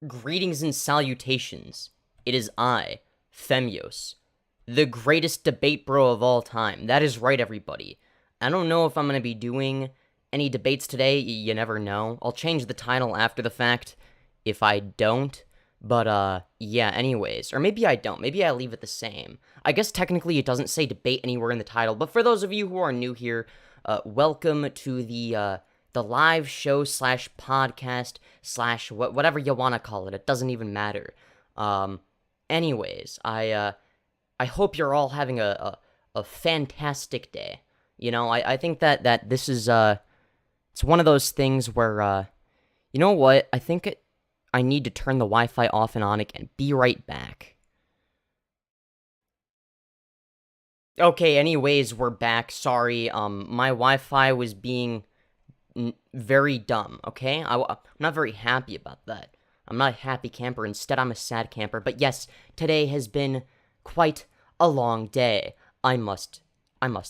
Greetings and salutations. It is I, Femyoz, the greatest debate bro of all time. That is right, everybody. I don't know if I'm going to be doing any debates today. You never know. I'll change the title after the fact if I don't. But, yeah, anyways. Or maybe I don't. Maybe I leave it the same. I guess technically it doesn't say debate anywhere in the title. But for those of you who are new here, welcome to the live show slash podcast slash whatever you want to call it. It doesn't even matter. Anyways, I hope you're all having a fantastic day. You know, I think that this is, it's one of those things where, you know what? I think I need to turn the Wi-Fi off and on again. Be right back. Okay, anyways, we're back. Sorry, my Wi-Fi was being very dumb, okay? I'm not very happy about that. I'm not a happy camper. Instead, I'm a sad camper. But yes, today has been quite a long day. I must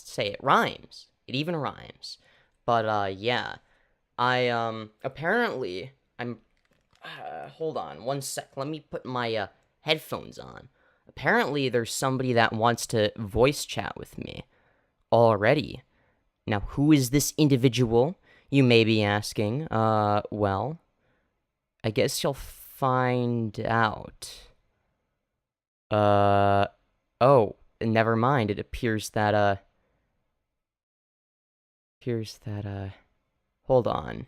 say it rhymes. It even rhymes. But, yeah. Apparently, hold on one sec. Let me put my, headphones on. Apparently, there's somebody that wants to voice chat with me already. Now, who is this individual? You may be asking. Well, I guess you'll find out. Oh, never mind. It appears that, hold on.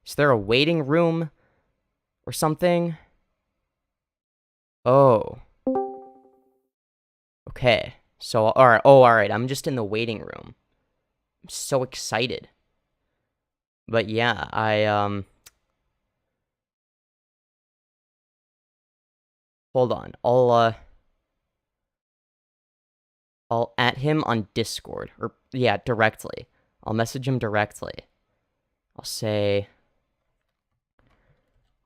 Is there a waiting room or something? Oh. Okay. So, alright. I'm just in the waiting room. I'm so excited. But yeah, hold on. I'll at him on Discord. Or, yeah, directly. I'll message him directly. I'll say...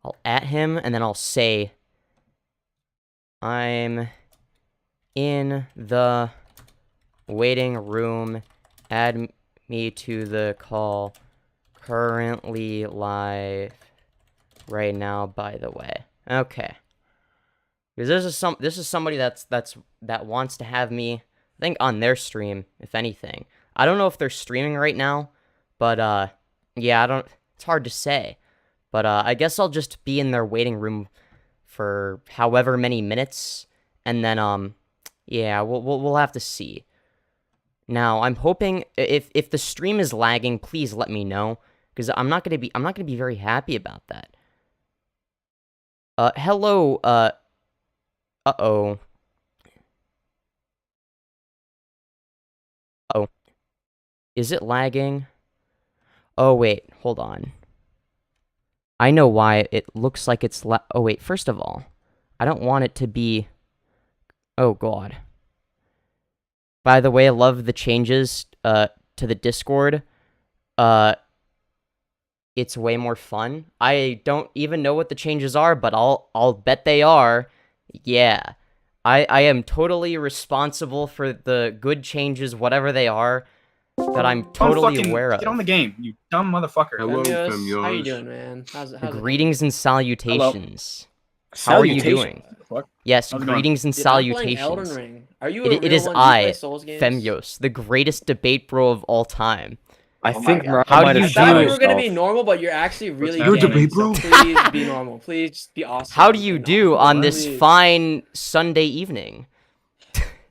I'll at him, and then I'll say... I'm in the waiting room. Add me to the call. Currently live right now, by the way. Okay. Because this is somebody that wants to have me, I think, on their stream, if anything. I don't know if they're streaming right now, but yeah, it's hard to say. But I guess I'll just be in their waiting room for however many minutes, and then yeah, we'll have to see. Now, I'm hoping if the stream is lagging, please let me know, because I'm not gonna be very happy about that. Hello, uh-oh. Oh. Is it lagging? Oh, wait, hold on. I know why it looks like it's oh, wait, first of all, I don't want it to be... Oh, God. By the way, I love the changes, to the Discord. It's way more fun. I don't even know what the changes are, but I'll bet they are. Yeah. I am totally responsible for the good changes, whatever they are, that I'm totally aware of. Get on the game, you dumb motherfucker. Hello, Femyoz. How you doing, man? How's Greetings and salutations. Hello. How are you doing? What? Yes, How's it greetings and Dude, I'm playing salutations. Elden Ring. Are you a It real is one? Do you play I, Souls games? Femyoz, the greatest debate bro of all time. I think Mrow How do might you have do- I shot thought we were gonna be himself. normal, but you're actually really You're a gaming, debate so bro? please be normal. Please just be awesome. How do you do on this Please. fine Sunday evening?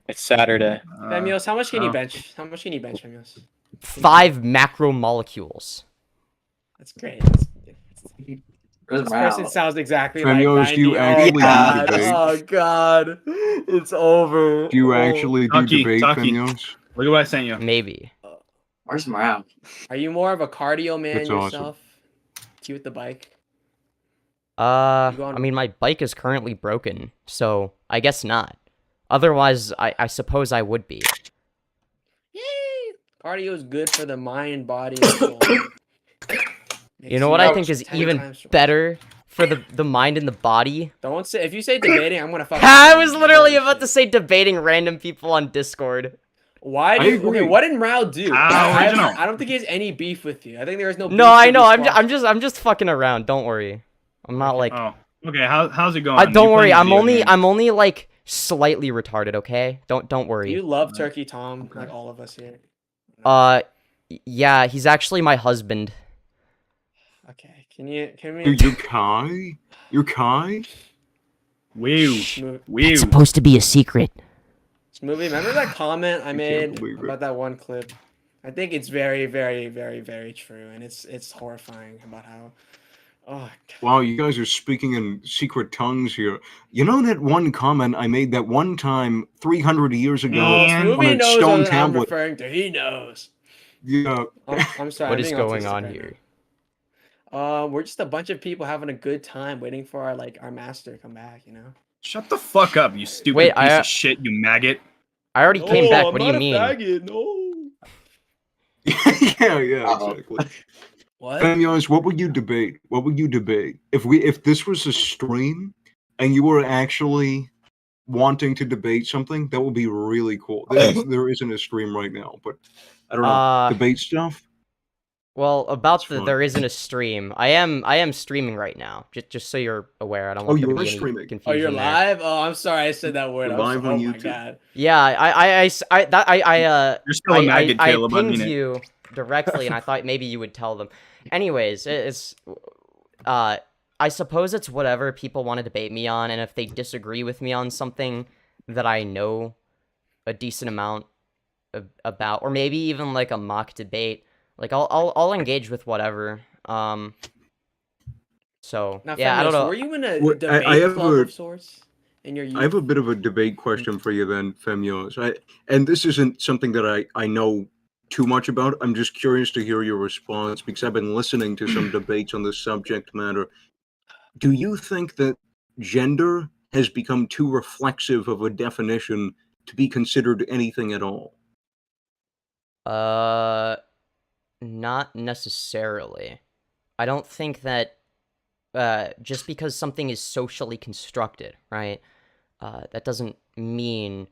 It's Saturday. Femyoz, how much can you oh. bench? How much can you bench, Femyoz? 5 macromolecules. That's great. Where's This Mrow? person sounds exactly Femyoz, like 90. do you actually God. do debate? Oh god, it's over. Do you Oh. actually do Taki, debate, Taki. Femyoz? Look at what I sent you. Maybe. Where's Mrow? Are you more of a cardio man That's awesome. yourself? Do you with the bike? I go on- mean, my bike is currently broken, so I guess not. Otherwise, I suppose I would be. Yay! Cardio is good for the mind, body, and soul. You know what I think is even better for the mind and the body? Don't say if you say debating, I'm gonna fucking. I was literally about to say debating random people on Discord. Why do I you, agree. okay, what did Mrow do? Original. I don't think he has any beef with you. I think there is no. No, I know. I'm just fucking around. Don't worry. I'm not like. Oh. Okay, how's it going? Don't You worry, playing I'm video only games? I'm only like slightly retarded, okay? Don't worry. You love Turkey Tom, like all of us here. Yeah, he's actually my husband. Okay, can we? You're Kai? You're Kai? Woo. Smooth. Woo. supposed to be a secret. Smoothie, remember that comment I made believe it. about that one clip? I think it's very, very, very, very true, and it's horrifying about how. Oh, God. Wow, you guys are speaking in secret tongues here. You know that one comment I made that one time 300 years ago Oh, on Smoothie a knows stone what I'm tablet? referring to. He knows. Yeah. I'm sorry. What I'm is being going autistic on right here? now. We're just a bunch of people having a good time, waiting for our master to come back. Shut the fuck up, you stupid Wait, piece of shit, you maggot. I already came back. I'm What do you not a mean? faggot, no. yeah, Uh-oh. exactly. What? Femyoz, what would you debate? What would you debate if this was a stream and you were actually wanting to debate something? That would be really cool. There isn't a stream right now, but I don't know. Debate stuff. Well, about It's fine. there isn't a stream. I am streaming right now. Just so you're aware. I don't want you there to are be any streaming. confusion. Oh, you're there. live? Oh, I'm sorry. I said that word. You're I was, live on oh YouTube. my God. Yeah, You're still a maggot, I Caleb. I pinged mean it. you directly, and I thought maybe you would tell them. Anyways, I suppose it's whatever people want to debate me on, and if they disagree with me on something that I know a decent amount about, or maybe even like a mock debate, like I'll engage with whatever. So Now, yeah, I don't Femyoz, know. were you in a Well, debate I have club a- of sorts in your youth? I have a bit of a debate question for you then, Femyoz. And this isn't something that I know too much about. I'm just curious to hear your response because I've been listening to some debates on this subject matter. Do you think that gender has become too reflexive of a definition to be considered anything at all? Not necessarily. I don't think that just because something is socially constructed, right? That doesn't mean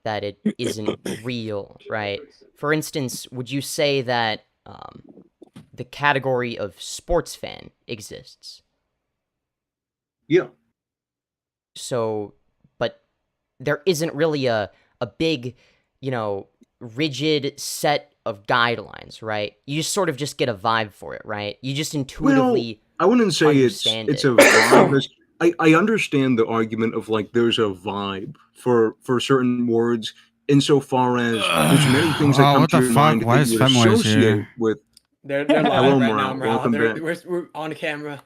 that it isn't real, right? For instance, would you say that the category of sports fan exists? Yeah. So, but there isn't really a big, rigid set of guidelines, right? You just sort of just get a vibe for it, right? You just intuitively I wouldn't say it's understand a it. vibe. I understand the argument of like there's a vibe for certain words insofar as there's many things that come what to the your fuck? mind Why that is you would Femboys associate here? with They're live Hello, right now, Mrow. Mrow. Welcome back. We're on camera.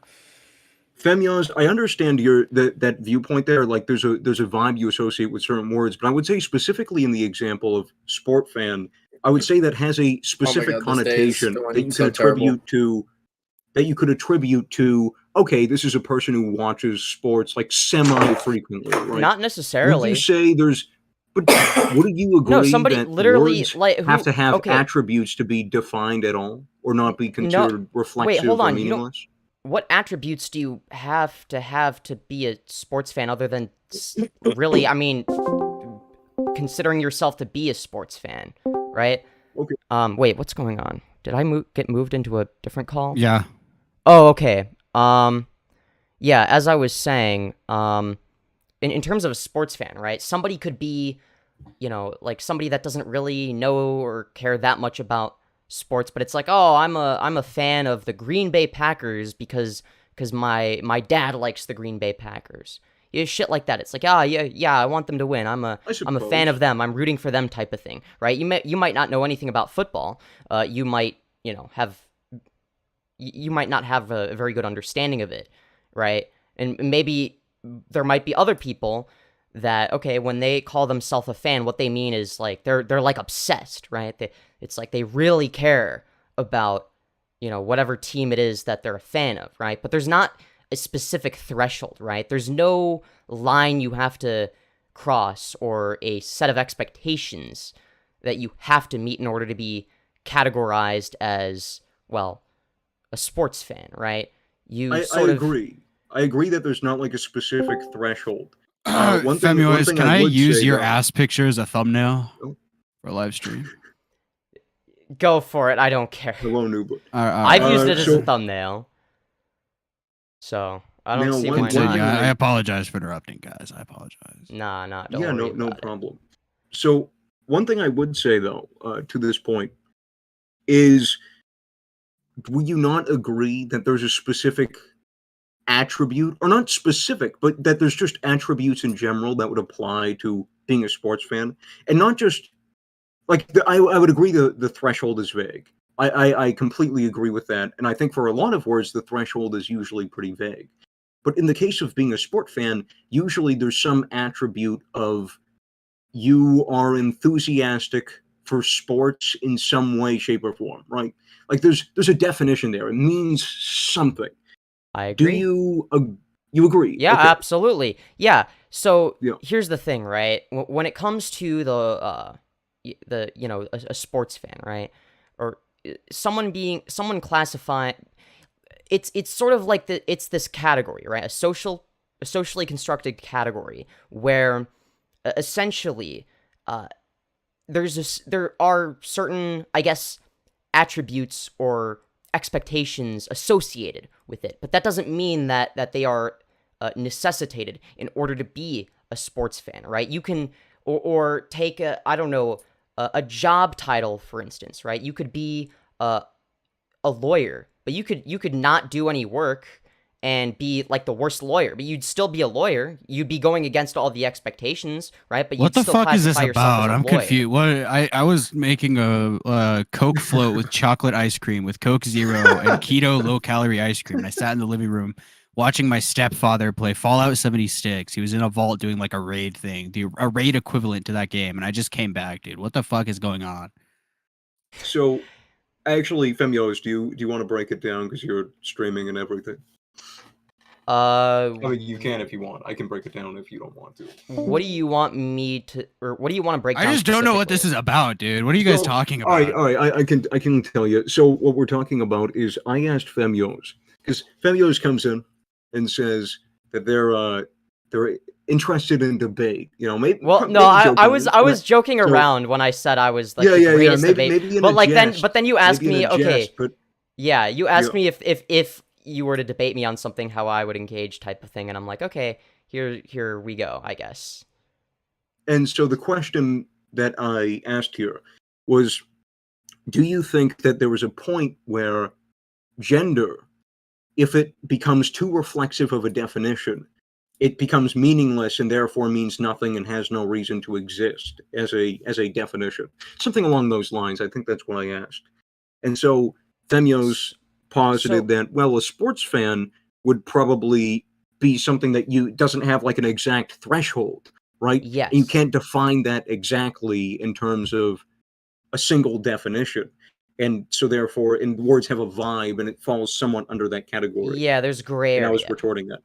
Femyoz. I understand that viewpoint there. Like there's a vibe you associate with certain words, but I would say specifically in the example of sport fan, I would say that has a specific God, this day is connotation going that you so can attribute to. That you could attribute to. Okay, this is a person who watches sports like semi-frequently, right? Not Would necessarily. you say there's? But wouldn't you agree No, somebody that literally words like have to have okay. attributes to be defined at all, or not be considered reflexive hold or on, you don't- meaningless? What attributes do you have to be a sports fan other than really, I mean, considering yourself to be a sports fan, right? Okay. Wait, what's going on? Did I get moved into a different call? Yeah. Oh, okay. Yeah, as I was saying, in terms of a sports fan, right? Somebody could be, like somebody that doesn't really know or care that much about sports, but it's like, oh, I'm a fan of the Green Bay Packers because my dad likes the Green Bay Packers. Yeah, shit like that. It's like, yeah, I want them to win. I'm a fan of them. I'm rooting for them, type of thing, right? You might not know anything about football. You might you might not have a very good understanding of it, right? And maybe there might be other people that, okay, when they call themselves a fan, what they mean is like they're like obsessed, right? It's like they really care about, whatever team it is that they're a fan of, right? But there's not a specific threshold, right? There's no line you have to cross or a set of expectations that you have to meet in order to be categorized as, well, a sports fan, right? I agree. I agree that there's not like a specific threshold. One thing Femyoz, can I would use say, your though- ass picture as a thumbnail Oh. for a live stream? Go for it. I don't care. Hello, noob. I've used it as so- a thumbnail. So, I don't Now, see one why thing not. I apologize for interrupting, guys. I apologize. Nah, don't Yeah, worry no about it. problem. So one thing I would say though, to this point, is would you not agree that there's a specific attribute, or not specific, but that there's just attributes in general that would apply to being a sports fan, and not just like I would agree the threshold is vague. I completely agree with that, and I think for a lot of words the threshold is usually pretty vague. But in the case of being a sport fan, usually there's some attribute of you are enthusiastic for sports in some way, shape, or form, right? Like there's a definition there. It means something. I Do agree. you agree? Yeah, Okay. absolutely. Yeah. So Yeah. here's the thing, right? When it comes to the a sports fan, right, or someone classifying, it's sort of like it's this category, right? A socially constructed category where essentially there are certain, I guess, attributes or expectations associated with it, but that doesn't mean that they are necessitated in order to be a sports fan, right? You can or take I don't know, a job title, for instance, right? You could be a lawyer, but you could not do any work and be like the worst lawyer, but you'd still be a lawyer. You'd be going against all the expectations, right? But What you'd the still fuck is this classify yourself as about? a I'm lawyer. confused. What I was making a Coke float with chocolate ice cream with Coke Zero and keto low calorie ice cream, and I sat in the living room watching my stepfather play Fallout 76. He was in a vault doing like a raid thing, a raid equivalent to that game, and I just came back, dude. What the fuck is going on? So, actually, Femyoz, do you want to break it down because you're streaming and everything? I mean, you can if you want. I can break it down if you don't want to. What do you want me to, or what do you want to break down? I just don't know what this is about, dude. What are you guys talking about? All right. I can tell you. So what we're talking about is I asked Femyoz, because Femyoz comes in and says that they're interested in debate. You know, maybe. Well, no, maybe I was joking So- around when I said I was like yeah, the yeah, greatest maybe debate. in But a like jest, then you asked maybe in me, a okay, jest, but yeah, you asked Yeah. me if you were to debate me on something, how I would engage, type of thing, and I'm like, okay, here we go, I guess. And so the question that I asked here was, do you think that there was a point where gender, if it becomes too reflexive of a definition, it becomes meaningless and therefore means nothing and has no reason to exist as a definition? Something along those lines. I think that's what I asked. And so Femyoz posited that, well, a sports fan would probably be something that doesn't have like an exact threshold, right? Yes. And you can't define that exactly in terms of a single definition. And so therefore, and words have a vibe and it falls somewhat under that category. Yeah, there's gray area. And I was retorting that.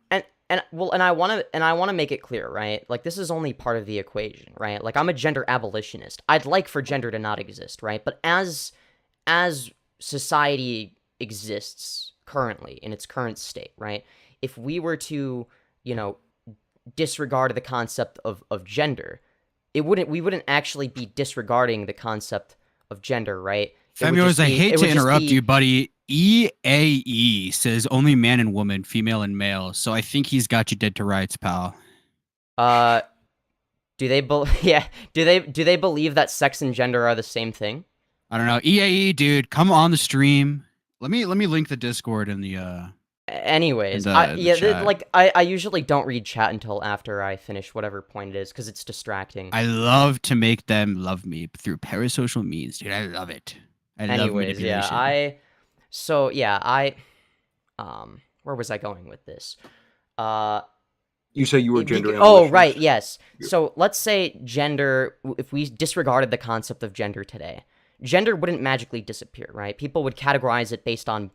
And I want to make it clear, right? Like, this is only part of the equation, right? Like, I'm a gender abolitionist. I'd like for gender to not exist, right? But as society exists currently in its current state, right? If we were to, disregard the concept of gender, we wouldn't actually be disregarding the concept of gender, right? Femyoz, I hate to interrupt you, buddy. EAE says only man and woman, female and male. So I think he's got you dead to rights, pal. Do they believe that sex and gender are the same thing? I don't know. EAE, dude, come on the stream. Let me link the Discord in the Anyways, in the chat. I usually don't read chat until after I finish whatever point it is because it's distracting. I love to make them love me through parasocial means, dude. I love it. I love Anyways, manipulation. where was I going with this? You say you were gender Oh, abolitionist. right, yes. Yeah. So let's say gender, if we disregarded the concept of gender today, gender wouldn't magically disappear, right? People would categorize it based on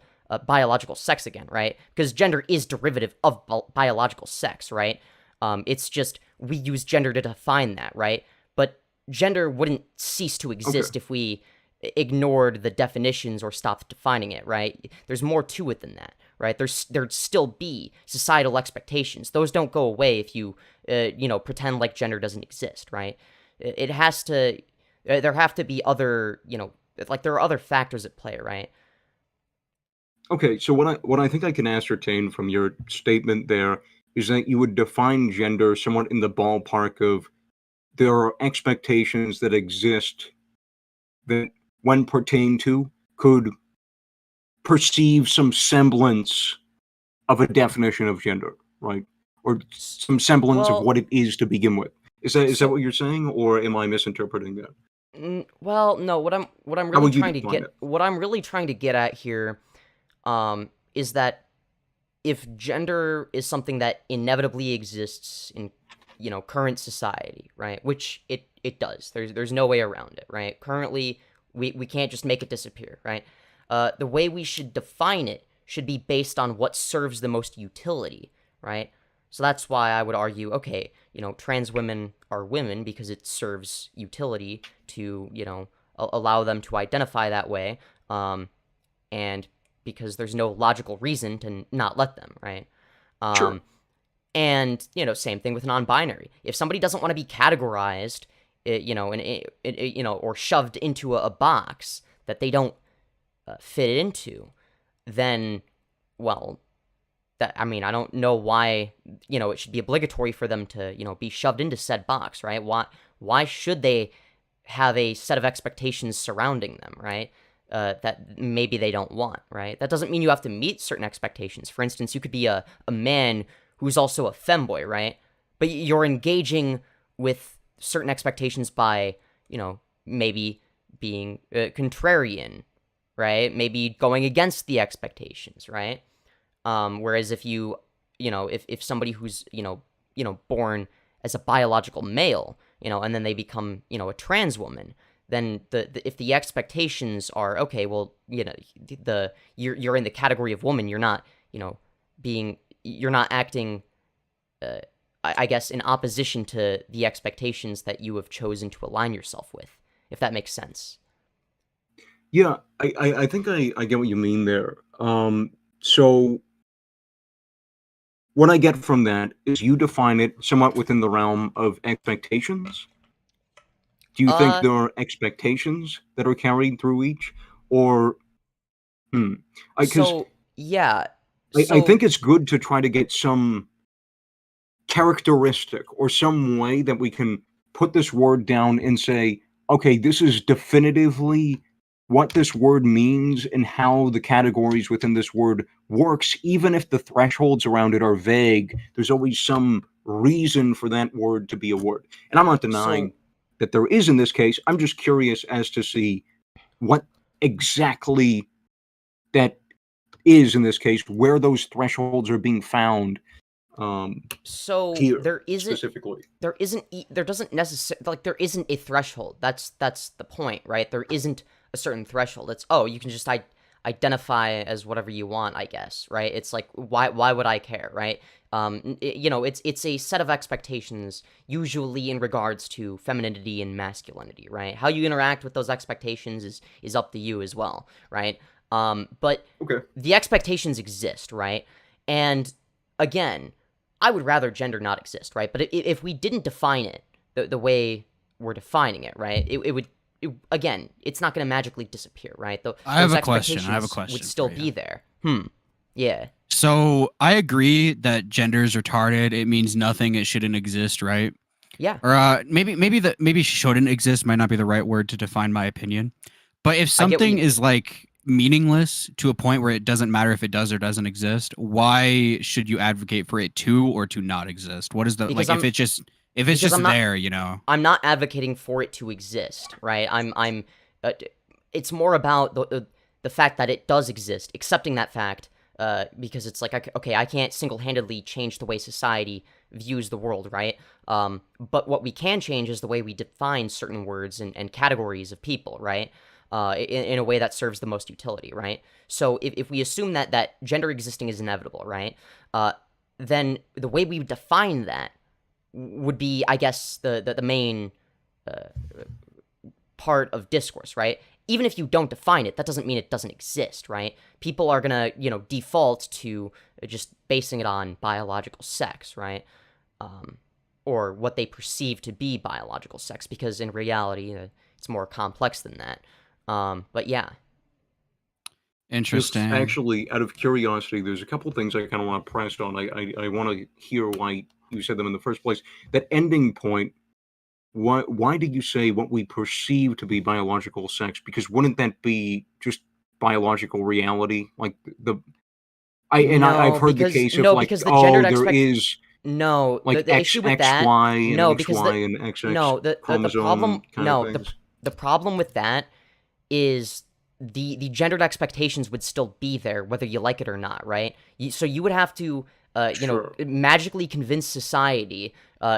biological sex again, right? Because gender is derivative of biological sex, right? It's just we use gender to define that, right? But gender wouldn't cease to exist if we ignored the definitions or stopped defining it, right? There's more to it than that, right? There'd still be societal expectations. Those don't go away if you, pretend like gender doesn't exist, right? It has to, there have to be other, there are other factors at play, right? Okay, so what I think I can ascertain from your statement there is that you would define gender somewhat in the ballpark of there are expectations that exist that, when pertained to, could perceive some semblance of a definition of gender, right? Or some semblance of Well, what it is to begin with. Is that so what you're saying, or am I misinterpreting that? well, no. What I'm How really would you trying to define get it? what I'm really trying to get at here, is that if gender is something that inevitably exists in, current society, right? Which it does. There's no way around it, right? Currently, we can't just make it disappear, right? The way we should define it should be based on what serves the most utility, right? So that's why I would argue, okay, trans women are women because it serves utility to, allow them to identify that way, and because there's no logical reason to not let them, right? Sure. And, same thing with non-binary. If somebody doesn't want to be categorized, or shoved into a box that they don't fit into, then, well, I don't know why, it should be obligatory for them to, be shoved into said box, right? Why should they have a set of expectations surrounding them, right? That maybe they don't want, right? That doesn't mean you have to meet certain expectations. For instance, you could be a man who's also a femboy, right? But you're engaging with certain expectations by, maybe being contrarian, right? Maybe going against the expectations, right? Whereas if if somebody who's, born as a biological male, and then they become, a trans woman, then if the expectations are, okay, well, you're in the category of woman, you're not, you're not acting, I guess, in opposition to the expectations that you have chosen to align yourself with, if that makes sense. Yeah, I think I get what you mean there. So what I get from that is you define it somewhat within the realm of expectations. Do you think Uh, there are expectations that are carried through each, or because so, yeah, I so, think it's good to try to get some characteristic or some way that we can put this word down and say, okay, this is definitively what this word means and how the categories within this word works. Even if the thresholds around it are vague, there's always some reason for that word to be a word. And I'm not so, denying that there is in this case. I'm just curious as to see what exactly that is in this case, where those thresholds are being found, so here there isn't specifically. there doesn't necessarily, like, there isn't a threshold. That's the point, right? There isn't a certain threshold. It's, oh, you can just identify as whatever you want, I guess, right? It's like, why would I care, right? It's a set of expectations, usually in regards to femininity and masculinity, right? How you interact with those expectations is up to you as well, right? But Okay. the expectations exist, right? And again, I would rather gender not exist, right? But if we didn't define it the way we're defining it, right, it would, again, it's not going to magically disappear, right? I have Those a question. I have a expectations question would still for be you. there. Yeah. So I agree that gender is retarded. It means nothing. It shouldn't exist, right? Yeah. Or maybe shouldn't exist might not be the right word to define my opinion. But if I get what you something mean. is like meaningless to a point where it doesn't matter if it does or doesn't exist, why should you advocate for it to or to not exist? What is the, Because like, if it's because just there, you know? I'm not advocating for it to exist, right? It's more about the fact that it does exist, accepting that fact, because it's like, okay, I can't single-handedly change the way society views the world, right? But what we can change is the way we define certain words and categories of people, right? In a way that serves the most utility, right? So if we assume that gender existing is inevitable, right? Then the way we define that would be, I guess, the main part of discourse, right? Even if you don't define it, that doesn't mean it doesn't exist, right? People are gonna, default to just basing it on biological sex, right? Or what they perceive to be biological sex, because in reality, it's more complex than that. But yeah. Interesting. Actually, out of curiosity, there's a couple things I kind of want to press on. I want to hear why you said them in the first place. That ending point, why did you say what we perceive to be biological sex? Because wouldn't that be just biological reality? Like I've heard the case of like, because the oh, gendered there is no, like the issue with that, XY and no, because XY and XX no, the chromosome problem, kind no, of things. the problem with that is the gendered expectations would still be there whether you like it or not, right? So you would have to Sure. magically convince society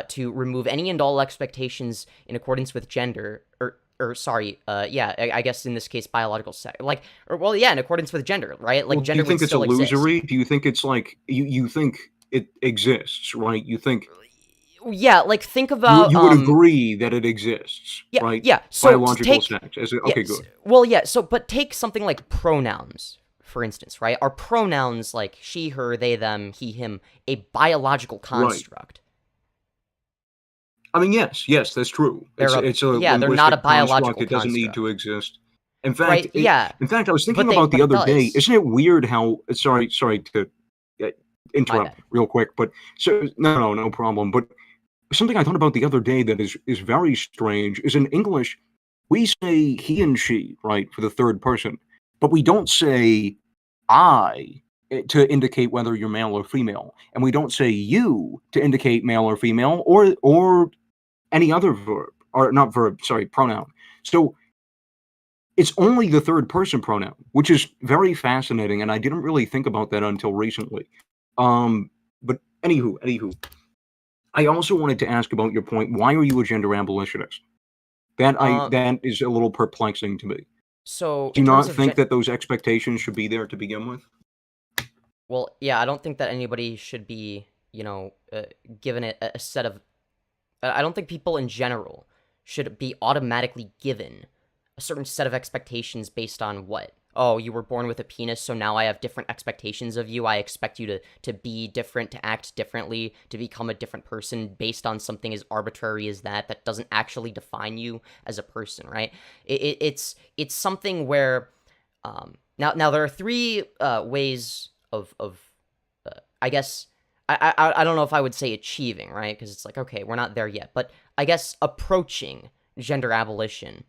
to remove any and all expectations in accordance with gender, or sorry, I guess in this case biological sex, like, in accordance with gender, right? Like, Well, gender do you think would it's still exist. illusory? Do you think it's like you think it exists, right? You think Yeah, like, think about you would agree that it exists, yeah, right? yeah. So Biological sex. Okay, good. Well, yeah. So, but take something like pronouns, for instance, right? Are pronouns like she, her, they, them, he, him a biological construct? I mean, yes, that's true. It's a they're not a linguistic biological construct. It doesn't need construct. to exist. In fact, Right? Yeah. in fact, I was thinking But about the it other day. does. Isn't it weird how? Sorry to interrupt bad. real quick, but so no problem. But something I thought about the other day that is very strange is in English we say he and she, right, for the third person, but we don't say I to indicate whether you're male or female, and we don't say you to indicate male or female, or any other verb, or not verb, sorry, pronoun. So it's only the third person pronoun, which is very fascinating, and I didn't really think about that until recently. But anywho, I also wanted to ask about your point. Why are you a gender abolitionist? That is a little perplexing to me. So, do you not think that those expectations should be there to begin with? Well, yeah, I don't think that anybody should be, given a set of. I don't think people in general should be automatically given a certain set of expectations based on what? Oh, you were born with a penis, so now I have different expectations of you. I expect you to be different, to act differently, to become a different person based on something as arbitrary as that doesn't actually define you as a person, right? It's something where now there are three ways of I guess I don't know if I would say achieving, right? Because it's like, okay, we're not there yet, but I guess approaching gender abolition.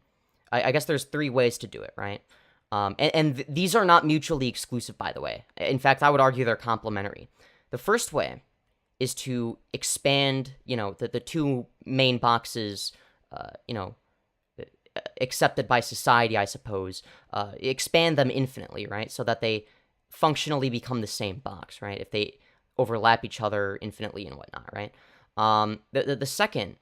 I guess there's three ways to do it, right? And these are not mutually exclusive, by the way. In fact, I would argue they're complementary. The first way is to expand, the two main boxes, accepted by society, I suppose, expand them infinitely, right? So that they functionally become the same box, right? If they overlap each other infinitely and whatnot, right? The second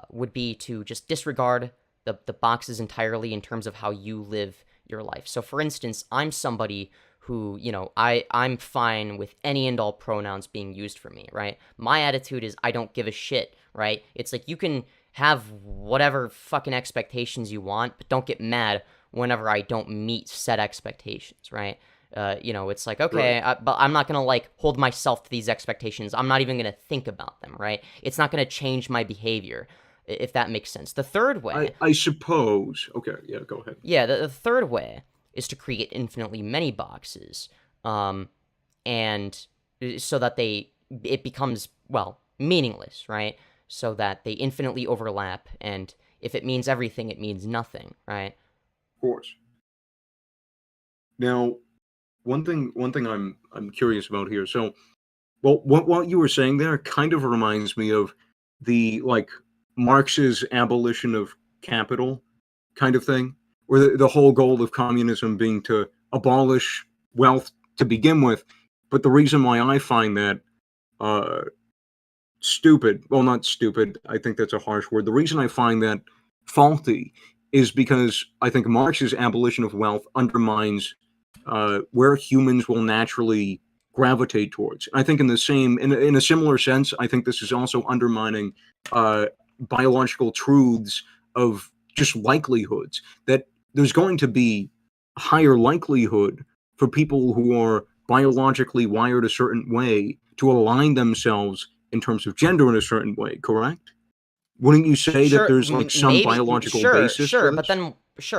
would be to just disregard the boxes entirely in terms of how you live your life. So, for instance, I'm somebody who, I'm fine with any and all pronouns being used for me, right? My attitude is I don't give a shit, right? It's like you can have whatever fucking expectations you want, but don't get mad whenever I don't meet set expectations, right? It's like, okay, Right. But I'm not going to, hold myself to these expectations. I'm not even going to think about them, right? It's not going to change my behavior, if that makes sense. The third way... I suppose... Okay, yeah, go ahead. Yeah, the third way is to create infinitely many boxes, and so that it becomes, meaningless, right? So that they infinitely overlap, and if it means everything, it means nothing, right? Of course. Now, one thing I'm curious about here. So, what you were saying there kind of reminds me of the Marx's abolition of capital kind of thing, where the whole goal of communism being to abolish wealth to begin with. But the reason why I find that stupid, well, not stupid, I think that's a harsh word. The reason I find that faulty is because I think Marx's abolition of wealth undermines where humans will naturally gravitate towards. I think in a similar sense, I think this is also undermining biological truths of just likelihoods, that there's going to be a higher likelihood for people who are biologically wired a certain way to align themselves in terms of gender in a certain way, correct? Wouldn't you say that there's some biological basis for this?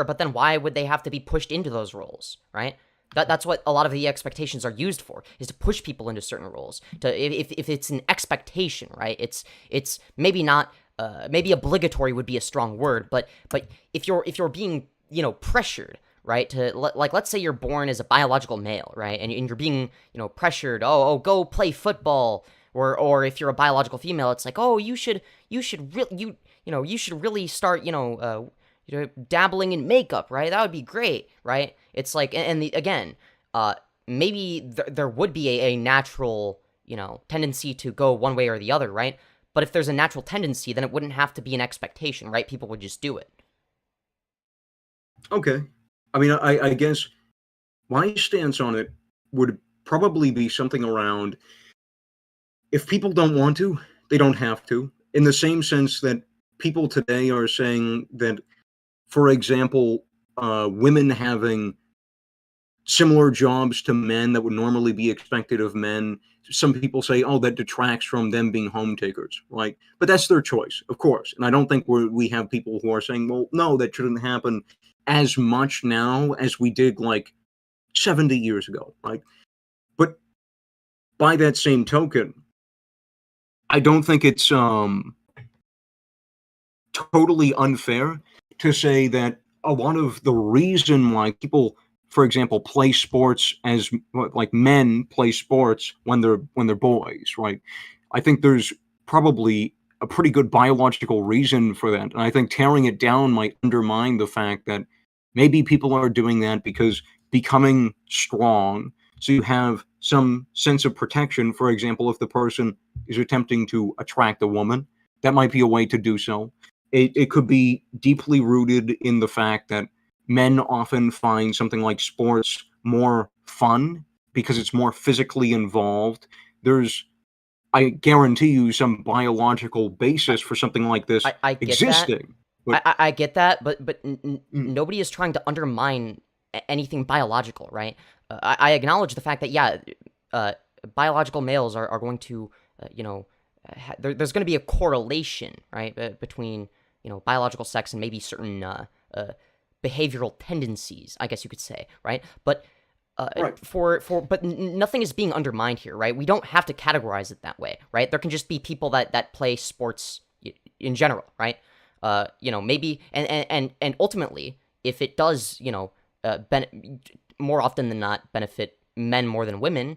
But then why would they have to be pushed into those roles, right? That's what a lot of the expectations are used for, is to push people into certain roles. If it's an expectation, right? It's maybe not maybe obligatory would be a strong word, but if you're being, you know, pressured, right, to like, let's say you're born as a biological male, right, and you're being, you know, pressured, oh go play football, or if you're a biological female, it's like, oh, you should really start, dabbling in makeup, right? That would be great, right? It's like, again, maybe there would be a natural, you know, tendency to go one way or the other, right? But if there's a natural tendency, then it wouldn't have to be an expectation, right? People would just do it. Okay. I mean, I guess my stance on it would probably be something around, if people don't want to, they don't have to. In the same sense that people today are saying that, for example, women having similar jobs to men that would normally be expected of men, some people say, oh, that detracts from them being home takers, right? But that's their choice, of course. And I don't think we have people who are saying, well, no, that shouldn't happen as much now as we did like 70 years ago, right? But by that same token, I don't think it's totally unfair to say that a lot of the reason why people, for example, play sports as like men play sports when they're boys, right? I think there's probably a pretty good biological reason for that. And I think tearing it down might undermine the fact that maybe people are doing that because becoming strong, so you have some sense of protection. For example, if the person is attempting to attract a woman, that might be a way to do so. It could be deeply rooted in the fact that men often find something like sports more fun because it's more physically involved. There's, I guarantee you, some biological basis for something like this I get existing. That. But I get that, but nobody is trying to undermine anything biological, right? I acknowledge the fact that, yeah, biological males are going to, there's going to be a correlation, right, between, biological sex and maybe certain behavioral tendencies, I guess you could say, right? But Right. but nothing is being undermined here, right? We don't have to categorize it that way, right? There can just be people that play sports in general, right? Maybe and ultimately, if it does, more often than not benefit men more than women,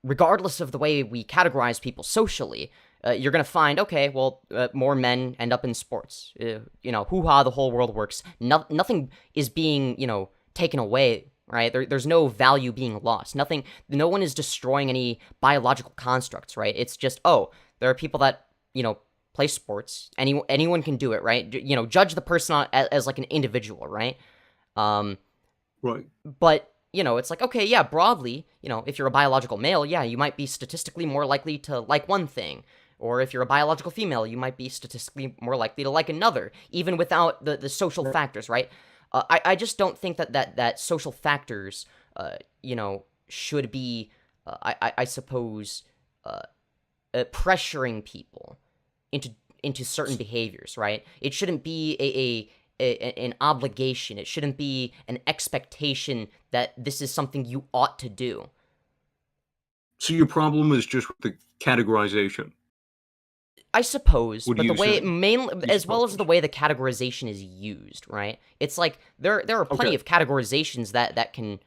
regardless of the way we categorize people socially, you're going to find, okay, well, more men end up in sports. Hoo-ha, the whole world works. Nothing is being, taken away, right? There's no value being lost. No one is destroying any biological constructs, right? It's just, there are people that, play sports. Anyone can do it, right? Judge the person as like an individual, right? Right. But, it's like, okay, yeah, broadly, if you're a biological male, yeah, you might be statistically more likely to like one thing. Or if you're a biological female, you might be statistically more likely to like another, even without the social factors, right? I just don't think that social factors, should be, I suppose, pressuring people into certain behaviors, right? It shouldn't be an obligation. It shouldn't be an expectation that this is something you ought to do. So your problem is just with the categorization. I suppose, What do but the you way say? mainly as well as the way the categorization is used, right? It's like there are plenty Okay. of categorizations that can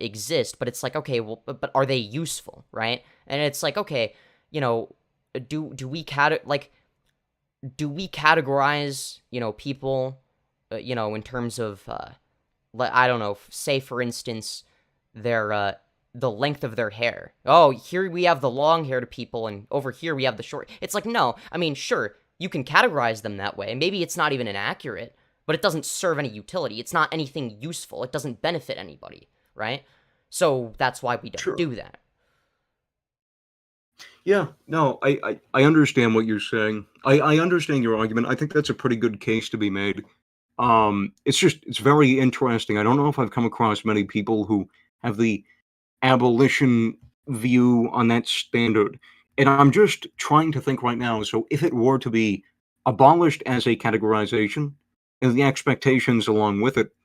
exist, but it's like, okay, well, but are they useful, right? And it's like, okay, do we categorize people in terms of I don't know, say for instance their the length of their hair. Oh, here we have the long-haired people, and over here we have the short. It's like, no, I mean, sure, you can categorize them that way. Maybe it's not even inaccurate, but it doesn't serve any utility. It's not anything useful. It doesn't benefit anybody, right? So that's why we don't Sure. do that. Yeah, no, I understand what you're saying. I understand your argument. I think that's a pretty good case to be made. It's very interesting. I don't know if I've come across many people who have the abolition view on that standard. And I'm just trying to think right now. So if it were to be abolished as a categorization and the expectations along with it,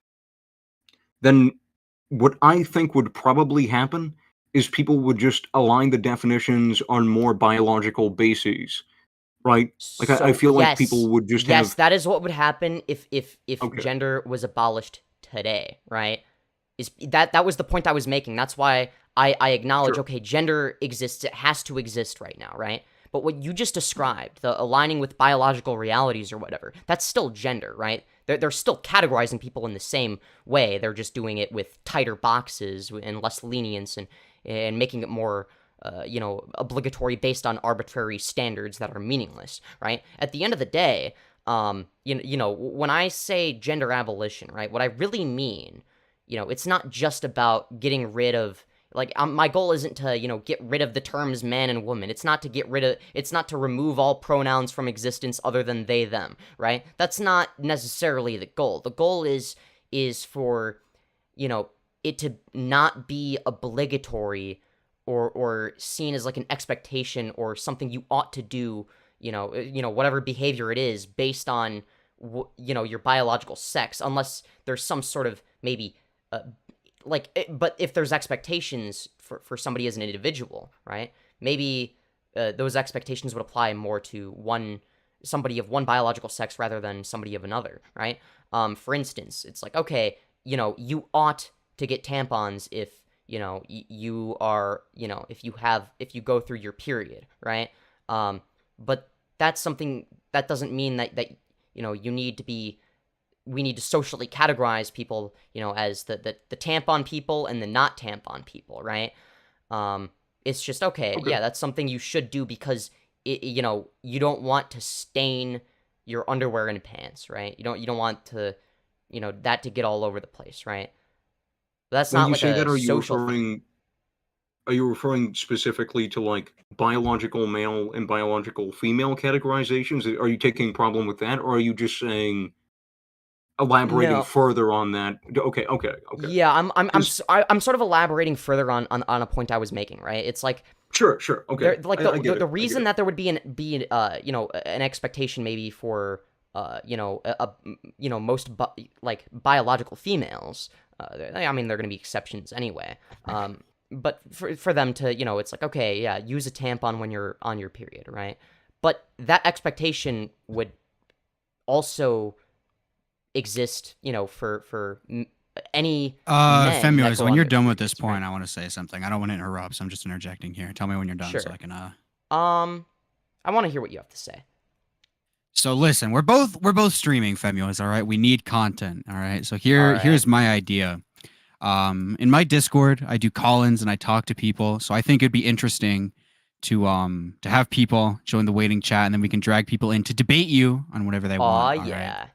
then what I think would probably happen is people would just align the definitions on more biological bases, right? Like I So feel like yes, people would just yes, have that is what would happen if okay, gender was abolished today, right? Is that was the point I was making. That's why I acknowledge, sure, okay, gender exists, it has to exist right now, right? But what you just described, the aligning with biological realities or whatever, that's still gender, right? They're still categorizing people in the same way. They're just doing it with tighter boxes and less lenience and making it more, obligatory based on arbitrary standards that are meaningless, right? At the end of the day, when I say gender abolition, right, what I really mean, it's not just about getting rid of, like, my goal isn't to, get rid of the terms man and woman. It's not to remove all pronouns from existence other than they, them, right? That's not necessarily the goal. The goal is for, it to not be obligatory or seen as like an expectation or something you ought to do, whatever behavior it is based on, your biological sex, unless there's some sort of maybe, but if there's expectations for somebody as an individual, right? Maybe those expectations would apply more to somebody of one biological sex rather than somebody of another, right? For instance, it's like, okay, you ought to get tampons if, you are, if you go through your period, right? But that's something that doesn't mean that we need to socially categorize people, as the tampon people and the not tampon people, right? It's just, okay, okay. yeah, that's something you should do because, you don't want to stain your underwear and pants, right? You don't want to, that to get all over the place, right? That's When not you like say that, a social thing. are you referring specifically to like biological male and biological female categorizations? Are you taking problem with that, or are you just saying elaborating No. further on that? Okay. Yeah, Just I'm sort of elaborating further on a point I was making, right? It's like, sure. Okay, like I get the it. reason that there would be an expectation maybe for most like biological females, I mean, there are going to be exceptions anyway, but for them to, it's like, okay, yeah, use a tampon when you're on your period, right? But that expectation would also exist, for any men that Femyoz, go when on you're their done with this periods, right? point, I want to say something. I don't want to interrupt, so I'm just interjecting here. Tell me when you're done, so Sure. I can. I want to hear what you have to say. So listen, we're both streaming, Femyoz. All right, we need content. All right, so All here's right. my idea. In my Discord, I do call-ins and I talk to people. So I think it'd be interesting to have people join the waiting chat, and then we can drag people in to debate you on whatever they Aw, want. All right. yeah.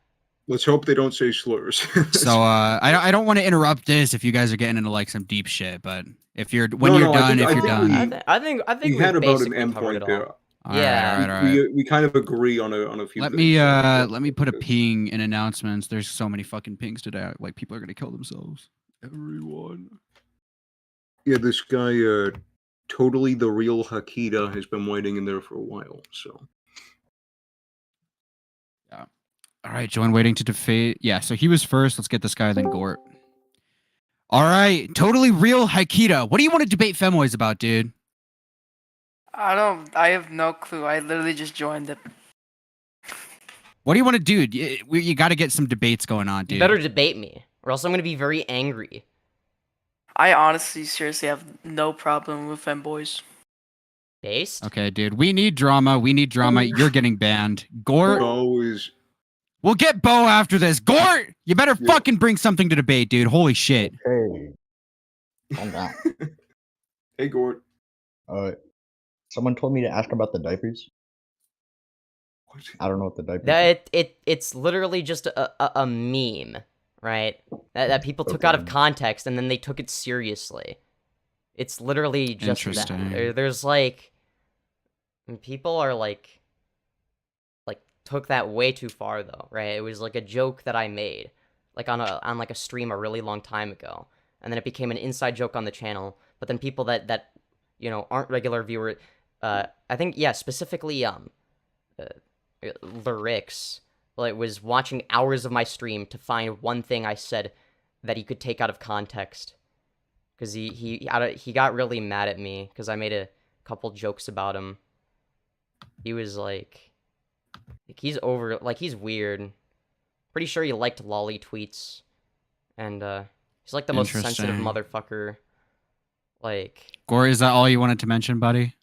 Let's hope they don't say slurs. So I don't want to interrupt this if you guys are getting into like some deep shit, but if you're No, you're I done, think- if I you're think done, I think we we've had about an basically covered endpoint it there. all. all Yeah. right, all right. We kind of agree on a few. Let things, me so I think let me put a that's- ping in announcements. There's so many fucking pings today. Like people are gonna kill themselves. Everyone. Yeah, this guy, totally the real Hakita, has been waiting in there for a while. So All right, join waiting to defeat. Yeah, so he was first. Let's get this guy, then Gort. All right, totally real Hakita. What do you want to debate Femboys about, dude? I have no clue. I literally just joined it. What do you want to do? You got to get some debates going on, dude. You better debate me, or else I'm gonna be very angry. I honestly, seriously have no problem with Femboys. Based? Okay, dude. We need drama. You're getting banned. Gort. always. We'll get Bo after this. Gort, you better Yeah. fucking bring something to debate, dude. Holy shit. Hey, calm down. Hey, Gort. Someone told me to ask about the diapers. What? I don't know what the diapers are. It's literally just a meme, right? That people took out of Okay. context and then they took it seriously. It's literally just that. Interesting. There's like, people are like took that way too far though, right? It was like a joke that I made, like on like a stream a really long time ago, and then it became an inside joke on the channel. But then people that aren't regular viewers, I think, yeah, specifically Lyrics, like, was watching hours of my stream to find one thing I said that he could take out of context, because he got really mad at me because I made a couple jokes about him. He was like he's weird. Pretty sure he liked lolly tweets, and he's like the most sensitive Interesting. motherfucker. Like, Gore, is that all you wanted to mention, buddy?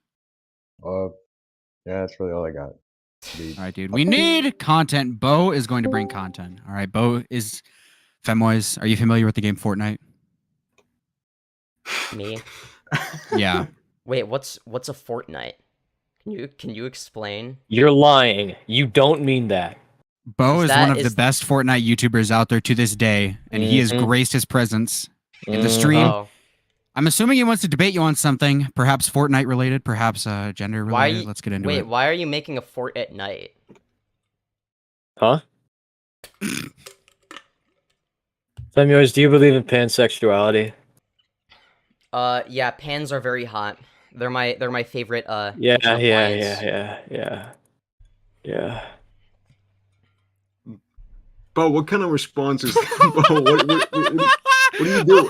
Yeah, that's really all I got. All right, dude. We need content. Bo is going to bring content. All right, Bo is Femboys. Are you familiar with the game Fortnite? me. Yeah. Wait, what's a Fortnite? Can you explain? You're lying. You don't mean that. Bo is one of the is- best Fortnite YouTubers out there to this day, and he has graced his presence in the stream. Oh, I'm assuming he wants to debate you on something, perhaps Fortnite related, perhaps gender Why related. you- Let's get into wait, it. why are you making a fort at night? Huh? Femyoz, do you believe in pansexuality? Yeah, pans are very hot. They're my favorite. Yeah. Bo, what kind of response is that? Bo, what are you doing?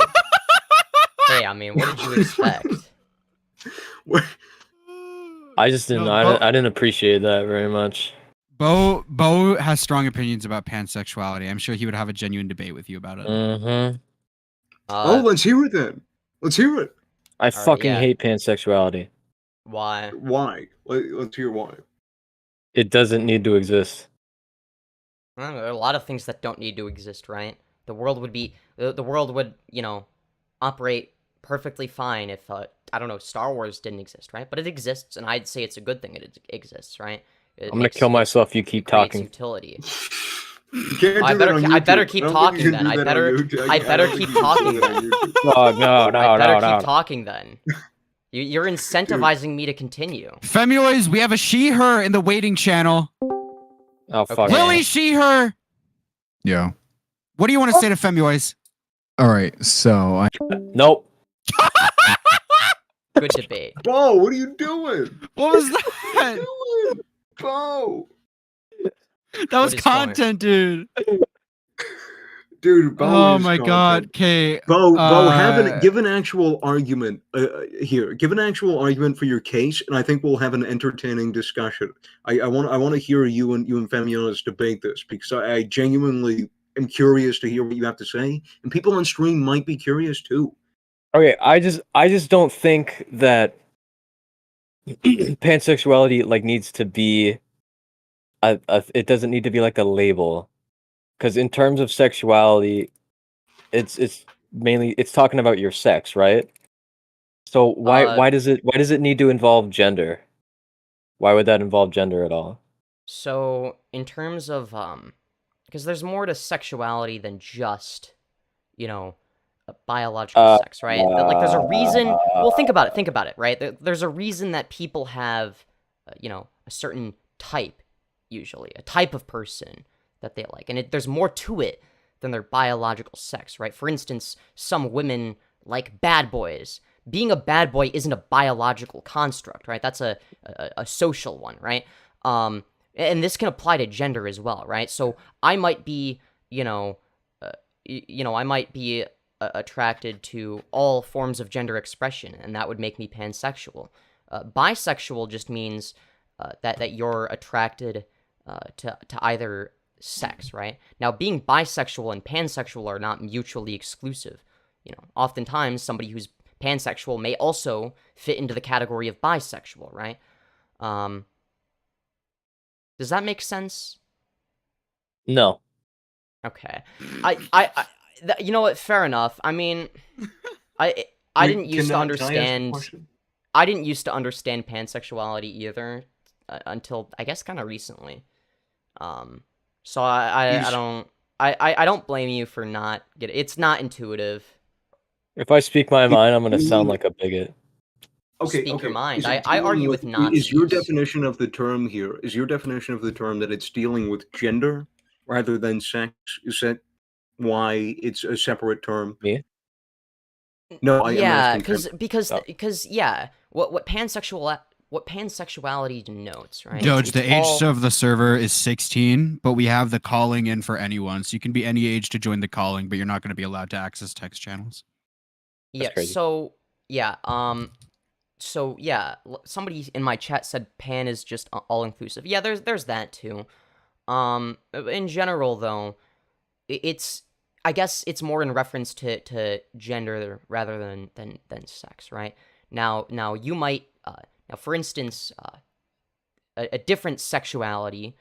Hey, I mean, what did you expect? What? I just didn't. No, I didn't appreciate that very much. Bo has strong opinions about pansexuality. I'm sure he would have a genuine debate with you about it. Mm-hmm. Oh, let's hear it then. Let's hear it. I fucking yeah. hate pansexuality. Why? Why? Let's hear why. It doesn't need to exist. Well, there are a lot of things that don't need to exist, right? The world would operate perfectly fine if I don't know, Star Wars didn't exist, right? But it exists, and I'd say it's a good thing it exists, right? I'm gonna kill myself if you keep creates talking. Utility. You can't I do that on better YouTube. keep I don't think talking you can then. do I that on better YouTube. I I better don't keep think you can talking do that on then. YouTube. Oh, no, I better no. keep talking then. You're incentivizing me to continue. Femboys, we have a she/her in the waiting channel. Oh fuck. Okay. Lily she/her. Yeah. What do you want to say to Femboys? All right. So I Nope. Good debate. Bo, what are you doing? What was What that? are you doing? Bo. That was is going- content, dude. Dude, Bo Oh is my content. god. Okay. Bo, Uh, give an actual argument here. Give an actual argument for your case, and I think we'll have an entertaining discussion. I want to hear you and Femyoz debate this because I genuinely am curious to hear what you have to say, and people on stream might be curious too. Okay, I just don't think that pansexuality like needs to be it doesn't need to be like a label, because in terms of sexuality, it's mainly it's talking about your sex, right? So why does it need to involve gender? Why would that involve gender at all? So, in terms of because there's more to sexuality than just, a biological sex, right? Like, there's a reason. Well, think about it, right? There's a reason that people have, a certain type, usually a type of person that they like, and there's more to it than their biological sex, right? For instance, some women like bad boys. Being a bad boy isn't a biological construct, right? That's a social one, right? And this can apply to gender as well, right? So I might be, I might be attracted to all forms of gender expression, and that would make me pansexual. Bisexual just means that you're attracted to either sex, right? Now, being bisexual and pansexual are not mutually exclusive. Oftentimes somebody who's pansexual may also fit into the category of bisexual, right? Does that make sense? No. Okay. You know what? Fair enough. I mean, I didn't used to understand. I didn't used to understand pansexuality either until I guess kind of recently. So I don't blame you for not getting. It's not intuitive. If I speak my mind, I'm gonna sound like a bigot. Okay, Speak your mind. Is it I argue dealing with Nazis. Is your definition of the term here? Is your definition of the term that it's dealing with gender rather than sex? Is that why it's a separate term? Me? No, I yeah, am because yeah, what pansexuality denotes, right? Doge, It's the age all- of the server is 16, but we have the calling in for anyone. So you can be any age to join the calling, but you're not going to be allowed to access text channels. Yeah. crazy. So yeah. So yeah. Somebody in my chat said pan is just all inclusive. Yeah. There's that too. In general though, it's I guess it's more in reference to gender rather than sex, right? Now you might now for instance a different sexuality.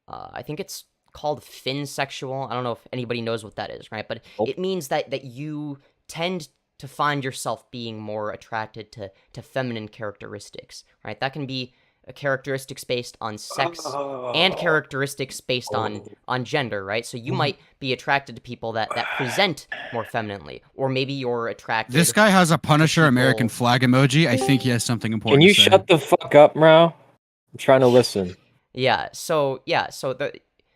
I think it's called finsexual. I don't know if anybody knows what that is, right? But Nope. it means that you tend to find yourself being more attracted to feminine characteristics, right? That can be characteristics based on sex and characteristics based on gender, right? So you might be attracted to people that present more femininely, or maybe you're attracted. This guy has a Punisher people- American flag emoji. I think he has something important Can you to say. shut the fuck up, Mrow? I'm trying to listen.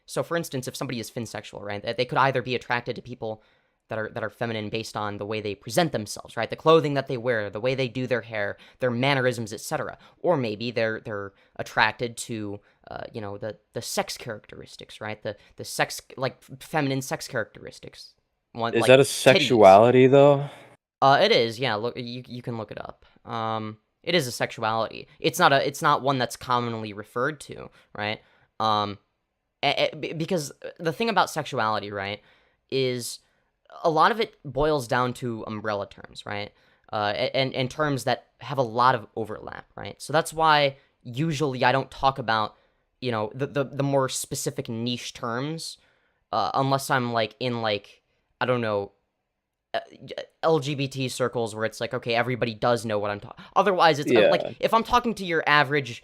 So for instance, if somebody is finsexual, right, they could either be attracted to people that are feminine based on the way they present themselves, right, the clothing that they wear, the way they do their hair, their mannerisms, etc. Or maybe they're attracted to the sex characteristics, right, the sex like feminine sex characteristics. Is that a sexuality though? It is. Yeah, look, you can look it up. It is a sexuality. It's not one that's commonly referred to, right? Because the thing about sexuality, right, is a lot of it boils down to umbrella terms, right? And terms that have a lot of overlap, right? So that's why usually I don't talk about, the more specific niche terms, unless I'm like in like, I don't know, LGBT circles where it's like, okay, everybody does know what I'm talking. Otherwise, it's like if I'm talking to your average,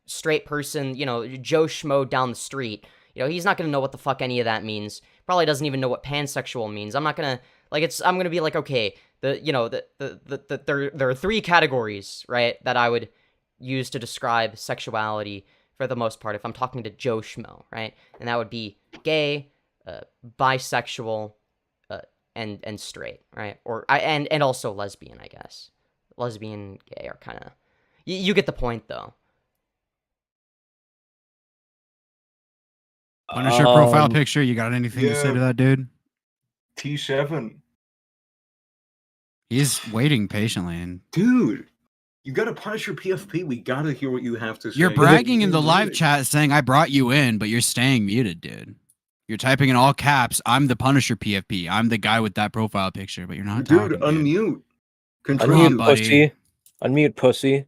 straight person, Joe Schmo down the street, he's not gonna know what the fuck any of that means. Probably doesn't even know what pansexual means. I'm not gonna I'm gonna be like, okay, there are 3 categories, right, that I would use to describe sexuality for the most part if I'm talking to Joe Schmo, right, and that would be gay, bisexual, and straight, right? And also lesbian, I guess. Lesbian, gay are kind of... You get the point, though. Punisher profile picture. You got anything to say to that, dude? T7. He's waiting patiently. And Dude, you gotta punish your PFP. We gotta hear what you have to say. you're bragging in the live chat saying I brought you in, but you're staying muted, dude. You're typing in all caps, I'm the Punisher PFP. I'm the guy with that profile picture, but you're not talking, Dude, unmute. Unmute, buddy. pussy. Unmute, pussy.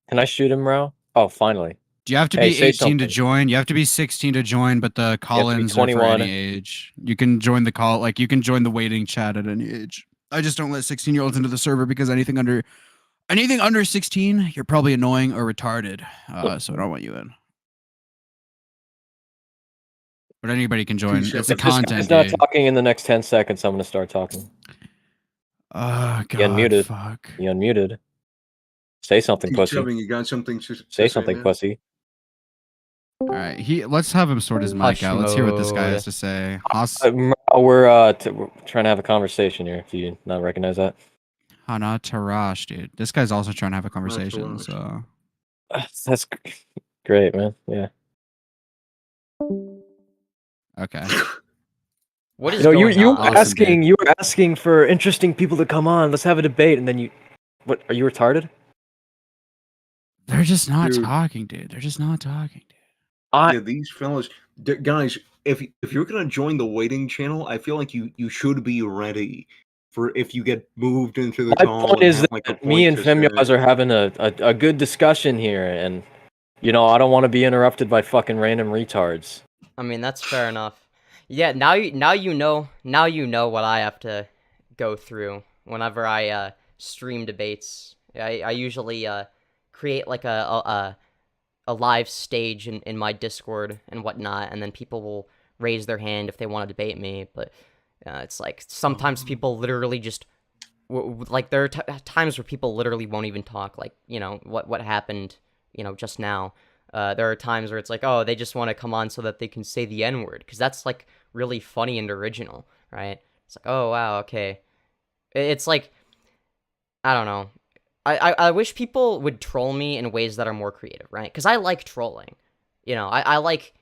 Can I shoot him, Mrow? Oh, finally. Do you have to Hey, be say 18 to something. join? You have to be 16 to join, but the call-ins are for 21. any age. You can join the call, you can join the waiting chat at any age. I just don't let 16-year-olds into the server because anything under 16, you're probably annoying or retarded. So I don't want you in. But anybody can join. It's a If this content. guy's not Dude. talking in the next 10 seconds, I'm gonna start talking. Oh, God, You unmuted. fuck. You unmuted. Say something, pussy. T7, you got something to Say something, man? pussy. All right, let's have him sort his mic out. Let's hear what this guy has to say. We're trying to have a conversation here. If you not recognize that. Hana Tarash, dude. This guy's also trying to have a conversation. So That's great, man. Yeah. okay. What is you going were on? asking for interesting people to come on. Let's have a debate, and then you, what? Are you retarded? They're just not Dude. talking, dude. They're just not talking, dude. Yeah, these fellas, guys. If you're gonna join the waiting channel, I feel like you should be ready for if you get moved into the My call. point is and that have, like, a me point and to Femyoz say. are having a good discussion here, and I don't want to be interrupted by fucking random retards. I mean, that's fair enough. Yeah, now you know what I have to go through whenever I stream debates. I usually create like a live stage in my Discord and whatnot, and then people will raise their hand if they want to debate me. But it's like sometimes people literally just like there are times where people literally won't even talk. Like what happened just now. There are times where it's like, oh, they just want to come on so that they can say the N-word, because that's like really funny and original, right? It's like, oh wow, okay. It's like, I don't know. I wish people would troll me in ways that are more creative, right? Because I like trolling. I like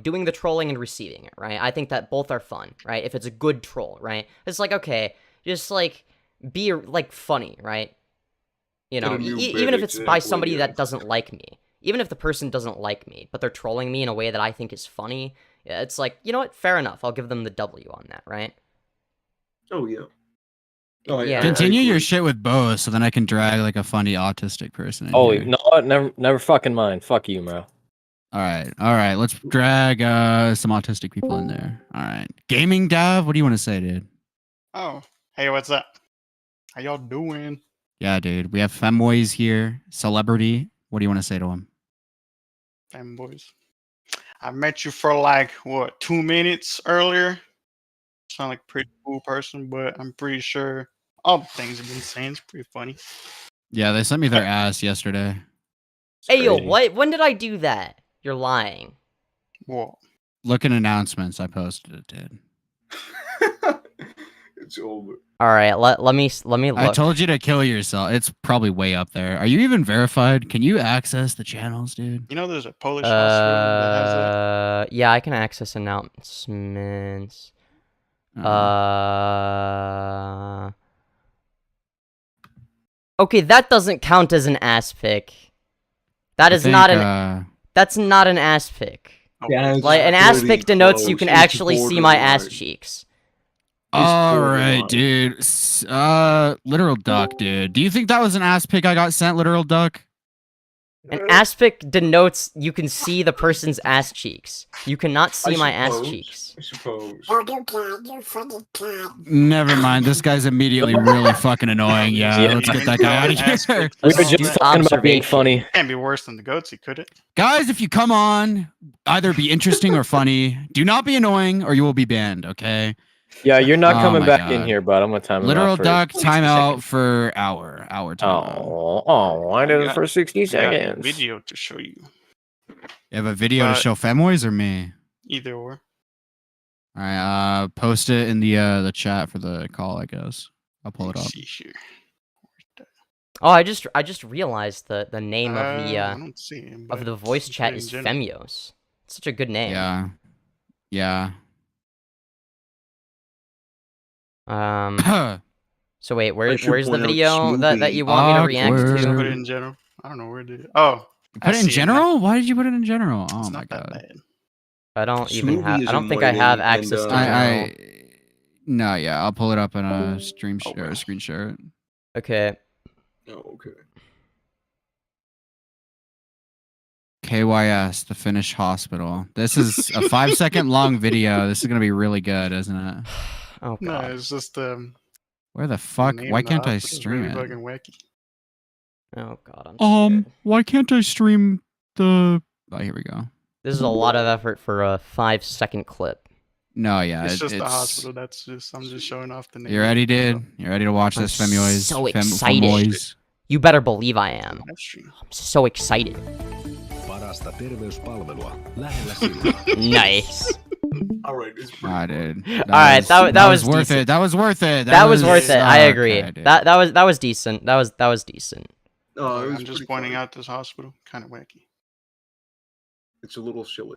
doing the trolling and receiving it, right? I think that both are fun, right? If it's a good troll, right? It's like, okay, just like be like funny, right? Even if it's by somebody that doesn't like me, even if the person doesn't like me, but they're trolling me in a way that I think is funny, yeah, it's like, you know what? Fair enough. I'll give them the W on that, right? Oh yeah. Oh, Yeah. Continue your shit with both, so then I can drag like a funny autistic person. In Oh here. no, never fucking mind. Fuck you, Mrow. All right. Let's drag some autistic people in there. All right. Gaming Dav, what do you want to say, dude? Oh, hey, what's up? How y'all doing? Yeah, dude. We have Femboys here. Celebrity. What do you want to say to him? Femboys. I met you for like, 2 minutes earlier? Sound like a pretty cool person, but I'm pretty sure all the things you've been saying is pretty funny. Yeah, they sent me their ass yesterday. Hey, yo, what? When did I do that? You're lying. Whoa. Look at announcements. I posted it, dude. It's over. All right, let me look. I told you to kill yourself. It's probably way up there. Are you even verified? Can you access the channels, dude? You know there's a Polish hospital that has that? Yeah, I can access announcements. Okay, that doesn't count as an ass pic. That's not an ass pic. Yeah, Like an ass pic denotes you can actually see my ass cheeks. All right, dude. Literal duck, dude. Do you think that was an ass pic I got sent, literal duck? An ass pic denotes you can see the person's ass cheeks. You cannot see my ass cheeks. I suppose. Never mind. This guy's immediately really fucking annoying. Yeah, let's get that guy out of here. We were just talking about being funny. Can't be worse than the goatsy, could it? Guys, if you come on, either be interesting or funny. Do not be annoying or you will be banned, okay? Yeah, you're not coming my back God. in here, bud. I'm gonna time him Literal out for duck 60 timeout seconds. for hour time. I did it for 60 I got a seconds. video to show you. You have a video to show Femboys or me? Either or. All right, post it in the chat for the call, I guess. I'll pull it up. See here. Oh, I just realized the name of I the don't see him, of but the voice it's chat in is general. Femyoz. It's such a good name. Yeah. So wait, where's should the point out video that you want me to react Awkward. Put it to? in general. I don't know where did. Oh, Put it in general? Why did you put it in general? Oh It's my not that God. bad. I don't even Smoothie have. is I don't in think I have waiting, access and, to general. No, yeah, I'll pull it up in a stream share, screen share it. Okay. Oh, okay. KYS, the Finnish hospital. This is a 5-second long video. This is gonna be really good, isn't it? Oh No, god. it's just Where the fuck? name Why of the can't I hospital is stream really it? fucking wacky. Oh god. I'm scared. Why can't I stream the? Oh, here we go. This is a lot of effort for a 5-second clip. No, yeah, It's just the hospital. I'm just showing off the name. You ready, dude? You ready to watch I'm this, Femyoz? so excited. Femboys? You better believe I am. Live stream. I'm so excited. Parasta terveyspalvelua lähellä sinua. Nice. All right, it's pretty Ah, dude. Alright, that was worth decent. it. That was worth it. That was worth it. I okay, agree. dude. That was decent. That was decent. Oh, it was I'm just pretty pointing funny. out this hospital. Kind of wacky. It's a little silly.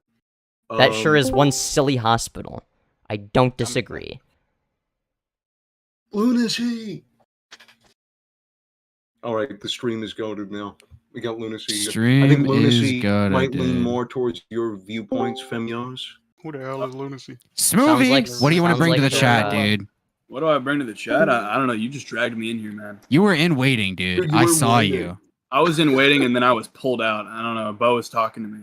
That sure is one silly hospital. I don't disagree. Lunacy. All right, the stream is goaded now. We got lunacy. Stream I think is lunacy goated, might lean dude. more towards your viewpoints, Femyoz. Who the hell is lunacy? Smoothie. like- What do you want to sounds bring to like the the, chat, dude? What do I bring to the chat? I don't know. You just dragged me in here, man. You were in waiting, dude. Dude, you I were saw waiting. you. I was in waiting and then I was pulled out. I don't know. Bo was talking to me.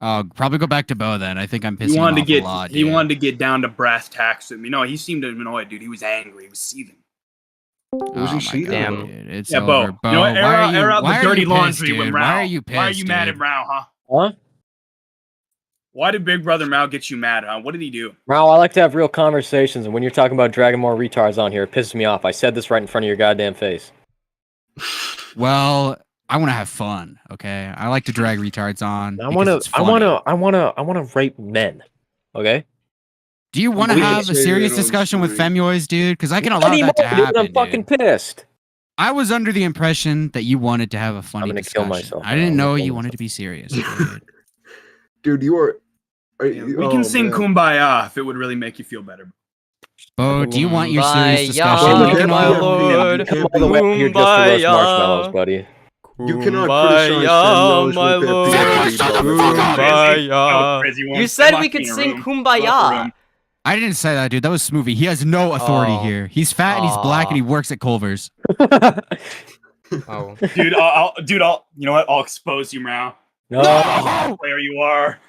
Oh, probably go back to Bo then. I think I'm pissing He him wanted off to get a lot, he dude. wanted to get down to brass tacks with me. No, he seemed annoyed, dude. He was angry. He was seething. Was Oh he my seething? God, Damn. dude. It's Yeah, over. Bo. You know what? why are you, Air out why the are dirty you laundry pissed, with dude? Mrow. Why are you pissed, Why are you mad at dude? Mrow, huh? Huh? Why did Big Brother Mrow get you mad, huh? What did he do? Mrow, I like to have real conversations, and when you're talking about dragging more retards on here, it pisses me off. I said this right in front of your goddamn face. Well, I want to have fun, okay? I like to drag retards on. I because want to. it's I funny. want to rape men. Okay. Do you want to We have can a say serious that on discussion with stream. Femyoz, dude? Because I can Not allow anymore, that to dude. happen. I'm fucking dude. pissed. I was under the impression that you wanted to have a funny gonna kill discussion. myself. I didn't I'm gonna know kill you wanted myself. to be serious, dude. Dude, you are We can sing Kumbaya if it would really make you feel better. Bo, do you want your serious Kumbaya, discussion? You can my all- lord. Come all the way up here just to roast Kumbaya. marshmallows, buddy. You cannot criticize Kumbaya, Femyoz my with lord. that Kumbaya. You said we could sing Kumbaya. I didn't say that, dude. That was Smoothie. He has no authority Oh. here. He's fat and he's black and he works at Culver's. Oh. Dude, you know what? I'll expose you, Mrow. No. Player you are.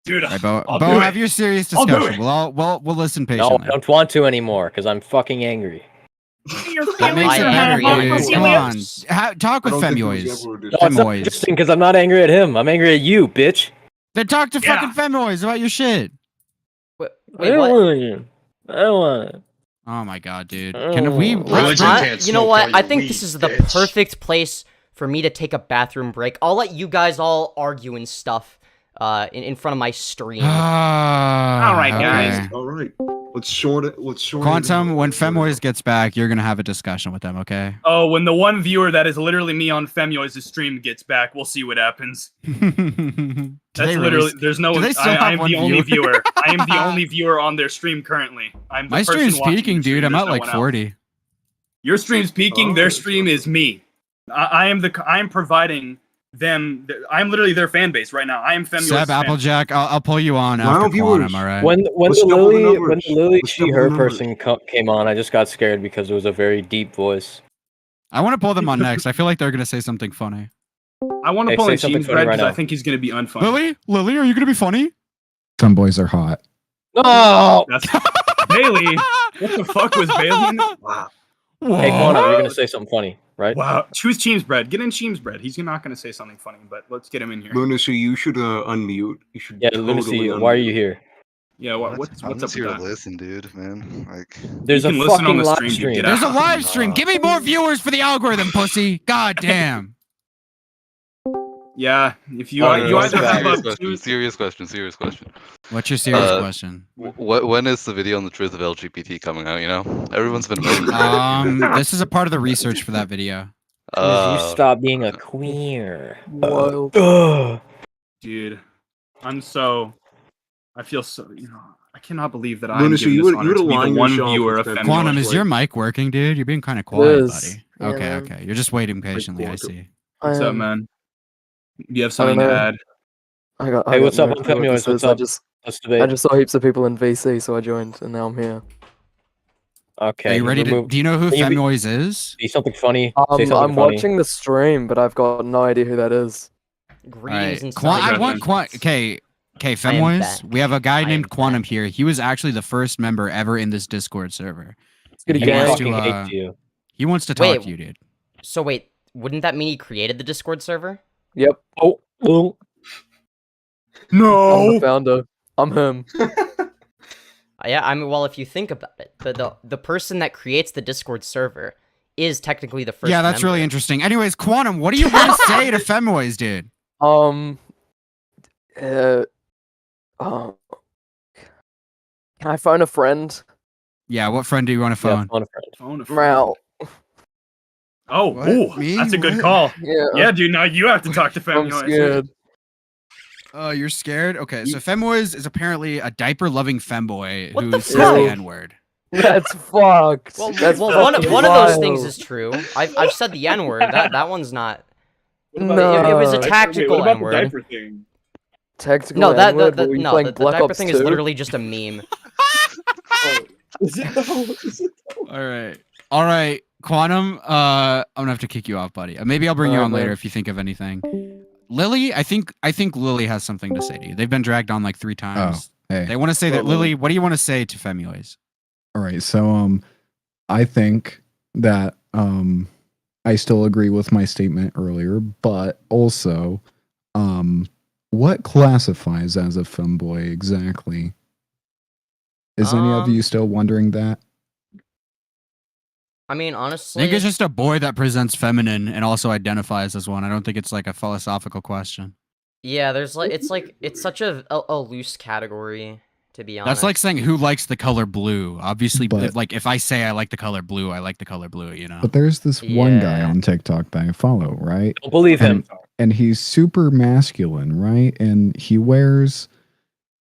Dude, Right, Bo, I'll Bo do have it. your serious I'll do discussion. it. We'll listen No, patiently. I don't want to anymore because I'm fucking angry. That makes it better, dude. Come on. Talk with Femyoz. No, it's not Femboys. interesting because I'm not angry at him. I'm angry at you, bitch. Then talk to fucking Femboys about your shit. Wait, I don't what? want you. I don't want it. Oh my god, dude. Can we? You know what? I think this is the perfect place for me to take a bathroom break. I'll let you guys all argue and stuff in front of my stream. All right, guys. All right. Let's sort it. Quantum, when Femboys gets back, you're gonna have a discussion with them, okay? Oh, when the one viewer that is literally me on Femyo's stream gets back, we'll see what happens. That's literally. There's no. I am the only viewer. I am the only viewer on their stream currently. I'm the My person stream's watching peaking, the stream. dude. I'm There's at no like one else. 40. Your stream's peaking. Their stream is me. I am providing them. I'm literally their fan base right now. I am Femyo's Seb Applejack, I'll pull you on Wow, after viewers. Quantum, all right? When Let's the double the Lily numbers. Let's she double her the numbers. person came on, I just got scared because it was a very deep voice. I want to pull them on next. I feel like they're gonna say something funny. I want to Hey, pull say in something Cheese funny Bread right because I now. think he's going to be unfunny. Lily, are you gonna be funny? Femboys are hot. No. That's Bailey. What the fuck was Bailey? Wow. Hey, Quantum, you're gonna say something funny, right? Wow. Choose Cheese Bread. Get in Cheese Bread. He's not going to say something funny, but let's get him in here. Lunacy, you should unmute. You should. Yeah, totally Lunacy, why are you unmute. here? Yeah, what's I'm up just with here that? to listen, dude, man. Like, There's You a can listen fucking on the live stream, dude. stream. Get There's a out. live stream. Give me more viewers for the algorithm, pussy. God damn. Yeah, if you Oh, you yeah, either have serious a serious question. What's your serious question? When is the video on the truth of LGBT coming out? You know, everyone's been waiting. This is a part of the research for that video. You stop being a queer. dude. I feel so. I cannot believe that Lunacy, I'm giving you this would- honor you would to be the align one yourself viewer with of them. Femboys. Quantum, is your mic working, dude? You're being kind of quiet, is. buddy. Yeah, Okay, man. okay. You're just waiting patiently. I see. What's up, man? Do you have something to know. add? Hey, what's up no on clue what Femyoz? this What's is. I up? just Let's debate. I just saw heaps of people in VC, so I joined, and now I'm here. Okay. Are you ready to? remove- Do you know who Can you be- Femboys is? Say something funny. Say something I'm funny. watching the stream, but I've got no idea who that is. Greetings and I want salutations. Okay, I am Femboys. back. We have a guy I am named Quantum here. He was actually the first member ever in this Discord server. Good He game. wants fucking to, hate you. He wants to talk Wait. to you, dude. So wait, wouldn't that mean he created the Discord server? Yep, Oh. I'm No. the founder. I'm him. Yeah, I mean, well, if you think about it, the person that creates the Discord server is technically the first. Yeah, that's member. really interesting. Anyways, Quantum, what do you want to say to Femboys, dude? Can I phone a friend? Yeah, what friend do you want to phone? On a friend. Phone a friend. Mrow. Oh, What? ooh, Me? that's a good What? call. Yeah. Yeah, dude. Now you have to talk to I'm Femyoz. scared. Oh, you're scared? Okay, so Femboys is apparently a diaper-loving femboy What who the says fuck? the N-word. That's fucked. Well, That's one of fucking those things wild. is true. I've said the N word. That one's not. No. It was a Wait, tactical what about N the word. diaper thing? Tactical No, that N-word, the were you no, playing the Black diaper Ops thing is 2? literally just a meme. Is it though? Is it though? All right, Quantum. I'm gonna have to kick you off, buddy. Maybe I'll bring you Alright, on later man. if you think of anything. Lily, I think Lily has something to say to you. They've been dragged on like 3 times. Hey. They want to say that. Lily, what do you want to say to Femboys? All right, so I think that I still agree with my statement earlier, but also what classifies as a femboy exactly? Is any of you still wondering that? I mean, I honestly, think it's just a boy that presents feminine and also identifies as one. I don't think it's like a philosophical question. yeah. There's it's such a loose category, to be honest. That's like saying who likes the color blue. Obviously, But- if I say I like the color blue, I like the color blue. You know. But there's this one guy Yeah. on TikTok that I follow, right? Don't believe him. and he's super masculine, right? And he wears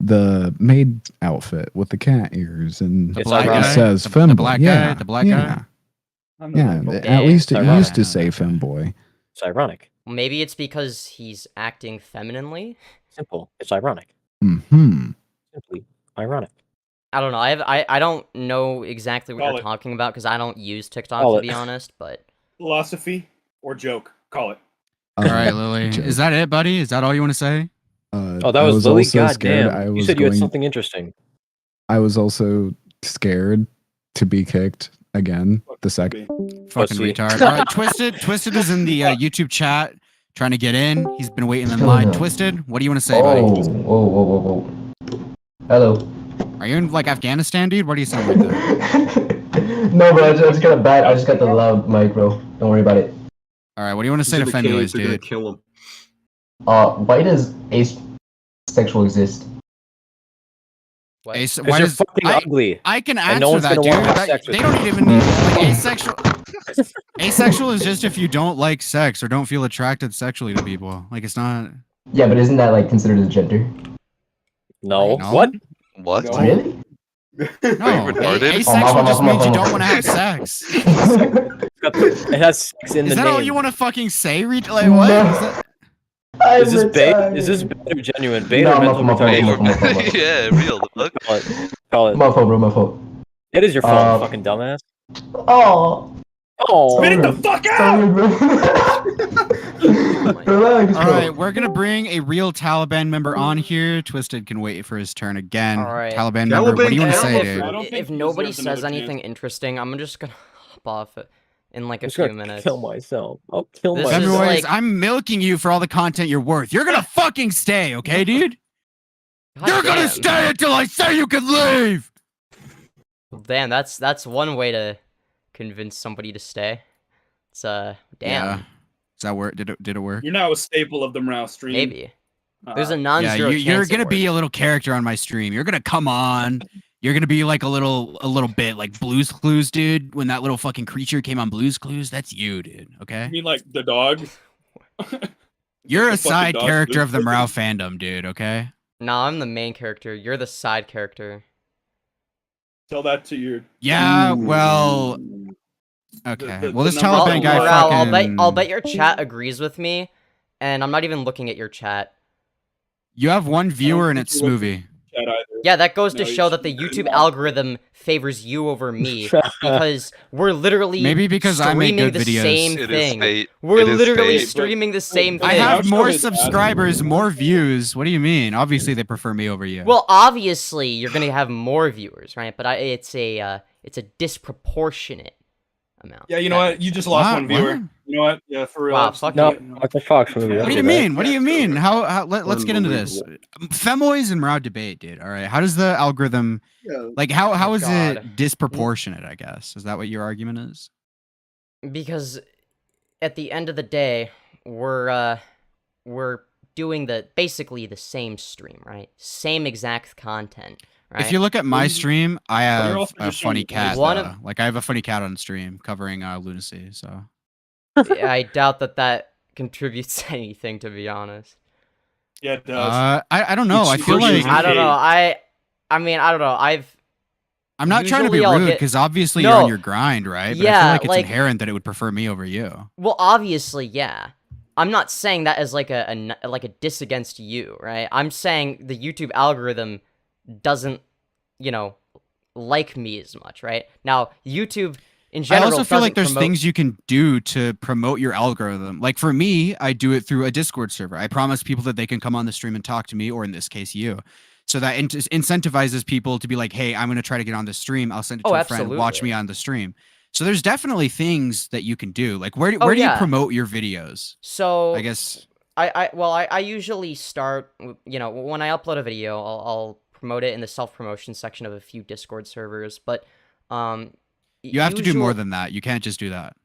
the maid outfit with the cat ears, and The it black guy? says The Femboy. black guy? The black guy? Yeah, at least it used to say Femboy. It's ironic. Maybe it's because he's acting femininely. Simple. It's ironic. Hmm. Simply ironic. I don't know. I don't know exactly what Call you're it. talking about because I don't use TikTok Call to it. be honest. But Philosophy or joke? Call it. All right, Lily. Is that it, buddy? Is that all you want to say? Oh, that I was Lily? also God scared. damn. I You was said you had going- something interesting. I was also scared to be kicked again the second. Fucking Pussy. retard. All right, Twisted is in the YouTube chat trying to get in. He's been waiting in line. Twisted, what do you want to say, buddy? Whoa. Hello. Are you in like Afghanistan, dude? Why do you sound like that? No, bro, I just got a bad. I just got the loud mic, bro. Don't worry about it. All right, what do you want to say to Femboys, dude? Kill him. Why does asexual exist? what? Why you're does fucking ugly. I can and answer no one's that, gonna dude. want to have sex with They you. don't even need like asexual. Asexual is just if you don't like sex or don't feel attracted sexually to people. Like it's not. Yeah, but isn't that like considered a gender? No. No? What? What? Oh, really? No, retarded? asexual just means you don't want to have Motherfucker. sex. It has sex in Is the that name. all you want to fucking say? Like what? No. Is that- Is this bait? Is this bait or genuine? Bait No, or I'm mental not- I'm not- retardation? I'm not- Yeah, real. The fuck? Call it. Call it. My fault, bro. My fault. It is your fault, fucking dumbass. Oh. Oh. Spit it the fuck out! Relax, All bro. right, we're gonna bring a real Taliban member on here. Twisted can wait for his turn again. All right. Taliban member, what do you want to say, I dude? don't think If he nobody deserves says another anything interesting, I'm just gonna hop off it in like a I'm just few gonna minutes. kill myself. I'll kill This is myself. Femboys, like- I'm milking you for all the content you're worth. You're gonna fucking stay, okay, dude? God You're gonna damn. stay until I say you can leave. Damn, that's one way to convince somebody to stay. It's damn. Yeah. Does that work? Did it work? You're now a staple of the Mrow stream. Maybe. There's a Uh, Yeah, non-zero you're chance it gonna be works. a little character on my stream. You're gonna come on. You're gonna be like a little bit like Blue's Clues, dude. When that little fucking creature came on Blue's Clues, that's you, dude. Okay. You mean like the dog? You're a The fucking side dog character of the Blue's Mrow fandom, dude. Okay. Nah, I'm the main character. You're the side character. Tell that to your. Yeah. Well. Okay. the Well, this number Taliban one guy Morale, fucking. I'll bet your chat agrees with me, and I'm not even looking at your chat. You have one viewer and think it's you look- Smoothie. Chat either. Yeah, that goes to No, show you that the shouldn't. YouTube algorithm favors you over me because we're literally Maybe because I make streaming good the videos. same It is thing. fate. We're It is literally fate. streaming the same But I thing. have I'll more show his ad. subscribers, more views. What do you mean? Obviously, they prefer me over you. Well, obviously you're gonna have more viewers, right? But it's a disproportionate amount. Yeah, you know what? You just lost What? one viewer. What? You know what? Yeah, for real. Wow, I'm just- fuck No, you. what the fuck, movie? What do you mean? What do you mean? Let's get into this. Unbelievable. Femboys and Mrow debate, dude. All right. How does the algorithm like how is God. it disproportionate, I guess? Is that what your argument is? Because at the end of the day, we're doing basically the same stream, right? Same exact content, right? If you look at my stream, I you're have also a just funny showing cat. one though. of- Like I have a funny cat on stream covering lunacy, so I doubt that contributes to anything, to be honest. Yeah, it does. I don't know. I It's feel like pushing- I don't know. I mean, I don't know. I'm not trying to be usually I'll rude get- because obviously you're No. on your grind, right? But I Yeah, feel like it's like- inherent that it would prefer me over you. Well, obviously, yeah. I'm not saying that as like a diss against you, right? I'm saying the YouTube algorithm doesn't, like me as much, right? Now, YouTube in I general also feel like doesn't there's promote- things you can do to promote your algorithm. Like for me, I do it through a Discord server. I promise people that they can come on the stream and talk to me, or in this case, you. So that incentivizes people to be like, hey, I'm going to try to get on the stream. I'll send it to a friend. Watch me absolutely. on the stream. So there's definitely things that you can do. Like where do you yeah. promote your videos? So I guess I usually start, when I upload a video, I'll promote it in the self-promotion section of a few Discord servers, but you have to do more than that. You can't just do that.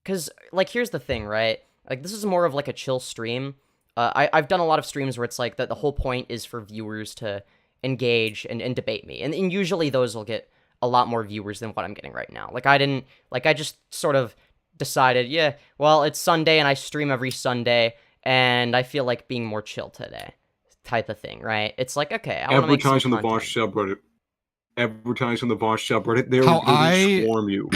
Because, like, here's the thing, right? Like, this is more of, like, a chill stream. I've done a lot of streams where it's, like, that the whole point is for viewers to engage and debate me. And usually those will get a lot more viewers than what I'm getting right now. Like, I just sort of decided, yeah, well, it's Sunday and I stream every Sunday, and I feel like being more chill today, type of thing, right? It's like, okay, I want to make some Advertise on the content. Vosh subreddit. Advertise on the Vosh subreddit. They How will swarm you.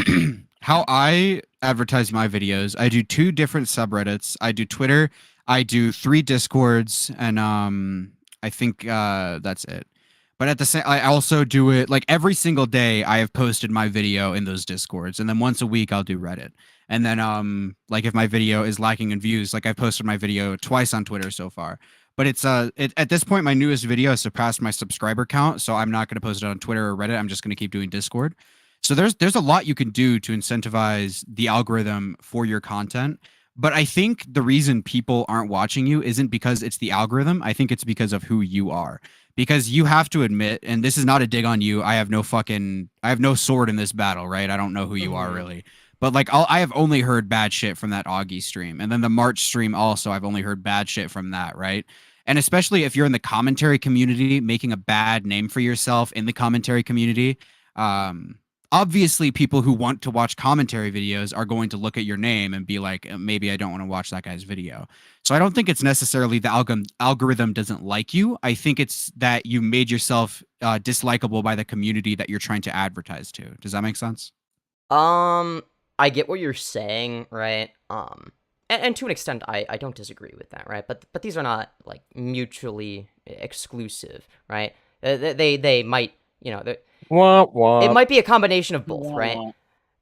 How I advertise my videos, I do 2 different subreddits. I do Twitter, I do 3 Discords, and I think that's it. But at the same, I also do it like every single day. I have posted my video in those Discords, and then once a week I'll do Reddit. And then like if my video is lacking in views, like I've posted my video twice on Twitter so far. But it's at this point my newest video has surpassed my subscriber count, so I'm not going to post it on Twitter or Reddit. I'm just going to keep doing Discord. So there's a lot you can do to incentivize the algorithm for your content. But I think the reason people aren't watching you isn't because it's the algorithm. I think it's because of who you are. Because you have to admit, and this is not a dig on you, I have no sword in this battle, right? I don't know who you are really. But like I have only heard bad shit from that Augie stream. And then the March stream also, I've only heard bad shit from that, right? And especially if you're in the commentary community, making a bad name for yourself in the commentary community, obviously people who want to watch commentary videos are going to look at your name and be like, maybe I don't want to watch that guy's video. So I don't think it's necessarily the algorithm doesn't like you. I think it's that you made yourself dislikable by the community that you're trying to advertise to. Does that make sense? I get what you're saying, right? And to an extent, I don't disagree with that, right? But these are not like mutually exclusive, right? They might, you know, it might be a combination of both, right?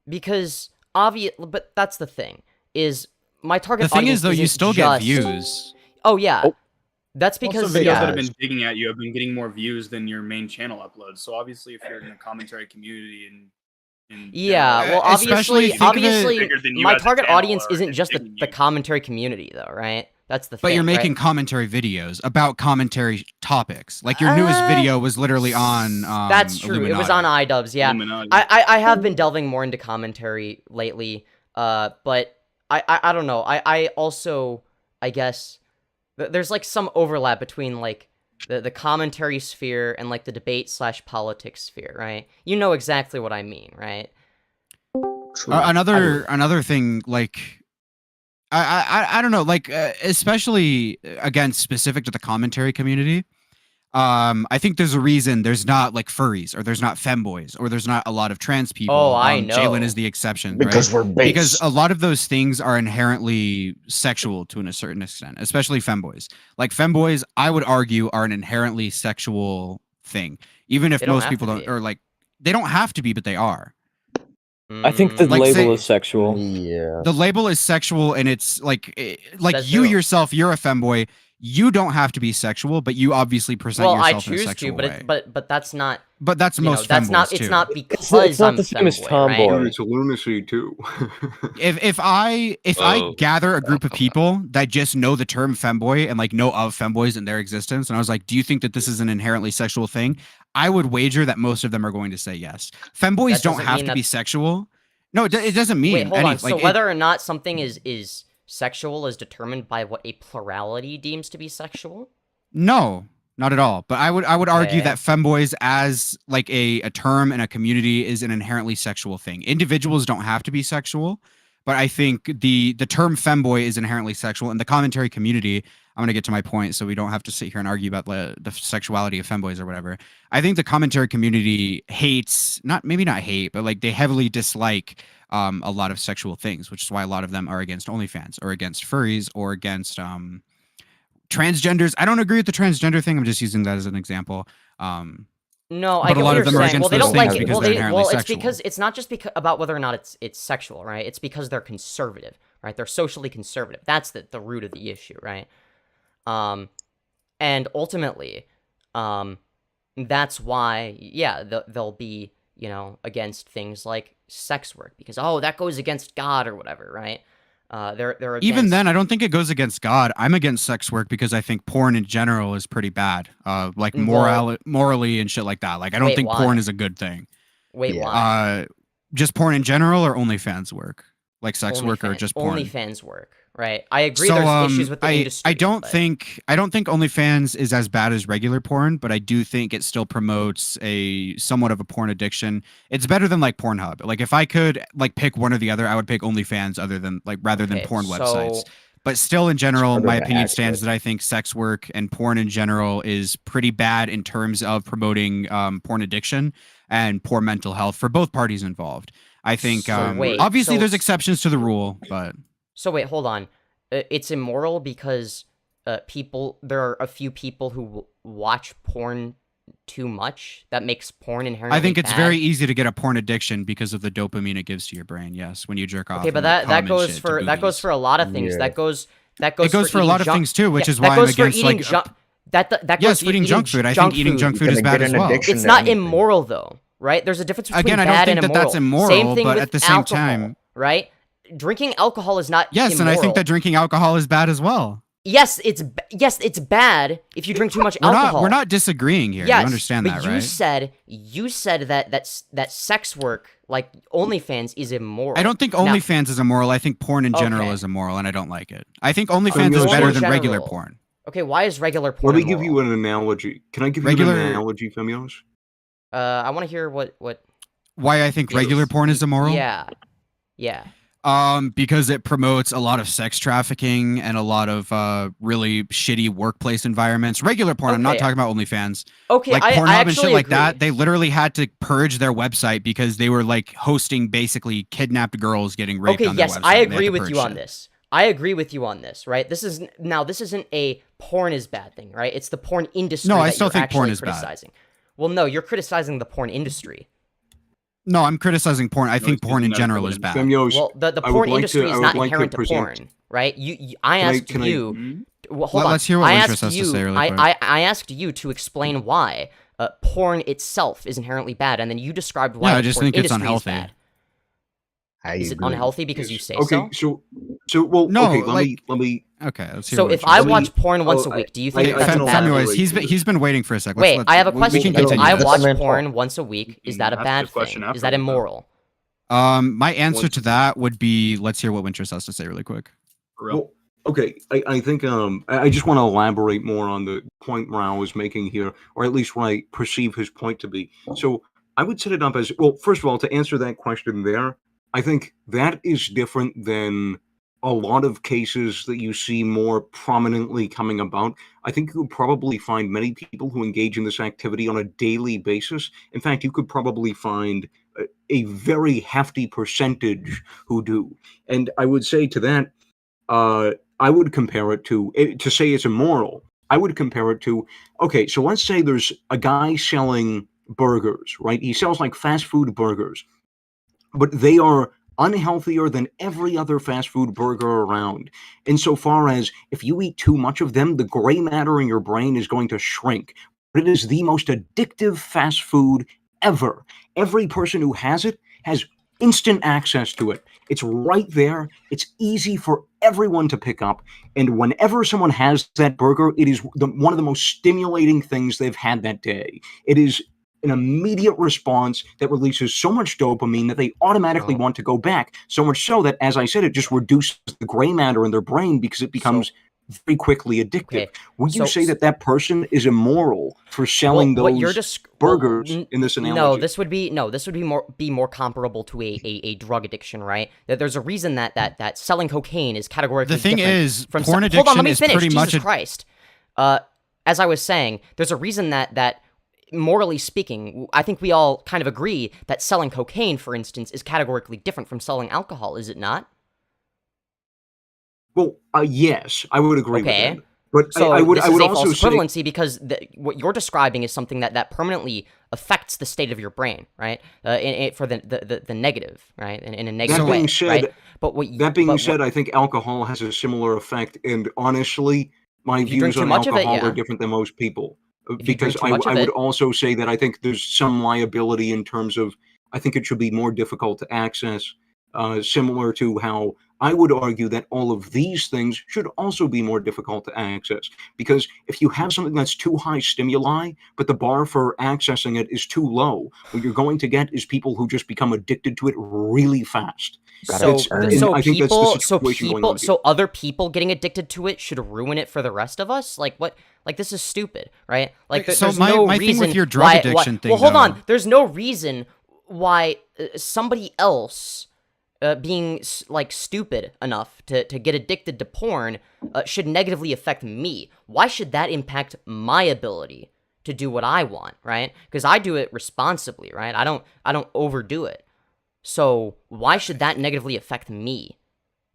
Because but that's the thing is my target. The thing is though, you still get views. Oh yeah, that's because also, videos that have been digging at you have been getting more views than your main channel uploads. So obviously, if you're in the commentary community and yeah, well, obviously, my target audience or isn't just the commentary community, though, right? That's the thing. But you're making right? commentary videos about commentary topics. Like your newest video was literally on. That's true. Illuminati. It was on iDubbbz. Yeah, I have been delving more into commentary lately. But I don't know. I also I guess there's like some overlap between like the commentary sphere and like the debate / politics sphere, right? You know exactly what I mean, right? Another thing, like I don't know, like especially again specific to the commentary community. I think there's a reason there's not like furries or there's not femboys or there's not a lot of trans people. Oh, I know. Jalen is the exception, because right? we're base. Because a lot of those things are inherently sexual to a certain extent, especially femboys. Like femboys, I would argue, are an inherently sexual thing, even if most people don't, or like they don't have to be, but they are. I think the label is sexual. Yeah. The label is sexual, and it's like That's you true. yourself, you're a femboy. You don't have to be sexual, but you obviously present yourself in a choose sexual to, way. but that's not. But that's most that's femboys not. too. It's not because It's not I'm the same as femboy, tomboy. right? It's a lunacy too. If I gather a group of people that just know the term femboy and like know of femboys in their existence, and I was like, do you think that this is an inherently sexual thing? I would wager that most of them are going to say yes. Femboys That don't doesn't have mean to be that- sexual. No, it doesn't mean Wait, hold on. So like, whether or not something is sexual is determined by what a plurality deems to be sexual? No, not at all. But I would argue Okay. that femboys as like a term in a community is an inherently sexual thing. Individuals don't have to be sexual, but I think the term femboy is inherently sexual. In the commentary community, I'm gonna get to my point so we don't have to sit here and argue about the sexuality of femboys or whatever. I think the commentary community hates, maybe not hate, but like they heavily dislike a lot of sexual things, which is why a lot of them are against OnlyFans or against furries or against transgenders. I don't agree with the transgender thing. I'm just using that as an example. No, I but get a lot what of them you're are saying. against Well, they those don't like things it. because Well, they're inherently it's sexual. because it's not just about whether or not it's sexual, right? It's because they're conservative, right? They're socially conservative. That's the root of the issue, right? And ultimately, that's why, yeah, they'll be, you know, against things like sex work because that goes against God or whatever, right? They're against... Even then, I don't think it goes against God. I'm against sex work because I think porn in general is pretty bad, like morally and shit like that. Like I don't think porn is a good thing. Wait, why? Just porn in general or OnlyFans work? like sex work or just porn? OnlyFans work, right? I agree. There's issues with the industry. I don't think OnlyFans is as bad as regular porn, but I do think it still promotes a somewhat of a porn addiction. It's better than like Pornhub. Like if I could like pick one or the other, I would pick OnlyFans rather than porn websites. But still, in general, my opinion stands that I think sex work and porn in general is pretty bad in terms of promoting porn addiction and poor mental health for both parties involved. I think obviously there's exceptions to the rule, but so wait, hold on. It's immoral because there are a few people who watch porn too much that makes porn inherently I think it's bad. very easy to get a porn addiction because of the dopamine it gives to your brain. Yes, when you jerk off. Okay, but that goes for a lot of things. Yeah. That goes for a lot of things too, which is why I'm against like that eating junk food. I think eating junk food is bad as well. It's not immoral though, right? There's a difference between Again, I bad don't and think immoral. that's immoral, Same thing but with at the same alcohol, time, right? Drinking alcohol is not yes, immoral. and I think that drinking alcohol is bad as well. Yes, it's bad if you drink too much alcohol. We're not disagreeing here. Yes, you understand but that, right? You said that sex work, like OnlyFans, is immoral. I don't think Now- OnlyFans is immoral. I think porn in general Okay. is immoral, and I don't like it. I think OnlyFans is better than regular porn. Okay, why is regular porn Let me give immoral? you an analogy. Can I give you Regular- an analogy, Femyoz? I want to hear what. Why I think regular porn is immoral? Yeah. Because it promotes a lot of sex trafficking and a lot of really shitty workplace environments. Regular porn, I'm not Okay. talking about OnlyFans. Okay, like I Pornhub and actually shit like agree. that, they literally had to purge their website because they were like hosting basically kidnapped girls getting raped Okay, on their yes, website. I and they had agree to with purge you on shit. this. I agree with you on this, right? This isn't a porn is bad thing, right? It's the porn industry. No, I that still you're think porn actually is bad. criticizing. Well, no, you're criticizing the porn industry. No, I'm criticizing porn. I think porn in general is bad. Femyoz, Well, the I would porn like industry to- is I would not like inherent to present- porn, right? I asked can I- you. Well, hold on. Let's hear what I Wintrust asked has to you. say really I quick. asked you to explain why porn itself is inherently bad, and then you described why Yeah, I the just porn think it's industry is unhealthy. bad. I Is it agree. unhealthy because you say Okay, so? well, No, okay, like- let me. Okay, let's hear So what if Wintrust I has to watch say. porn once a week, do you think I that's can bad? elaborate. He's been waiting for a second. Wait, I have a we question. can If continue I this. watch porn once a week, is that a ask bad the question thing? Is that afterwards, though. immoral? My answer to that would be let's hear what Wintrust has to say really quick. Well, okay, I think I just want to elaborate more on the point Mrow was making here, or at least what I perceive his point to be. So I would set it up as, well, first of all, to answer that question there, I think that is different than a lot of cases that you see more prominently coming about. I think you could probably find many people who engage in this activity on a daily basis. In fact, you could probably find a very hefty percentage who do. And I would say to that, I would compare it to say it's immoral. I would compare it to, okay, so let's say there's a guy selling burgers, right? He sells like fast food burgers, but they are unhealthier than every other fast food burger around. Insofar as if you eat too much of them, the gray matter in your brain is going to shrink. But it is the most addictive fast food ever. Every person who has it has instant access to it. It's right there. It's easy for everyone to pick up. And whenever someone has that burger, it is one of the most stimulating things they've had that day. It is an immediate response that releases so much dopamine that they automatically want to go back. So much so that, as I said, it just reduces the gray matter in their brain because it becomes very quickly addictive. Would you say that person is immoral for selling those burgers in this analogy? No, this would be more comparable to a drug addiction, right? That there's a reason that selling cocaine is categorically The thing different is, from porn hold on, let me addiction is finish. pretty Jesus much Christ. As I was saying, there's a reason that morally speaking, I think we all kind of agree that selling cocaine, for instance, is categorically different from selling alcohol, is it not? Well, yes, I would agree with that. But So I would this is a also false say, equivalency because what you're describing is something that permanently affects the state of your brain, right? For the negative, right? In a negative that being way, said, right? But I think alcohol has a similar effect. And honestly, my If you drink views too on much of it, alcohol are yeah. different than most people. If you drink Because too much I of would it- also say that I think there's some liability in terms of, I think it should be more difficult to access, similar to how I would argue that all of these things should also be more difficult to access. Because if you have something that's too high stimuli, but the bar for accessing it is too low, what you're going to get is people who just become addicted to it really fast. So other people getting addicted to it should ruin it for the rest of us? Like what? Like this is stupid, right? Like there's no reason thing with your drug addiction thing. Well, hold on. There's no reason why somebody else being like stupid enough to get addicted to porn should negatively affect me. Why should that impact my ability to do what I want, right? Because I do it responsibly, right? I don't overdo it. So why should that negatively affect me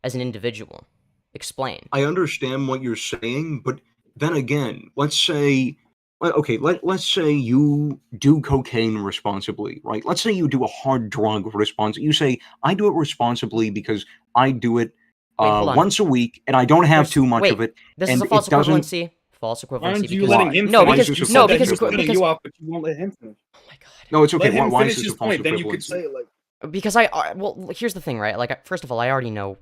as an individual? Explain. I understand what you're saying, but then again, let's say, okay, let's say you do cocaine responsibly, right? Let's say you do a hard drug responsibly. You say, I do it responsibly because I do it once a week and I don't have too much of it. This is a false equivalency. False equivalency. Why aren't you letting him because you off, but you won't let him finish. Oh my god. No, it's okay. Let him why finish is this his a false point, then you could equivalency? say it like. Because well, here's the thing, right? Like, first of all, I already know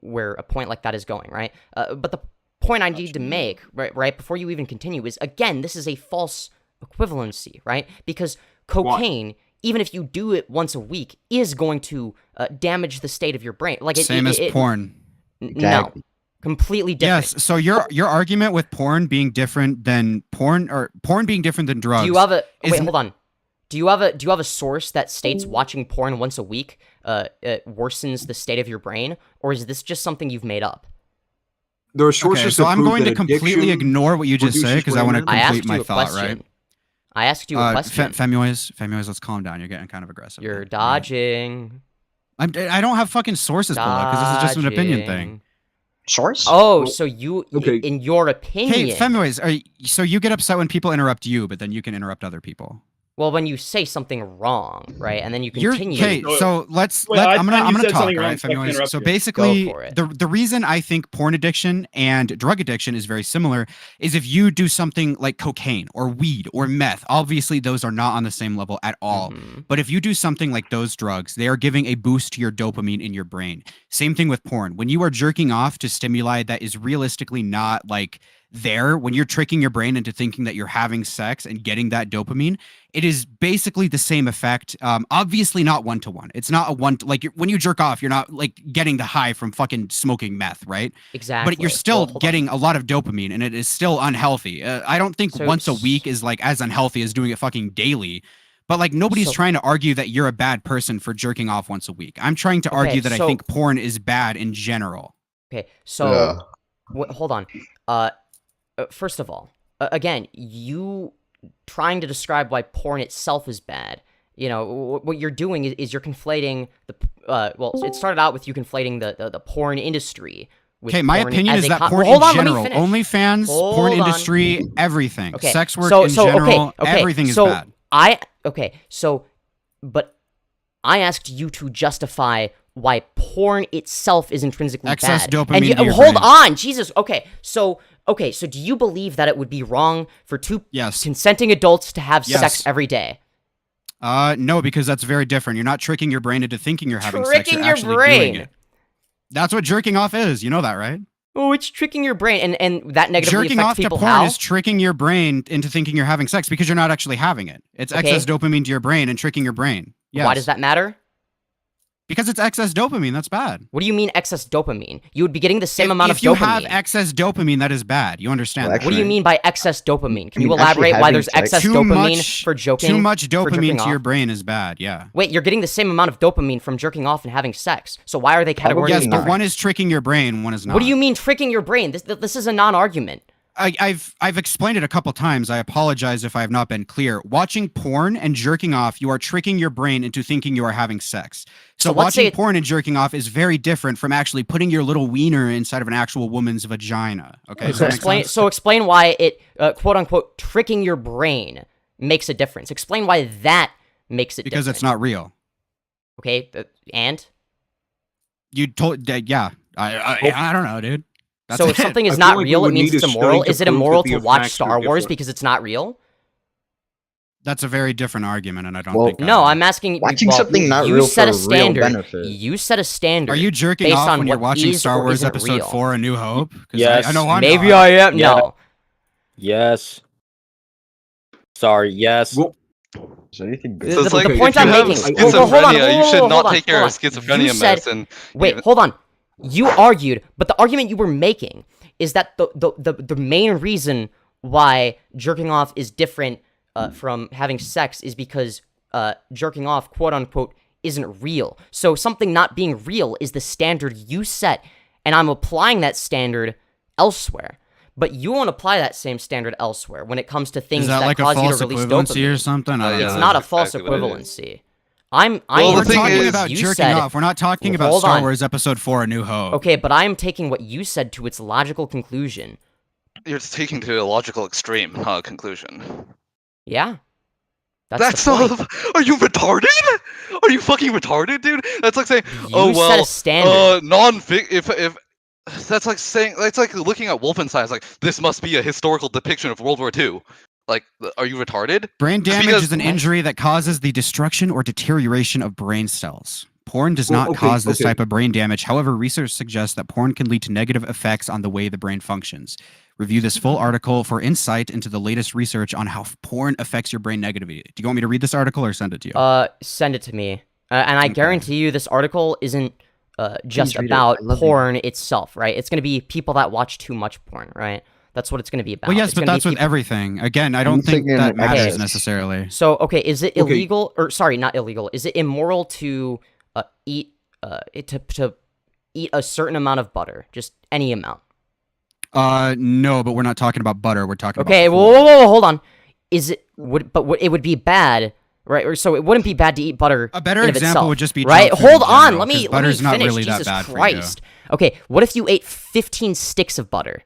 where a point like that is going, right? But the point I need to make, right, before you even continue is, again, this is a false equivalency, right? Because cocaine, even if you do it once a week, is going to damage the state of your brain. Like Same as porn. No. Completely different. Yes, so your argument with porn being different than porn being different than drugs. Do you have wait, hold on. Do you have a source that states watching porn once a week worsens the state of your brain, or is this just something you've made up? There are sources. Okay, so I'm going to completely ignore what you just said because I want to complete my thought. Right? I asked you a question. Femyoz, let's calm down. You're getting kind of aggressive. You're dodging. I don't have fucking sources for that because this is just an opinion thing. Source? Oh, so you, in your opinion. Hey, Femboys, so you get upset when people interrupt you, but then you can interrupt other people. Well, when you say something wrong, right, and then you continue. Okay, so I'm gonna talk, right, Femyoz? So basically, the reason I think porn addiction and drug addiction is very similar is if you do something like cocaine or weed or meth. Obviously, those are not on the same level at all. But if you do something like those drugs, they are giving a boost to your dopamine in your brain. Same thing with porn. When you are jerking off to stimuli that is realistically not like there, when you're tricking your brain into thinking that you're having sex and getting that dopamine, it is basically the same effect. Obviously not one-to-one. It's not a like when you jerk off, you're not like getting the high from fucking smoking meth, right? Exactly. But you're still getting a lot of dopamine, and it is still unhealthy. I don't think once a week is like as unhealthy as doing it fucking daily. But like nobody's trying to argue that you're a bad person for jerking off once a week. I'm trying to argue that I think porn is bad in general. Okay, so hold on. First of all, again, you trying to describe why porn itself is bad. You know, what you're doing is you're conflating the well, it started out with you conflating the porn industry with my opinion is that porn in general, OnlyFans, porn industry, everything, sex work in general, everything is bad. But I asked you to justify why porn itself is intrinsically excess bad. Dopamine And hold on, Jesus. Okay, so do you believe that it would be wrong for two consenting adults to have sex every day? No, because that's very different. You're not tricking your brain into thinking you're having sex. You're actually doing it. That's what jerking off is. You know that, right? Oh, it's tricking your brain, and that negatively jerking affects off people. To porn is tricking your brain into thinking you're having sex because you're not actually having it. It's excess dopamine to your brain and tricking your brain. Yes. Why does that matter? Because it's excess dopamine. That's bad. What do you mean excess dopamine? You would be getting the same amount of dopamine. If you have excess dopamine, that is bad. You understand that? What do you mean by excess dopamine? Can you elaborate why there's excess dopamine for joking? Too much dopamine to your brain is bad, yeah. Wait, you're getting the same amount of dopamine from jerking off and having sex. So why are they categorically different? Yes, but one is tricking your brain, one is not. What do you mean tricking your brain? This is a non-argument. I've explained it a couple times. I apologize if I have not been clear. Watching porn and jerking off, you are tricking your brain into thinking you are having sex. So watching porn and jerking off is very different from actually putting your little wiener inside of an actual woman's vagina. Okay. So explain why it quote unquote tricking your brain makes a difference. Explain why that makes it because different. It's not real. Okay, and you told yeah. I don't know, dude. So if something is not real, it means it's immoral. Is it immoral to watch Star Wars because it's not real? That's a very different argument, and I don't Well, think. No, I'm asking. Watching well, something not you real set for a real standard. benefit. You set a standard. Are you jerking based off on when you're what watching is Star or Wars isn't Episode real? 4: A New Hope? 'Cause Yes. I know I'm Maybe not. I am. Yeah. No. Yes. Sorry. Yes. Well, Is there anything The- good? So it's the like point if I'm you have making- schizophrenia, Well, hold on, you hold should on, not hold on, take your hold on. schizophrenia You said- medicine. Wait, even- hold on. You argued, but the argument you were making is that the main reason why jerking off is different from having sex is because jerking off, quote unquote, isn't real. So something not being real is the standard you set, and I'm applying that standard elsewhere. But you won't apply that same standard elsewhere when it comes to things Is that like a cause you false to release equivalency or dopamine. something? I don't yeah, It's know. not a that's false exactly what it equivalency. I'm Well, the We're thing talking is, about you jerking said- off. We're not talking about Hold Star on. Wars Episode 4: A New Hope. Okay, but I am taking what you said to its logical conclusion. You're just taking to a logical extreme conclusion. Yeah. That's the not. point. Are you retarded? Are you fucking retarded, dude? That's like saying, You oh set well, a standard. non-fic. If that's like saying, that's like looking at Wolfenstein. It's like this must be a historical depiction of World War II. Like, are you retarded? Brain damage Because- is an injury that causes the destruction or deterioration of brain cells. Porn does not cause this type of brain damage. However, research suggests that porn can lead to negative effects on the way the brain functions. Review this full article for insight into the latest research on how porn affects your brain negatively. Do you want me to read this article or send it to you? Send it to me. And I guarantee you this article isn't just read it. about I love porn itself, right? It's going to be people that watch too much porn, right? That's what it's going to be about. Well, yes, It's but gonna be that's with people- everything. Again, I don't think thinking that matters access. necessarily. So, okay, is it Okay. illegal or sorry, not illegal? Is it immoral to eat to eat a certain amount of butter, just any amount? No, but we're not talking about butter. We're talking Okay, about whoa, hold on. Is it it would be bad, right? Or so it wouldn't be bad to eat butter. A better in of example itself, would just be right. junk food Hold in on, general, let 'cause me butter's not finish. really that Jesus bad for you. Christ. Okay, what if you ate 15 sticks of butter?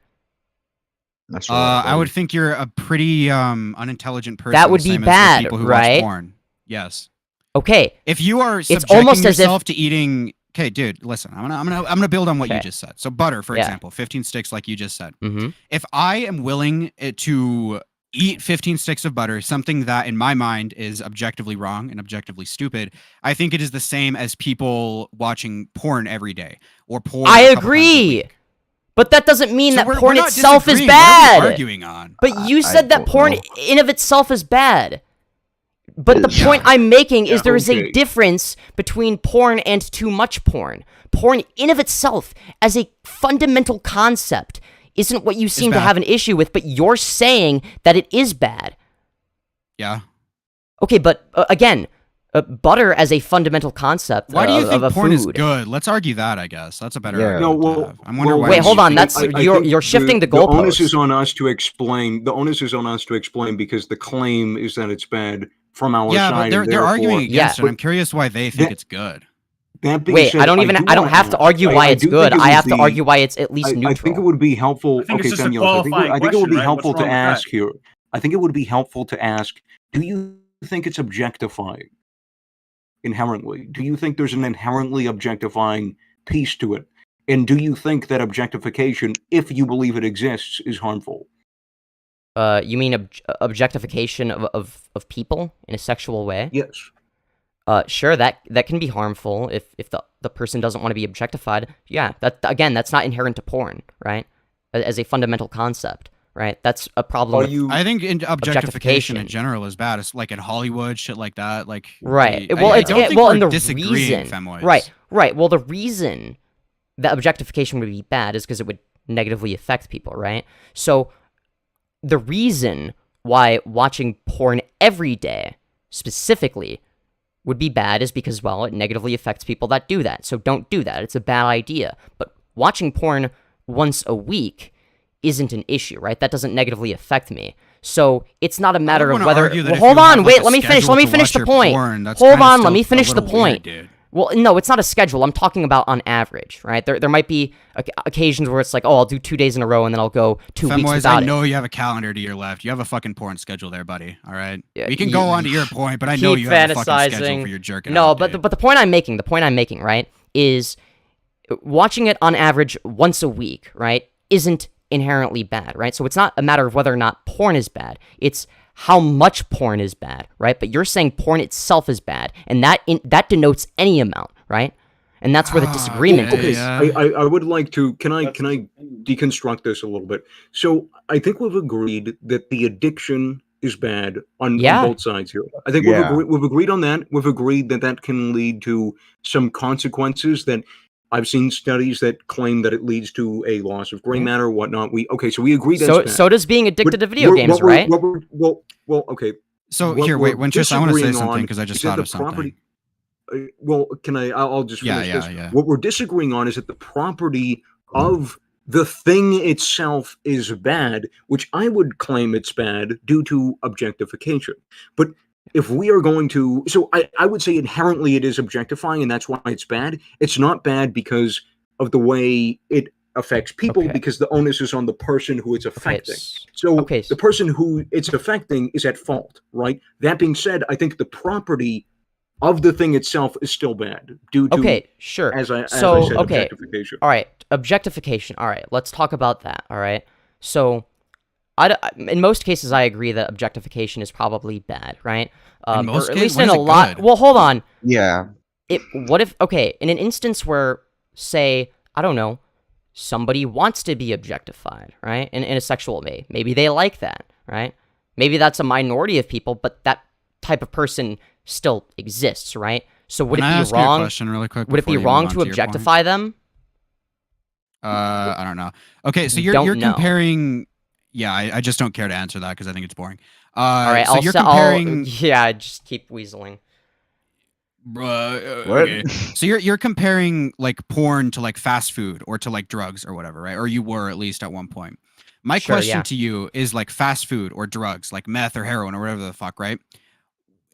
That's I would think you're a pretty unintelligent person. That would the be same as the bad, people who right? watch porn. Yes. Okay, If you are It's subjecting almost as if- yourself to eating, okay, dude, listen. I'm gonna build on what you Okay. just said. So butter, for Yeah. example, 15 sticks, like you just said. mm-hmm. If I am willing to eat 15 sticks of butter, something that in my mind is objectively wrong and objectively stupid, I think it is the same as people watching porn every day or porn. I a couple times a agree, week. but that doesn't mean So that we're porn not itself is disagreeing. What are we bad. arguing on? But you I said that don't porn know. in of itself is bad. But the Yeah. point I'm making is Yeah, there is a okay. difference between porn and too much porn. Porn in of itself, as a fundamental concept, isn't what you seem to bad. have an issue with, but you're saying that it is bad. Yeah. Okay, but again, butter as a fundamental concept Why do you of think a porn is good. good? Let's argue that, I guess. That's a better Yeah. argument No, to well- have. I'm wondering well, why Wait, hold you- on, that's- you're think shifting the The onus goalposts. is on us to explain. The onus is on us to explain because the claim is that it's bad from our Yeah, side. but they're and arguing therefore- against Yeah. it. I'm curious why they think That- it's good. That being Wait, said, I don't wanna have to ask- argue why I it's do good. think it I would have to be- argue why it's at least I neutral. think it would be helpful. I think Okay, it's just a Femyoz, qualifying I think it would be question, right? helpful What's to wrong with ask here. I think it would be helpful to ask: do you think it's objectifying inherently? Do you think there's an inherently objectifying piece to it? And do you think that objectification, if you believe it exists, is harmful? You mean objectification of people in a sexual way? Yes. Sure, that can be harmful if the person doesn't want to be objectified. Yeah, that's not inherent to porn, right? As a fundamental concept, right? That's a problem. with- I think objectification in Objectification. general is bad. It's like in Hollywood, shit like that. Like Right. I- Well, I it's don't think well, we're and the disagreeing, reason, Femboys. right. Well, the reason that objectification would be bad is because it would negatively affect people, right? So, the reason why watching porn every day, specifically, would be bad is because, well, it negatively affects people that do that. So don't do that. It's a bad idea. But watching porn once a week isn't an issue, right? That doesn't negatively affect me. So it's not a matter of wanna whether. argue that Well, if hold you have, on, like, wait. a Let me finish. schedule Let me to finish watch the your point. porn, that's Hold kinda on. still Let me a finish the little weird, point. dude. Well, no, it's not a schedule. I'm talking about on average, right? There might be occasions where it's like, oh, I'll do 2 days in a row and then I'll go 2 weeks Femboys, without I it. know you have a calendar to your left. You have a fucking porn schedule there, buddy. All right. Yeah, We can you- go on to your point, but I know keep you have a fucking schedule fantasizing. for your jerking. No, off, but dude. the point I'm making, right, is watching it on average once a week, right, isn't inherently bad, right? So it's not a matter of whether or not porn is bad. It's how much porn is bad, right? But you're saying porn itself is bad, and that denotes any amount, right? And that's where the disagreement Okay, is. I would like to. Can I deconstruct this a little bit? So I think we've agreed that the addiction is bad on both sides here. I think we've agreed on that. We've agreed that that can lead to some consequences. That I've seen studies that claim that it leads to a loss of gray matter, whatnot. So we agree that's bad. So does being addicted to video games, right? Well, okay. So here, wait, Winchester, I want to say something because I just thought of something. Well, I'll just finish this. Yeah. What we're disagreeing on is that the property of the thing itself is bad, which I would claim it's bad due to objectification. But if we are going to, so I would say inherently it is objectifying, and that's why it's bad. It's not bad because of the way it affects people, because the onus is on the person who it's affecting. The person who it's affecting is at fault, right? That being said, I think the property of the thing itself is still bad due to as I said, objectification. All right, objectification. All right, let's talk about that. All right, so in most cases I agree that objectification is probably bad, right? In most or at cases, least in a lot. good? Well, hold on. Yeah. What if in an instance where, say, I don't know, somebody wants to be objectified, right? In a sexual way, maybe they like that, right? Maybe that's a minority of people, but that type of person still exists, right? So would it be wrong? Really quick would it be wrong to objectify them? I don't know. Okay, so you're comparing. Yeah, I just don't care to answer that because I think it's boring. All right, so you're comparing. Yeah, just keep weaseling. Okay. So you're comparing like porn to like fast food or to like drugs or whatever, right? Or you were at least at one point. My question to you is like fast food or drugs, like meth or heroin or whatever the fuck, right?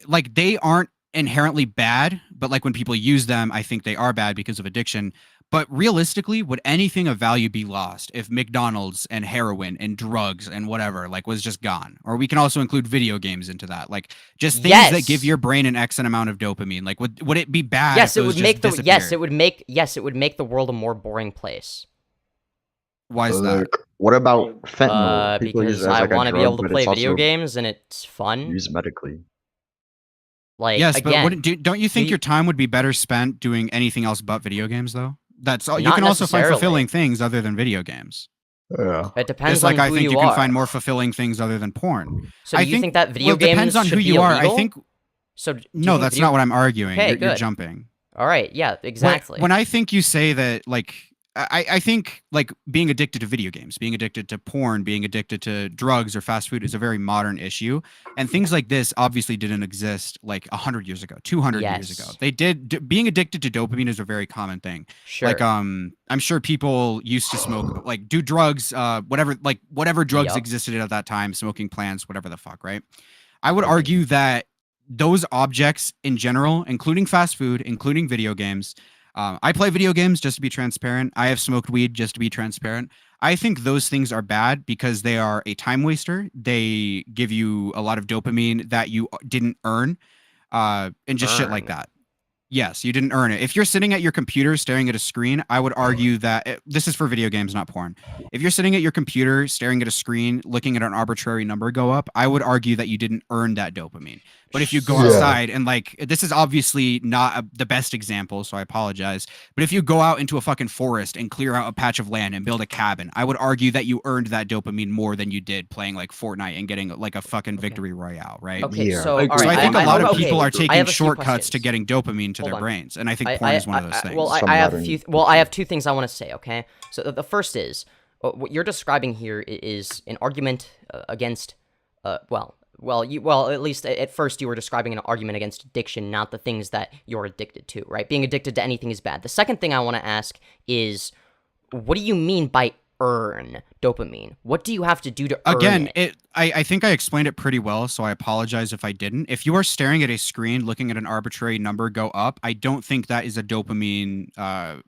Like they aren't inherently bad, but like when people use them, I think they are bad because of addiction. But realistically, would anything of value be lost if McDonald's and heroin and drugs and whatever like was just gone? Or we can also include video games into that, like just things that give your brain an X amount of dopamine. Like would it be bad? Yes, if it would make it would make the world a more boring place. Why is that? What about fentanyl? Because I want to be able to play video games and it's fun. Used medically. Like, yes, again, but don't you think your time would be better spent doing anything else but video games, though? That's all. You can also find fulfilling things other than video games. Yeah, it depends Just on like who I think you can are. find more fulfilling things other than porn. So do you think that video games depends on should who be you are. illegal? I think. So no, that's not what I'm arguing. Okay, you're jumping. All right. Yeah. Exactly. When I think you say that, like. I think like being addicted to video games, being addicted to porn, being addicted to drugs or fast food is a very modern issue. And things like this obviously didn't exist like 100 years ago, 200 years ago. They did. Being addicted to dopamine is a very common thing. Sure. Like I'm sure people used to smoke, like do drugs, whatever drugs existed at that time, smoking plants, whatever the fuck, right? I would argue that those objects in general, including fast food, including video games, I play video games just to be transparent. I have smoked weed just to be transparent. I think those things are bad because they are a time waster. They give you a lot of dopamine that you didn't earn, and just shit like that. Yes, you didn't earn it. If you're sitting at your computer staring at a screen, I would argue that this is for video games, not porn. If you're sitting at your computer staring at a screen, looking at an arbitrary number go up, I would argue that you didn't earn that dopamine. But if you go outside and like, this is obviously not the best example, so I apologize. But if you go out into a fucking forest and clear out a patch of land and build a cabin, I would argue that you earned that dopamine more than you did playing like Fortnite and getting like a fucking victory royale, right? Okay, So I think a lot of people are taking shortcuts to getting dopamine to their brains, and I think porn is one of those things. Well, I have two things I want to say. Okay, so the first is what you're describing here is an argument against, at least at first you were describing an argument against addiction, not the things that you're addicted to, right? Being addicted to anything is bad. The second thing I want to ask is, what do you mean by earn dopamine? What do you have to do to earn it? I think I explained it pretty well, so I apologize if I didn't. If you are staring at a screen, looking at an arbitrary number go up, I don't think that is a dopamine. I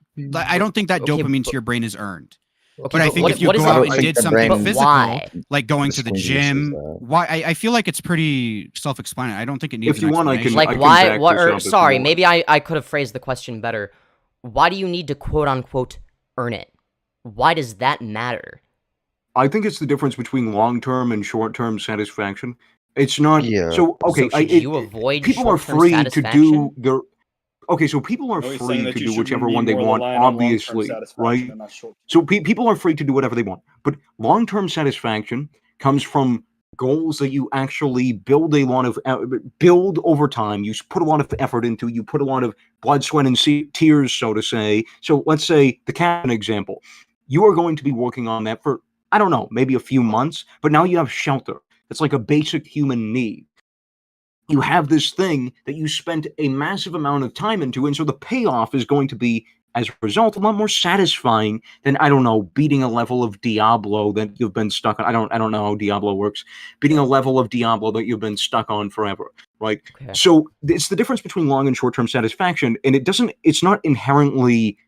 don't think that dopamine to your brain is earned. Okay, but I think if you go out and did something physical, like going to the gym, I feel like it's pretty self-explanatory. I don't think it needs. If you want, I can. Like why? What? Or sorry, maybe I could have phrased the question better. Why do you need to quote unquote earn it? Why does that matter? I think it's the difference between long-term and short-term satisfaction. It's not. Yeah. So okay, So should you avoid people are short-term free to satisfaction? do their. Okay, so people are No, he's saying free that to you do should whichever be one they more want, reliant on long-term obviously, satisfaction right? and not short. So people are free to do whatever they want, but long-term satisfaction comes from goals that you actually build a lot of build over time. You put a lot of effort into. You put a lot of blood, sweat, and tears, so to say. So let's say the cabin example. You are going to be working on that for, I don't know, maybe a few months, but now you have shelter. It's like a basic human need. You have this thing that you spent a massive amount of time into, and so the payoff is going to be, as a result, a lot more satisfying than, I don't know, beating a level of Diablo that you've been stuck on. I don't know how Diablo works. Beating a level of Diablo that you've been stuck on forever, right? Okay. So it's the difference between long and short-term satisfaction, and it's not inherently,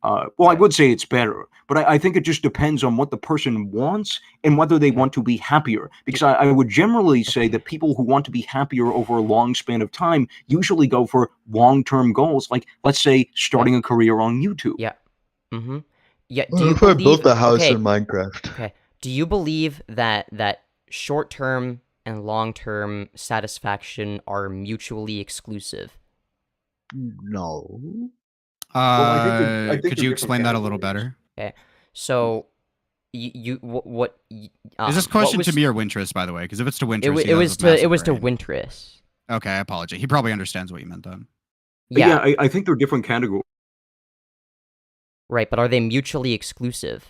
well, I would say it's better, but I think it just depends on what the person wants and whether they want to be happier. Because I would generally say that people who want to be happier over a long span of time usually go for long-term goals, like, let's say, starting a career on YouTube. Yeah. Mm-hmm. Yeah. Well, Do you if I believe? built a house Okay. in Minecraft. Okay. Do you believe that short-term and long-term satisfaction are mutually exclusive? No. I think Could they're you different explain that a little categories. better? Okay. So what? Is what this question was, to me or Winterest, by the way? Because if it's to it, Winterest, it was to Winterest. Okay, I apologize. He probably understands what you meant then. Yeah. I think they're different categories. Right, but are they mutually exclusive?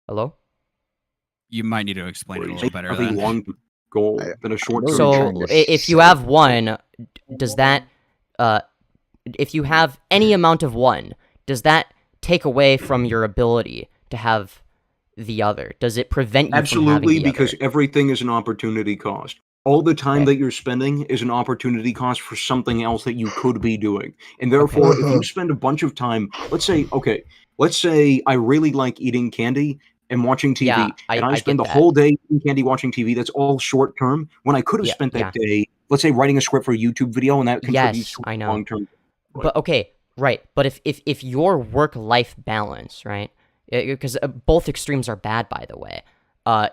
Hello? You might need to explain it a little better. Have a Then. long goal than a short. So if you have one, does that if you have any amount of one, does that take away from your ability to have the other? Does it prevent you from having Absolutely, the because other? everything is an opportunity cost. All the time that you're spending is an opportunity cost for something else that you could be doing. And therefore, if you spend a bunch of time, let's say I really like eating candy and watching TV, Yeah, and I I spend get the that. whole day eating candy, watching TV, that's all short term, when I could have spent that day, let's say, writing a script for a YouTube video, and that contributes to I know. long term. But okay, right. But if your work-life balance, right? Because both extremes are bad, by the way.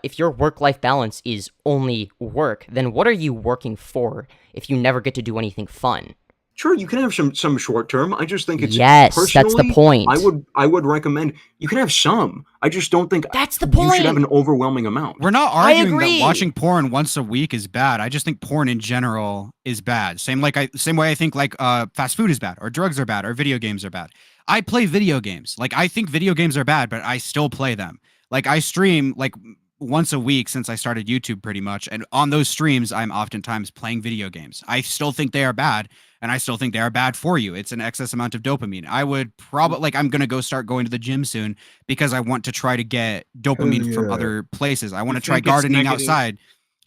If your work-life balance is only work, then what are you working for if you never get to do anything fun? Sure, you can have some short term. I just think it's Yes, that's the personally, point. I would recommend you can have some. I just don't think that's the you should have point. an overwhelming amount. We're not I arguing agree. that watching porn once a week is bad. I just think porn in general is bad. Same way I think like fast food is bad, or drugs are bad, or video games are bad. I play video games. Like I think video games are bad, but I still play them. Like I stream like once a week since I started YouTube pretty much, and on those streams I'm oftentimes playing video games. I still think they are bad, and I still think they are bad for you. It's an excess amount of dopamine. I would probably like I'm gonna start going to the gym soon because I want to try to get dopamine from other places. I want to try gardening outside,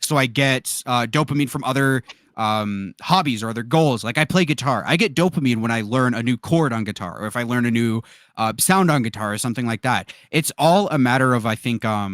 so I get dopamine from other hobbies or other goals. Like I play guitar, I get dopamine when I learn a new chord on guitar, or if I learn a new sound on guitar or something like that. It's all a matter of, I think, I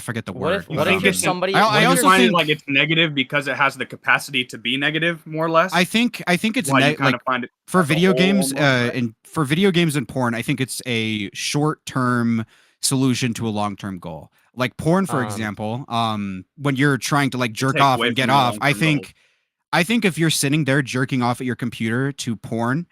forget the word. What if somebody? I also find think it like it's negative because it has the capacity to be negative, more or less. I think it's why you kind of find it for video games right? and for video games and porn. I think it's a short-term solution to a long-term goal. Like porn, for example, when you're trying to like jerk off and get off, I think if you're sitting there jerking off at your computer to porn,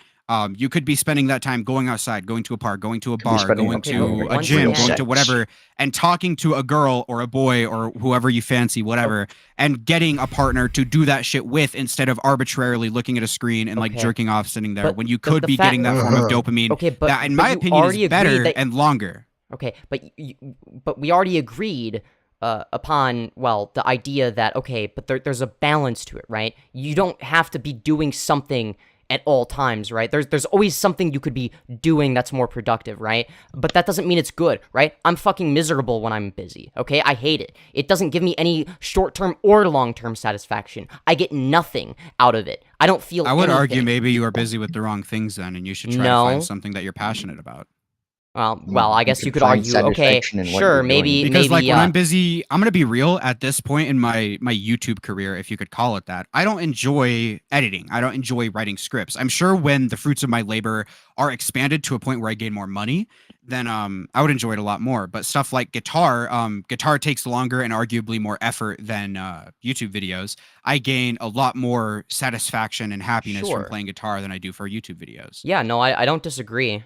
you could be spending that time going outside, going to a park, going to a bar, going to a gym, going to whatever, and talking to a girl or a boy or whoever you fancy, whatever, and getting a partner to do that shit with instead of arbitrarily looking at a screen and like jerking off sitting there when you could be getting that form of dopamine. Okay, but that, in my opinion, is better and longer. Okay, but we already agreed upon, well, the idea that, okay, but there's a balance to it, right? You don't have to be doing something at all times, right? There's always something you could be doing that's more productive, right? But that doesn't mean it's good, right? I'm fucking miserable when I'm busy, okay? I hate it. It doesn't give me any short-term or long-term satisfaction. I get nothing out of it. I don't feel I would anything. argue maybe you are busy with the wrong things then, and you should try to find something that you're passionate about. Well, I guess you could find argue, okay, satisfaction in what sure, you're maybe, doing. Because maybe, like when I'm busy, I'm gonna be real. At this point in my YouTube career, if you could call it that, I don't enjoy editing. I don't enjoy writing scripts. I'm sure when the fruits of my labor are expanded to a point where I gain more money, then I would enjoy it a lot more. But stuff like guitar takes longer and arguably more effort than YouTube videos. I gain a lot more satisfaction and happiness Sure. from playing guitar than I do for YouTube videos. Yeah, no, I don't disagree.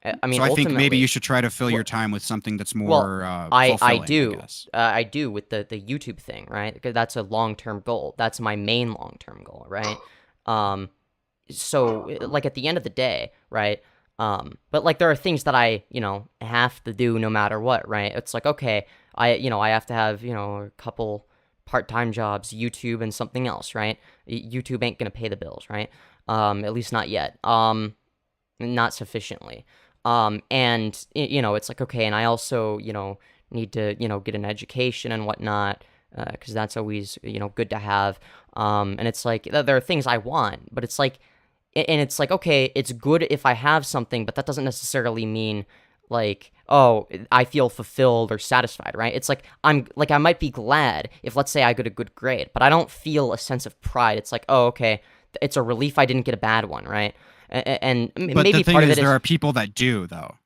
I mean, so I think maybe ultimately- you should try to fill your time with something that's more I fulfilling, do. guess. I do with the YouTube thing, right? Because that's a long-term goal. That's my main long-term goal, right? So like at the end of the day, right? But like there are things that I, have to do no matter what, right? It's like, okay, I have to have, a couple part-time jobs, YouTube and something else, right? YouTube ain't gonna pay the bills, right? At least not yet. Not sufficiently. And it's like, okay, and I also, need to, get an education and whatnot, because that's always, good to have. And it's like, there are things I want, but it's like, and it's like, okay, it's good if I have something, but that doesn't necessarily mean like, oh, I feel fulfilled or satisfied, right? It's like, I might be glad if, let's say, I get a good grade, but I don't feel a sense of pride. It's like, oh, okay, it's a relief I didn't get a bad one, right? And But maybe the thing part of is, it there is are people that do, though.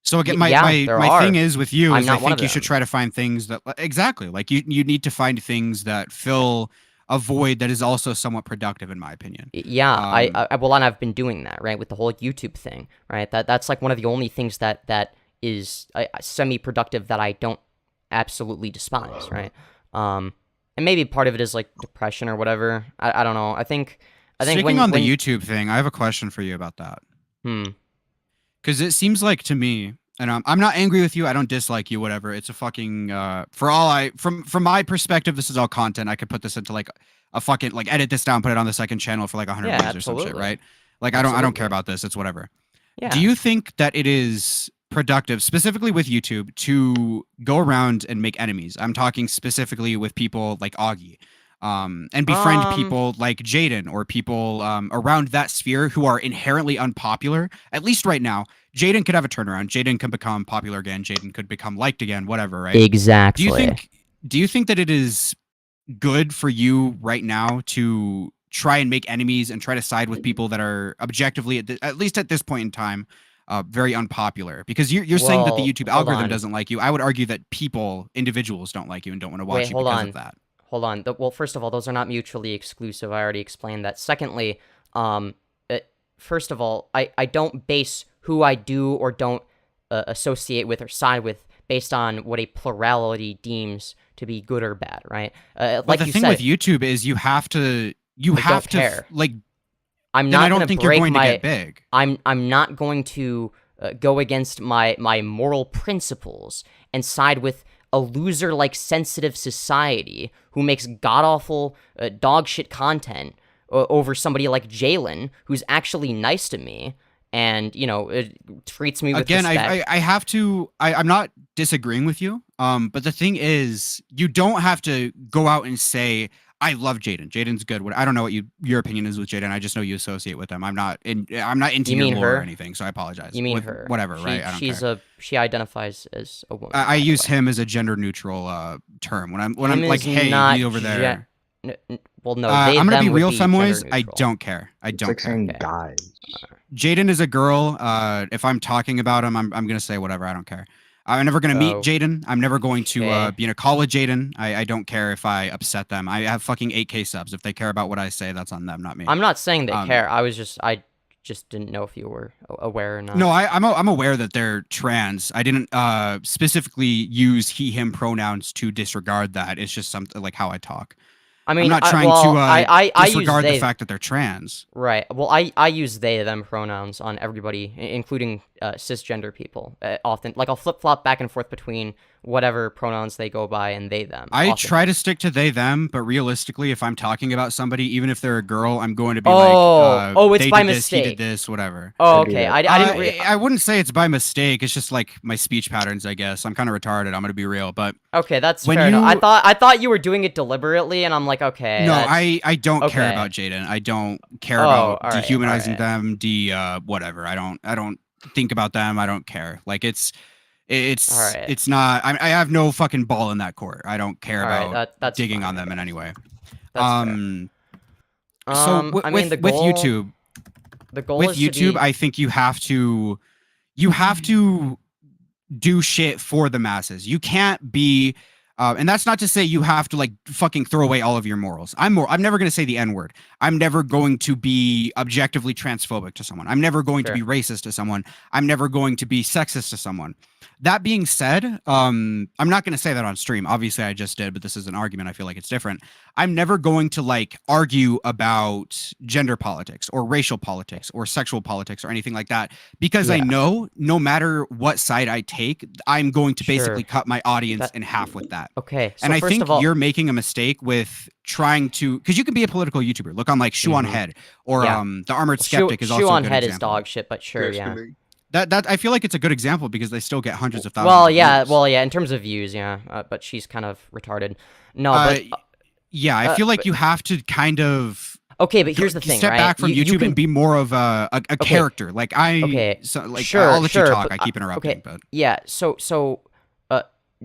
So again, Yeah, my there my are. thing is with you I'm is I not one think of you should them. try to find things that exactly like you need to find things that fill a void that is also somewhat productive, in my opinion. Yeah, well, and I've been doing that, right, with the whole YouTube thing, right? That's like one of the only things that is semi-productive that I don't absolutely despise, right? And maybe part of it is like depression or whatever. I don't know. I think Sticking on the YouTube thing, I have a question for you about that. Because it seems like to me, and I'm not angry with you. I don't dislike you. Whatever. It's a fucking from my perspective, this is all content. I could put this into like a fucking like edit this down, put it on the second channel for like 100 Yeah, views or some shit, absolutely. right? Like I don't care about this. It's whatever. Yeah. Do you think that it is productive, specifically with YouTube, to go around and make enemies? I'm talking specifically with people like Augie. And befriend people like Jaden or people around that sphere who are inherently unpopular. At least right now, Jaden could have a turnaround. Jaden could become popular again. Jaden could become liked again. Whatever, right? Exactly. Do you think that it is good for you right now to try and make enemies and try to side with people that are objectively, at least at this point in time, very unpopular? Because you're saying that the Well, YouTube hold algorithm on. doesn't like you. I would argue that individuals don't like you and don't want to watch Wait, you hold because on. of that. Hold on. Well, first of all, those are not mutually exclusive. I already explained that. Secondly, first of all, I don't base who I do or don't associate with or side with based on what a plurality deems to be good or bad, right? But Like the you thing said, with YouTube is you have to don't care. like. I'm then not I don't gonna think you're break going my, to get big. I'm not going to go against my moral principles and side with a loser like Sensitive Society who makes god awful dog shit content over somebody like Jalen who's actually nice to me and treats me with Again, respect. I have to. I'm not disagreeing with you. But the thing is, you don't have to go out and say, I love Jaden. Jaden's good. I don't know what your opinion is with Jaden. I just know you associate with him. I'm not into You your mean lore or her? anything, so I apologize. You mean her? Whatever, right? I don't care. She identifies as a woman. I use him as a gender neutral term when I'm like, is hey, not you over there. Well, no, I'm gonna them be would real, be Femboys. gender I neutral. don't care. I don't like care. saying Okay. guys. Jaden is a girl. If I'm talking about him, I'm gonna say whatever. I don't care. I'm never gonna meet Oh, Jaden. I'm never going to okay. be in a call with Jaden. I don't care if I upset them. I have fucking 8K subs. If they care about what I say, that's on them, not me. I'm not saying they care. I just didn't know if you were aware or not. No, I'm aware that they're trans. I didn't specifically use he/him pronouns to disregard that. It's just something like how I talk. I mean, I'm not trying to disregard the fact that they're trans. Right. Well, I use they them pronouns on everybody, including cisgender people. Often, like I'll flip flop back and forth between whatever pronouns they go by and they them. I often. try to stick to they them, but realistically, if I'm talking about somebody, even if they're a girl, I'm going to be it's they by did this, he mistake. did this, whatever. Oh, okay. I didn't. I wouldn't say it's by mistake. It's just like my speech patterns, I guess. I'm kind of retarded. I'm gonna be real, but Okay, that's when fair you- enough. I thought you were doing it deliberately, and I'm like, okay. no, that's- I don't care okay. about Jaden. I don't care Oh, about all right, dehumanizing all right. them. Whatever. I don't think about them. I don't care. Like it's All right. it's not. I have no fucking ball in that court. I don't care All right, about that's digging fine, on them I in any way. That's So I mean, the with goal, YouTube, the goal with is to YouTube, be, I think you have to do shit for the masses. You can't be, and that's not to say you have to like fucking throw away all of your morals. I'm never going to say the N-word. I'm never going to be objectively transphobic to someone. I'm never going to be racist to someone. I'm never going to be sexist to someone. That being said, I'm not going to say that on stream. Obviously, I just did, but this is an argument. I feel like it's different. I'm never going to like argue about gender politics or racial politics or sexual politics or anything like that because I know no matter what side I take, I'm going to basically cut my audience in half with that. Okay, so and I first think of all, you're making a mistake with trying to, because you can be a political YouTuber. Look on like Shoe on Head or the Armored Skeptic is also Shoe a on good Head example. is dog shit, but sure, yeah. That I feel like it's a good example because they still get hundreds of thousands. Well, yeah, in terms of views, yeah, but she's kind of retarded. No, but yeah, I feel like you have to kind of but here's the thing, step right? back from YouTube and be more of a character. Like I'll let you talk. I keep interrupting, but yeah. So,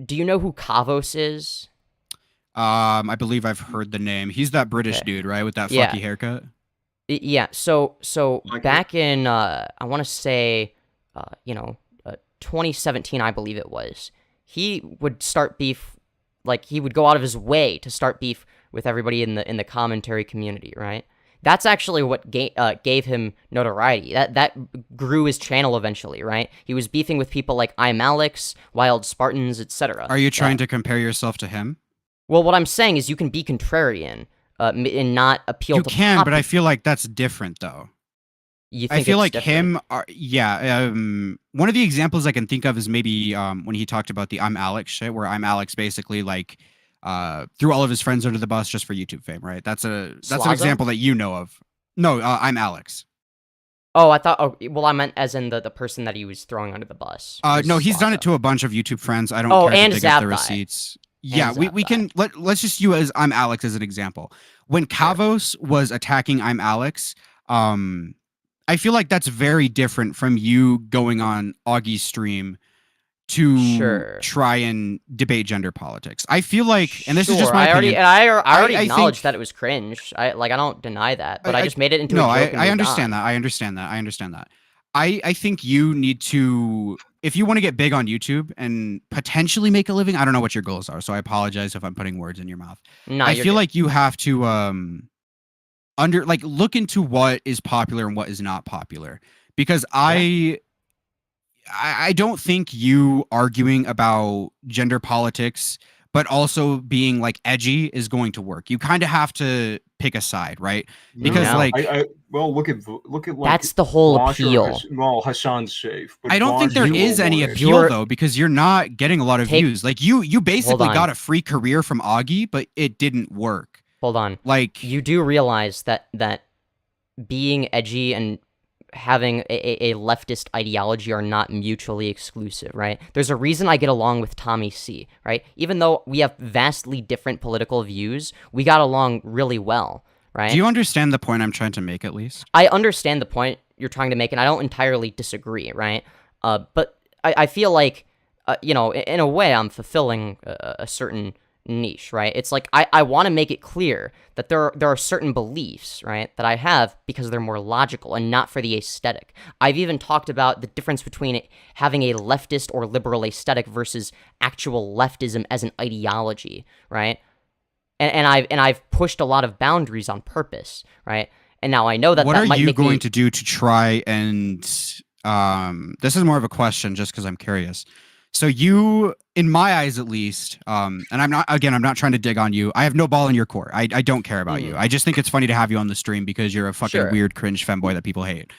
do you know who Kavos is? I believe I've heard the name. He's that British dude, right, with that fucky haircut. Yeah. So back in I want to say 2017, I believe it was, he would start beef, like he would go out of his way to start beef with everybody in the commentary community, right? That's actually what gave him notoriety. That grew his channel eventually, right? He was beefing with people like I'm Alex, Wild Spartans, etc. Are you trying to compare yourself to him? Well, what I'm saying is you can be contrarian and not appeal to can, but I feel like that's different, though. You think I feel like different? one of the examples I can think of is maybe when he talked about the I'm Alex shit, where I'm Alex basically like threw all of his friends under the bus just for YouTube fame, right? That's an example that you know of. No, I'm Alex. Oh, I thought. Oh, well, I meant as in the person that he was throwing under the bus. No, he's done it to a bunch of YouTube friends. I don't care and to dig up the Zapdie. receipts. Yeah, we can let's just use I'm Alex as an example. When Kavos was attacking I'm Alex, I feel like that's very different from you going on Augie's stream to try and debate gender politics. I feel like, and this is just my opinion. I already acknowledged that it was cringe. I don't deny that, but I just made it into a joke. I understand that. I understand that. I think you need to, if you want to get big on YouTube and potentially make a living, I don't know what your goals are, so I apologize if I'm putting words in your mouth. No, I feel like you have to look into what is popular and what is not popular, because I don't think you arguing about gender politics but also being like edgy is going to work. You kind of have to pick a side, right? Because look at like, that's the whole appeal. Hassan's safe. I don't think there is any appeal though, because you're not getting a lot of views. Like you basically got a free career from Augie, but it didn't work. Hold on. Like you do realize that being edgy and having a leftist ideology are not mutually exclusive, right? There's a reason I get along with Tommy C, right? Even though we have vastly different political views, we got along really well, right? Do you understand the point I'm trying to make, at least? I understand the point you're trying to make, and I don't entirely disagree, right? But I feel like, in a way, I'm fulfilling a certain niche, right? It's like I want to make it clear that there are certain beliefs, right, that I have because they're more logical and not for the aesthetic. I've even talked about the difference between having a leftist or liberal aesthetic versus actual leftism as an ideology, right? And I've pushed a lot of boundaries on purpose, right? And now I know that what that are might you make going to do to try and this is more of a question just because I'm curious. So you, in my eyes at least, and I'm not trying to dig on you. I have no ball in your court. I don't care about you. I just think it's funny to have you on the stream because you're a fucking weird cringe femboy that people hate.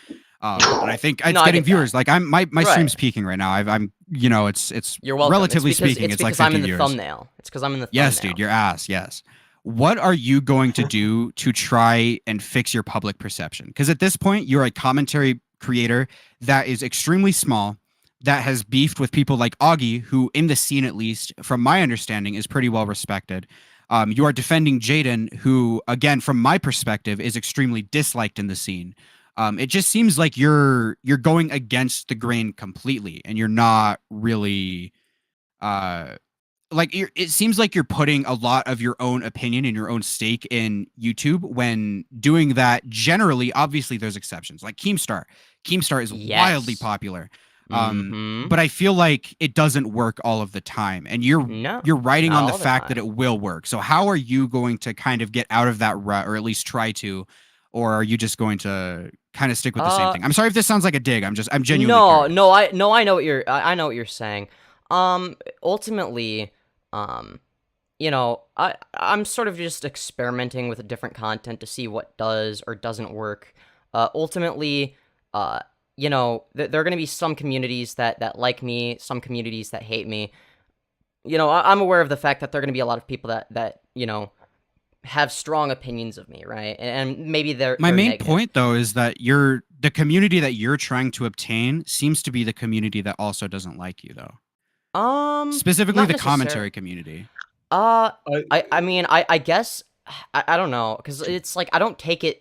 And I think it's getting viewers. Like my stream's peaking right now. I'm it's You're welcome. Relatively speaking, it's like 50 I'm in the viewers. thumbnail. It's because I'm in the thumbnail. Yes, dude, your ass. Yes. What are you going to do to try and fix your public perception? Because at this point, you're a commentary creator that is extremely small, that has beefed with people like Augie, who in the scene, at least from my understanding, is pretty well respected. You are defending Jaden, who, again, from my perspective, is extremely disliked in the scene. It just seems like you're going against the grain completely, and you're not really it seems like you're putting a lot of your own opinion and your own stake in YouTube when doing that. Generally, obviously there's exceptions, like Keemstar is wildly popular. But I feel like it doesn't work all of the time, and you're writing on the fact that it will work. So how are you going to kind of get out of that rut, or at least try to, or are you just going to kind of stick with the same thing? I'm sorry if this sounds like a dig. I'm genuinely curious. I know what you're saying. Ultimately, you know, I'm sort of just experimenting with different content to see what does or doesn't work. Ultimately, you know, there are going to be some communities that like me, some communities that hate me. You know, I'm aware of the fact that there are going to be a lot of people that you know, have strong opinions of me, right? And maybe they're my main negative. point though is that the community that you're trying to obtain seems to be the community that also doesn't like you, though. Specifically the commentary community. I mean, I guess I don't know, because it's like I don't take it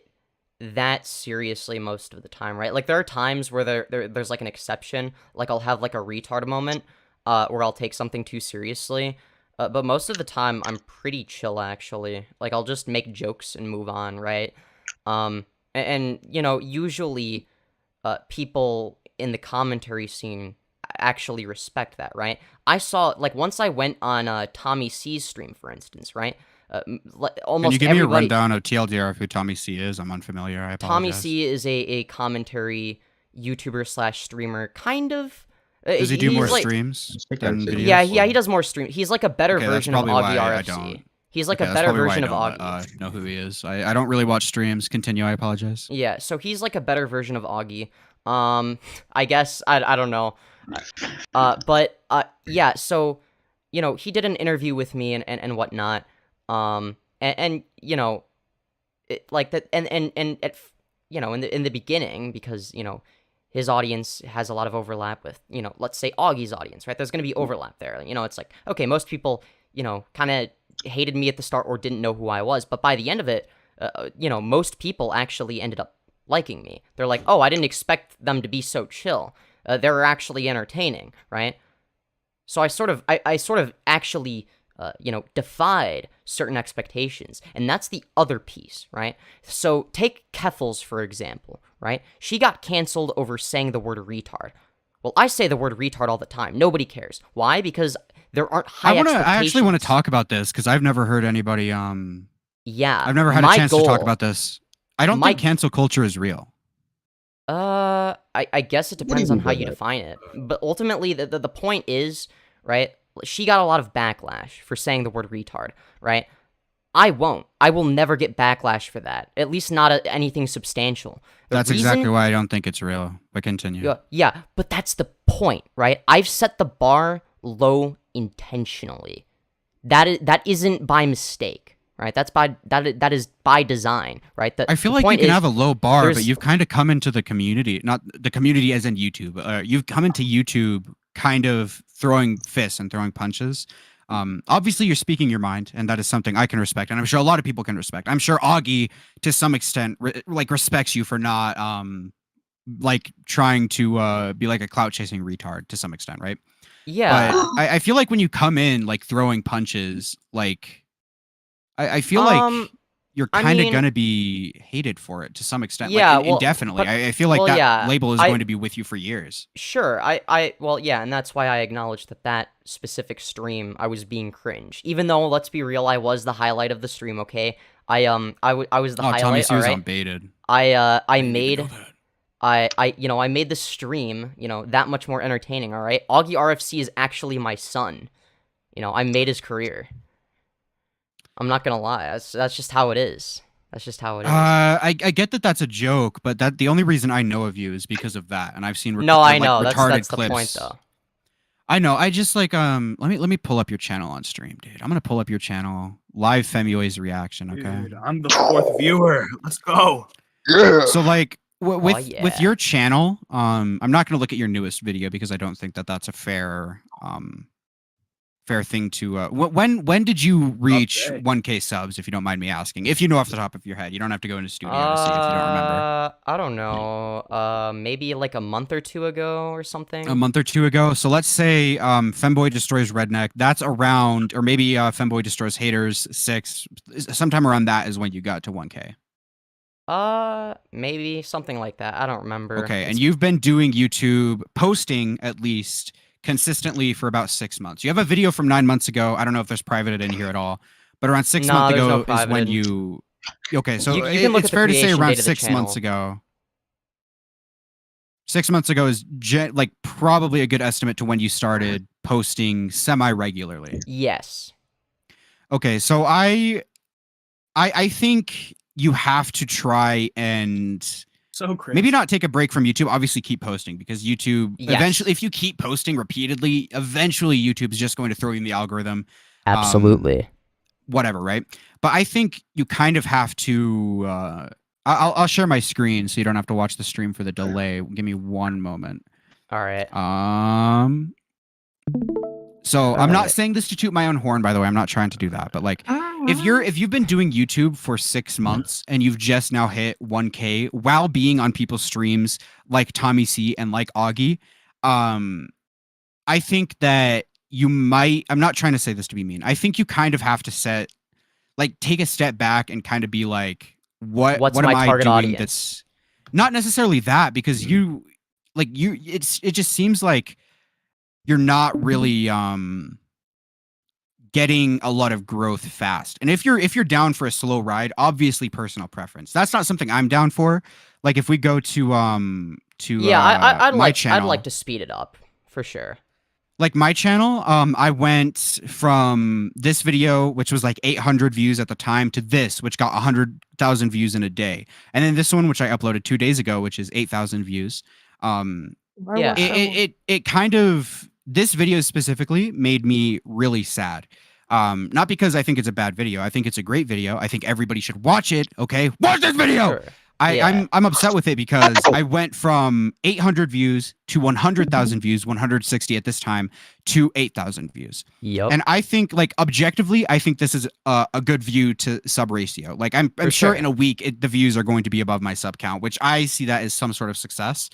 that seriously most of the time, right? Like there are times where there's like an exception, like I'll have like a retard moment, where I'll take something too seriously. But most of the time I'm pretty chill, actually. Like I'll just make jokes and move on, right? And you know, usually people in the commentary scene actually respect that, right? I saw, like, once I went on Tommy C's stream, for instance, right? Almost Can you give everybody... me a rundown of TLDR of who Tommy C is? I'm unfamiliar. I apologize. Tommy C is a commentary YouTuber / streamer, kind of. Does he do more streams than videos? Yeah, he does more streams. He's like a better version of Augie RFC. He's like a better version of Augie. Know who he is. I don't really watch streams. Continue. I apologize. Yeah, so he's like a better version of Augie. I guess I don't know. But yeah, so you know, he did an interview with me and whatnot. And you know, like that, and at, you know, in the beginning, because you know, his audience has a lot of overlap with, you know, let's say Augie's audience, right? There's going to be overlap there. You know, it's like, okay, most people, you know, kind of hated me at the start or didn't know who I was, but by the end of it, you know, most people actually ended up liking me. They're like, oh, I didn't expect them to be so chill. They're actually entertaining, right? So I sort of actually, you know, defied certain expectations, and that's the other piece, right? So take Keffels, for example, right? She got canceled over saying the word retard. Well, I say the word retard all the time. Nobody cares. Why? Because there aren't high expectations. I actually want to talk about this because I've never heard anybody. Yeah, I've never had a chance to talk about this. I don't think cancel culture is real. I guess it depends on how you define it. But ultimately, the point is, right? She got a lot of backlash for saying the word retard, right? I won't. I will never get backlash for that. At least not anything substantial. That's exactly why I don't think it's real. But continue. Yeah, but that's the point, right? I've set the bar low intentionally. That isn't by mistake, right? That is by design, right? I feel like you can have a low bar, but you've kind of come into the community, not the community as in YouTube. You've come into YouTube kind of throwing fists and throwing punches. Obviously you're speaking your mind, and that is something I can respect, and I'm sure a lot of people can respect. I'm sure Augie, to some extent, respects you for not like trying to be like a clout chasing retard to some extent, right? Yeah. But I feel like when you come in like throwing punches, like I feel like you're kind of gonna be hated for it to some extent. Yeah, like, indefinitely. I feel like that label is going to be with you for years. Sure. Well, yeah, and that's why I acknowledged that specific stream I was being cringe. Even though, let's be real, I was the highlight of the stream. Okay, I was the highlight. Tommy C was right? unbaited. I made the stream, you know, that much more entertaining. All right, Augie RFC is actually my son. You know, I made his career. I'm not gonna lie. That's just how it is. That's just how it is. I get that that's a joke, but the only reason I know of you is because of that, and I've seen I know retarded that's clips. The point, though. I know. I just like let me pull up your channel on stream, dude. I'm gonna pull up your channel. Live Femyoz reaction. Okay. Dude, I'm the 4th viewer. Let's go. Yeah. So like with your channel, I'm not gonna look at your newest video because I don't think that that's a fair fair thing to. When did you reach 1K subs? If you don't mind me asking, if you know off the top of your head, you don't have to go into studio to see if you don't remember. I don't know. Maybe like a month or two ago or something. A month or two ago. So let's say Femboy destroys Redneck. That's around, or maybe Femboy destroys Haters 6. Sometime around that is when you got to 1K. Maybe something like that. I don't remember. Okay, and you've been doing YouTube, posting at least consistently for about 6 months. You have a video from 9 months ago. I don't know if there's privated in here at all, but around 6 months ago is when you. Okay, so you can look it's at the fair to say creation around date of the 6 months channel. ago. 6 months ago is like probably a good estimate to when you started posting semi-regularly. Yes. Okay, so I think you have to try and maybe not take a break from YouTube. Obviously, keep posting because YouTube eventually, if you keep posting repeatedly, eventually YouTube's just going to throw you in the algorithm. Absolutely. Whatever, right? But I think you kind of have to. I'll share my screen so you don't have to watch the stream for the delay. Give me one moment. All right. So I'm not saying this to toot my own horn, by the way. I'm not trying to do that. But like, if you've been doing YouTube for 6 months and you've just now hit 1K while being on people's streams like Tommy C and like Augie, I think that you might. I'm not trying to say this to be mean. I think you kind of have to take a step back and kind of be like, what am I doing audience? That's not necessarily that, because it just seems like you're not really getting a lot of growth fast. And if you're down for a slow ride, obviously personal preference. That's not something I'm down for. Like if we go to I'd like to speed it up for sure. Like my channel, I went from this video, which was like 800 views at the time, to this, which got 100,000 views in a day. And then this one, which I uploaded 2 days ago, which is 8,000 views. It kind of, this video specifically made me really sad. Not because I think it's a bad video. I think it's a great video. I think everybody should watch it. Okay, watch this video. Sure. I'm upset with it because I went from 800 views to 100,000 views, 160 at this time, to 8,000 views. Yep. And I think, like, objectively, I think this is a good view to sub ratio. Like, I'm sure in a week the views are going to be above my sub count, which I see that as some sort of success.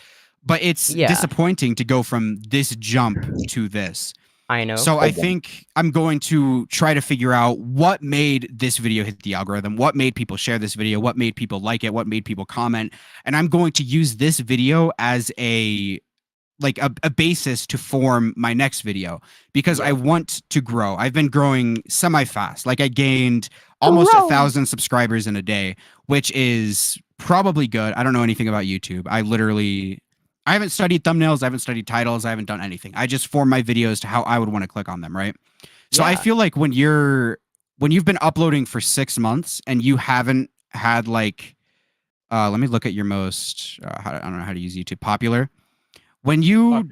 But it's disappointing to go from this jump to this. I know. So I think I'm going to try to figure out what made this video hit the algorithm, what made people share this video, what made people like it, what made people comment. And I'm going to use this video as a basis to form my next video, because I want to grow. I've been growing semi-fast. Like I gained almost 1,000 subscribers in a day, which is probably good. I don't know anything about YouTube. I haven't studied thumbnails. I haven't studied titles. I haven't done anything. I just form my videos to how I would want to click on them, right? So I feel like when you've been uploading for 6 months and you haven't had let me look at your most, I don't know how to use YouTube, popular. When you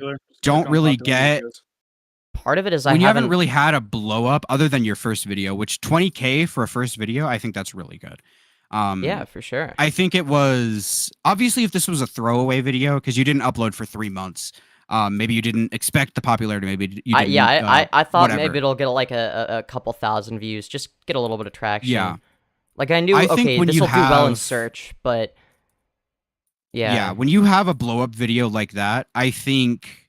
don't really get, part of it is when you haven't really had a blow up other than your first video, which 20K for a first video, I think that's really good. Yeah, for sure. I think it was, obviously, if this was a throwaway video because you didn't upload for 3 months, maybe you didn't expect the popularity. Maybe you didn't. I thought whatever. maybe it'll get like a couple thousand views, just get a little bit of traction. Yeah. Like I knew, okay, this will do well in search, but yeah, when you have a blow up video like that, I think.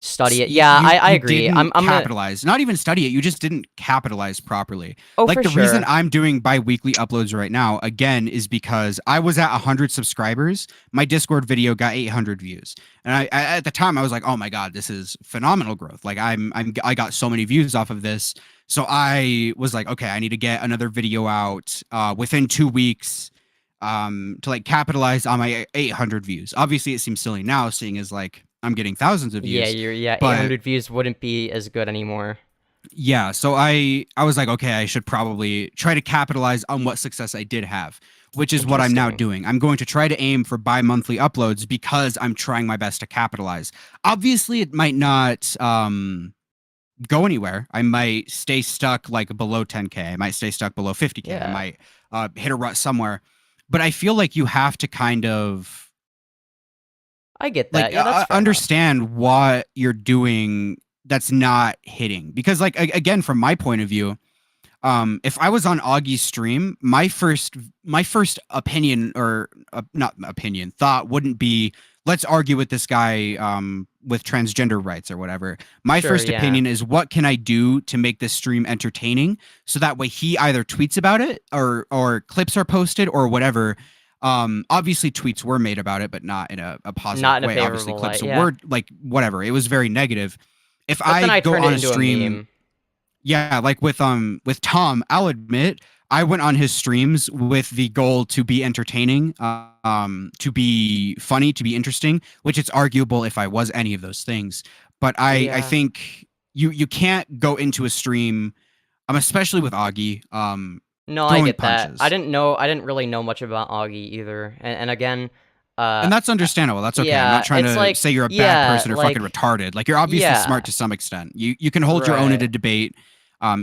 Study it. Yeah, I agree. I'm capitalize. Not even study it. You just didn't capitalize properly. Oh, like for the sure. reason I'm doing bi-weekly uploads right now, again, is because I was at 100 subscribers. My Discord video got 800 views, and I at the time I was like, oh my god, this is phenomenal growth. Like I got so many views off of this, so I was like, okay, I need to get another video out within 2 weeks to like capitalize on my 800 views. Obviously, it seems silly now, seeing as like I'm getting thousands of views. Yeah, 800 views wouldn't be as good anymore. Yeah, so I was like, okay, I should probably try to capitalize on what success I did have, which is what I'm now doing. I'm going to try to aim for bi-monthly uploads because I'm trying my best to capitalize. Obviously, it might not go anywhere. I might stay stuck like below 10K. I might stay stuck below 50K. Yeah. I might hit a rut somewhere. But I feel like you have to kind of... I get that. Like, yeah, that's fair understand what you're doing not hitting. Because like again, from my point of view, if I was on Augie's stream, my first opinion, or not opinion, thought wouldn't be, let's argue with this guy with transgender rights or whatever. My first opinion is, what can I do to make this stream entertaining, so that way he either tweets about it or clips are posted or whatever. Obviously tweets were made about it, but not in a positive way. Obviously clips were like whatever. It was very negative. If I go on a stream, like with Tom, I'll admit I went on his streams with the goal to be entertaining, to be funny, to be interesting, which it's arguable if I was any of those things. But I think you can't go into a stream, especially with Augie. No, I get that. I didn't really know much about Augie either. And again, and that's understandable. That's okay. I'm not trying to say you're a bad person or fucking retarded. Like, you're obviously smart to some extent. You can hold your own at a debate.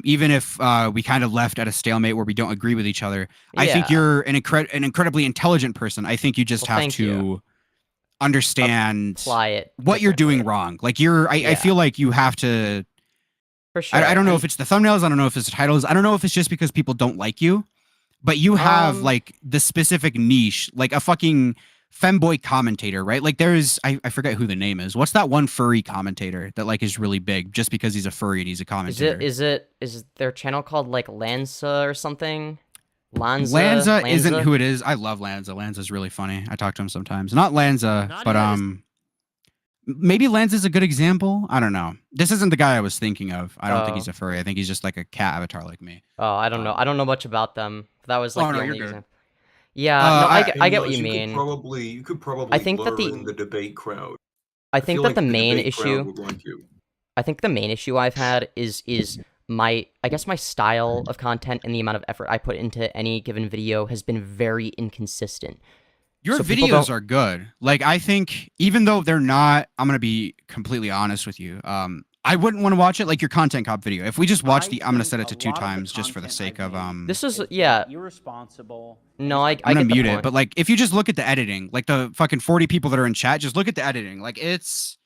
Even if we kind of left at a stalemate where we don't agree with each other. I think you're an incredibly intelligent person. I think you just have to understand what you're doing wrong. Like, I feel like you have to. For sure. I don't know if it's the thumbnails. I don't know if it's the titles. I don't know if it's just because people don't like you, but you have like the specific niche, like a fucking femboy commentator, right? Like, there's I forget who the name is. What's that one furry commentator that like is really big just because he's a furry and he's a commentator? Is their channel called like Lanza or something? Lanza isn't who it is. I love Lanza. Lanza's really funny. I talk to him sometimes. Not Lanza, but maybe Lanza's a good example. I don't know. This isn't the guy I was thinking of. I don't think he's a furry. I think he's just like a cat avatar like me. Oh, I don't know. I don't know much about them. That was like the only example. Yeah, I get what you mean. You could probably I think that learn the debate crowd. I think that the main issue. I think the main issue I've had is my style of content and the amount of effort I put into any given video has been very inconsistent. Your videos are good. Like, I think, even though they're not, I'm going to be completely honest with you. I wouldn't want to watch it like your Content Cop video. If we just watch I'm going to set it to 2 times just for the sake of This is irresponsible. No, I'm going to mute it, but like, if you just look at the editing, like the fucking 40 people that are in chat, just look at the editing. Like, it's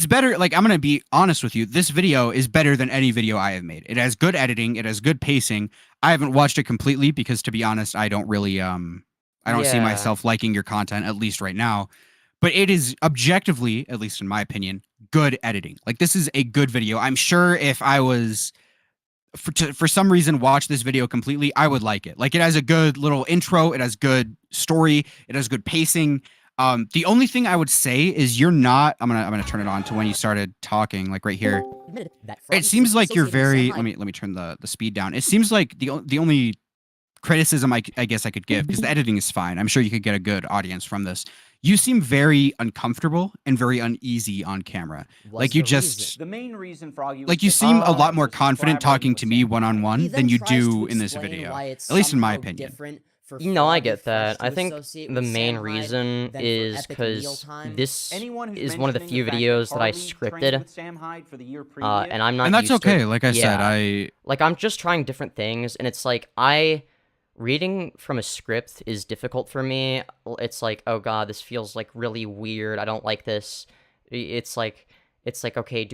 better. Like, I'm going to be honest with you. This video is better than any video I have made. It has good editing, it has good pacing. I haven't watched it completely because, to be honest, I don't really I don't see myself liking your content, at least right now. But it is objectively, at least in my opinion, good editing. Like, this is a good video. I'm sure if I was, for some reason, watch this video completely, I would like it. Like, it has a good little intro. It has good story. It has good pacing. The only thing I would say is you're not. I'm gonna turn it on to when you started talking, like right here. It seems like you're very. Let me turn the speed down. It seems like the only criticism I guess I could give, because the editing is fine. I'm sure you could get a good audience from this. You seem very uncomfortable and very uneasy on camera. Like, you just the main reason for Augie, like, you seem a lot more confident talking to me one-on-one than you do in this video. At least in my opinion. No, I get that. I think the main reason is because this is one of the few videos that I scripted, and I'm not. And that's used to okay. it. Like I said, I'm just trying different things, and it's like reading from a script is difficult for me. It's like, oh god, this feels like really weird. I don't like this. It's like, okay,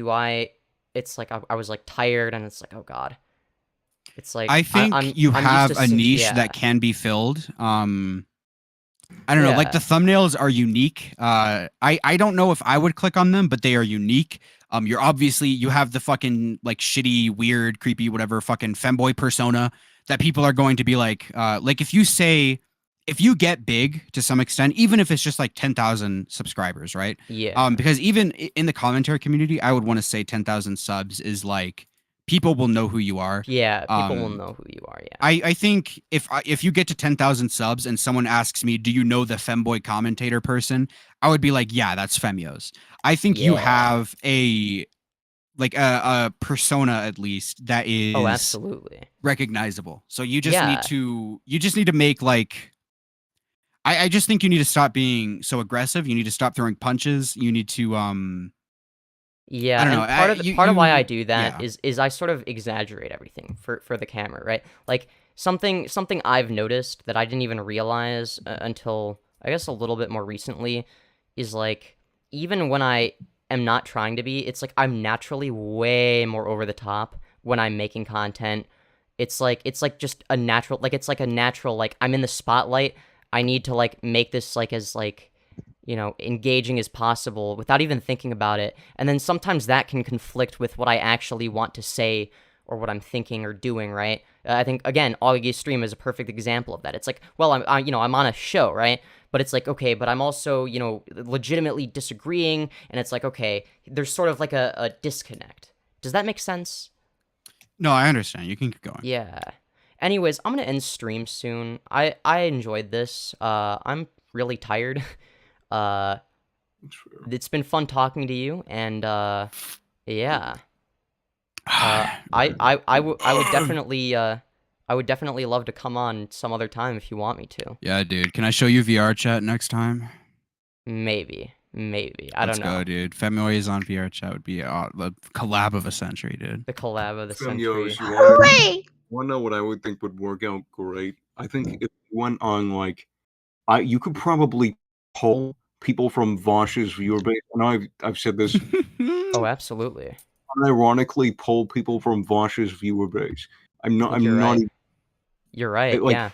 it's like I was like tired, and it's like, oh god. It's like, I think you have a niche that can be filled. I don't know, like the thumbnails are unique. I don't know if I would click on them, but they are unique. You're obviously, you have the fucking like shitty, weird, creepy, whatever fucking femboy persona that people are going to be like if you get big to some extent, even if it's just like 10,000 subscribers, right? Yeah. Because even in the commentary community, I would want to say 10,000 subs is like, people will know who you are. Yeah, people will know who you are, yeah. I think if you get to 10,000 subs and someone asks me, do you know the femboy commentator person? I would be like, yeah, that's Femyoz. I think you have a persona, at least, that is absolutely recognizable. So you just need to make like, I just think you need to stop being so aggressive. You need to stop throwing punches. You need to yeah, I don't know. Part of why I do that is I sort of exaggerate everything for the camera, right? Like, something I've noticed that I didn't even realize until I guess a little bit more recently is like, even when I am not trying to be. It's like I'm naturally way more over the top when I'm making content. It's like just a natural, like it's like a natural, like I'm in the spotlight. I need to like make this like as like, you know, engaging as possible without even thinking about it. And then sometimes that can conflict with what I actually want to say or what I'm thinking or doing, right? I think, again, Augie Stream is a perfect example of that. It's like, well, I'm on a show, right? But it's like, okay, but I'm also, you know, legitimately disagreeing, and it's like, okay, there's sort of like a disconnect. Does that make sense? No, I understand. You can keep going. Yeah. Anyways, I'm gonna end stream soon. I enjoyed this. I'm really tired. It's been fun talking to you, and yeah. I would definitely love to come on some other time if you want me to. Yeah, dude. Can I show you VR chat next time? Maybe. I Let's don't know. go, dude. Femyoz on VR chat would be the collab of a century, dude. The collab of the Femyoz, century. you wanna know what I would think would work out great? I think if you went on like, you could probably poll people from Vosh's viewer base. And I've said this. Oh, absolutely. Unironically, poll people from Vosh's viewer base. You're right. Like, yeah.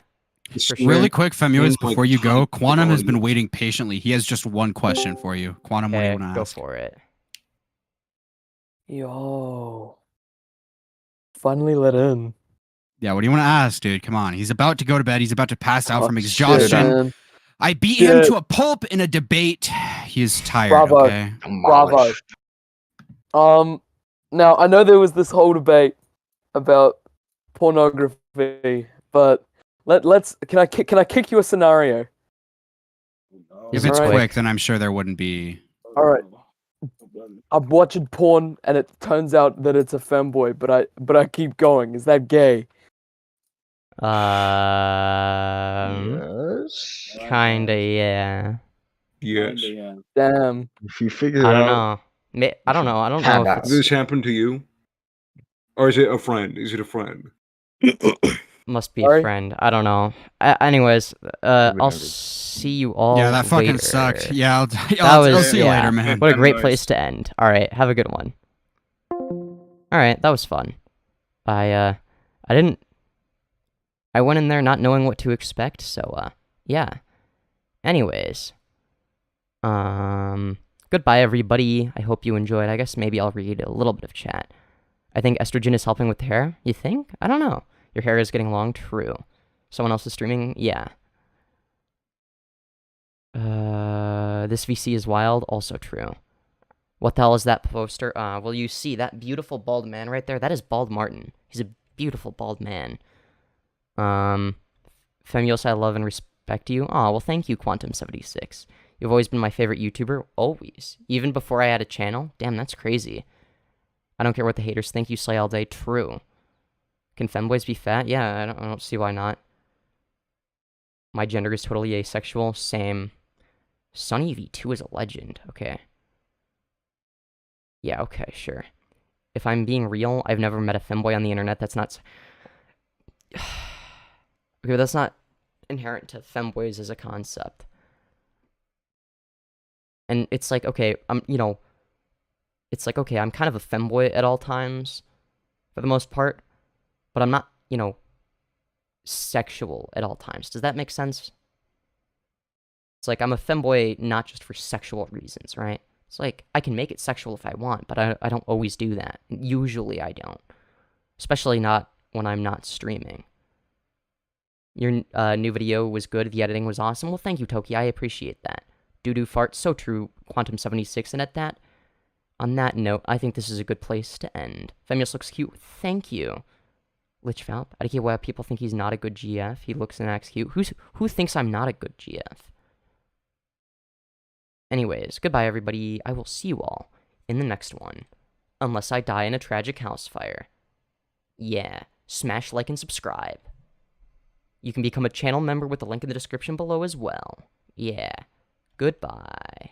For Really quick, Femyoz, before you go, like, Quantum has been waiting patiently. He has just one question for you. Quantum, what do you want to ask? Go for it. Yo. Finally let in. Yeah, what do you want to ask, dude? Come on. He's about to go to bed. He's about to pass out from exhaustion. Man. I beat him to a pulp in a debate. He is tired, Bravo. okay? Bravo. Now, I know there was this whole debate about pornography, but can I kick you a scenario? If it's quick, then I'm sure there wouldn't be. All right. I'm watching porn and it turns out that it's a femboy, but I keep going. Is that gay? Yes. Kinda, yeah. Yes. Damn. If you figure I it don't out. know. I don't know. I don't know. Did this happen to you? Or is it a friend? Is it a friend? Must be a friend. I don't know. Anyways, I'll see you all. Yeah, that fucking later. sucked. Yeah, I'll see you later, man. What a great place to end. All right, have a good one. All right, that was fun. I went in there not knowing what to expect, so yeah. Anyways, goodbye everybody. I hope you enjoyed. I guess maybe I'll read a little bit of chat. I think estrogen is helping with the hair. You think? I don't know. Your hair is getting long. True. Someone else is streaming. Yeah. This VC is wild. Also true. What the hell is that poster? Will you see that beautiful bald man right there? That is Bald Martin. He's a beautiful bald man. Femyoz, I love and respect you. Aw, well, thank you, Quantum76. You've always been my favorite YouTuber. Always. Even before I had a channel. Damn, that's crazy. I don't care what the haters think. You slay all day. True. Can femboys be fat? Yeah, I don't see why not. My gender is totally asexual. Same. Sunny V2 is a legend. Okay. Yeah, okay, sure. If I'm being real, I've never met a femboy on the internet. That's not... Okay, but that's not inherent to femboys as a concept. And it's like, okay, it's like, okay, I'm kind of a femboy at all times, for the most part, but I'm not, sexual at all times. Does that make sense? It's like, I'm a femboy not just for sexual reasons, right? It's like, I can make it sexual if I want, but I don't always do that. Usually I don't. Especially not when I'm not streaming. Your new video was good, the editing was awesome. Well, thank you, Toki, I appreciate that. Doo-doo fart, so true, Quantum76, and on that note, I think this is a good place to end. Femyoz looks cute, thank you. Lich Falp, I don't get why people think he's not a good GF, he looks and acts cute. Who thinks I'm not a good GF? Anyways, goodbye everybody, I will see you all in the next one. Unless I die in a tragic house fire. Yeah, smash like and subscribe. You can become a channel member with the link in the description below as well. Yeah. Goodbye.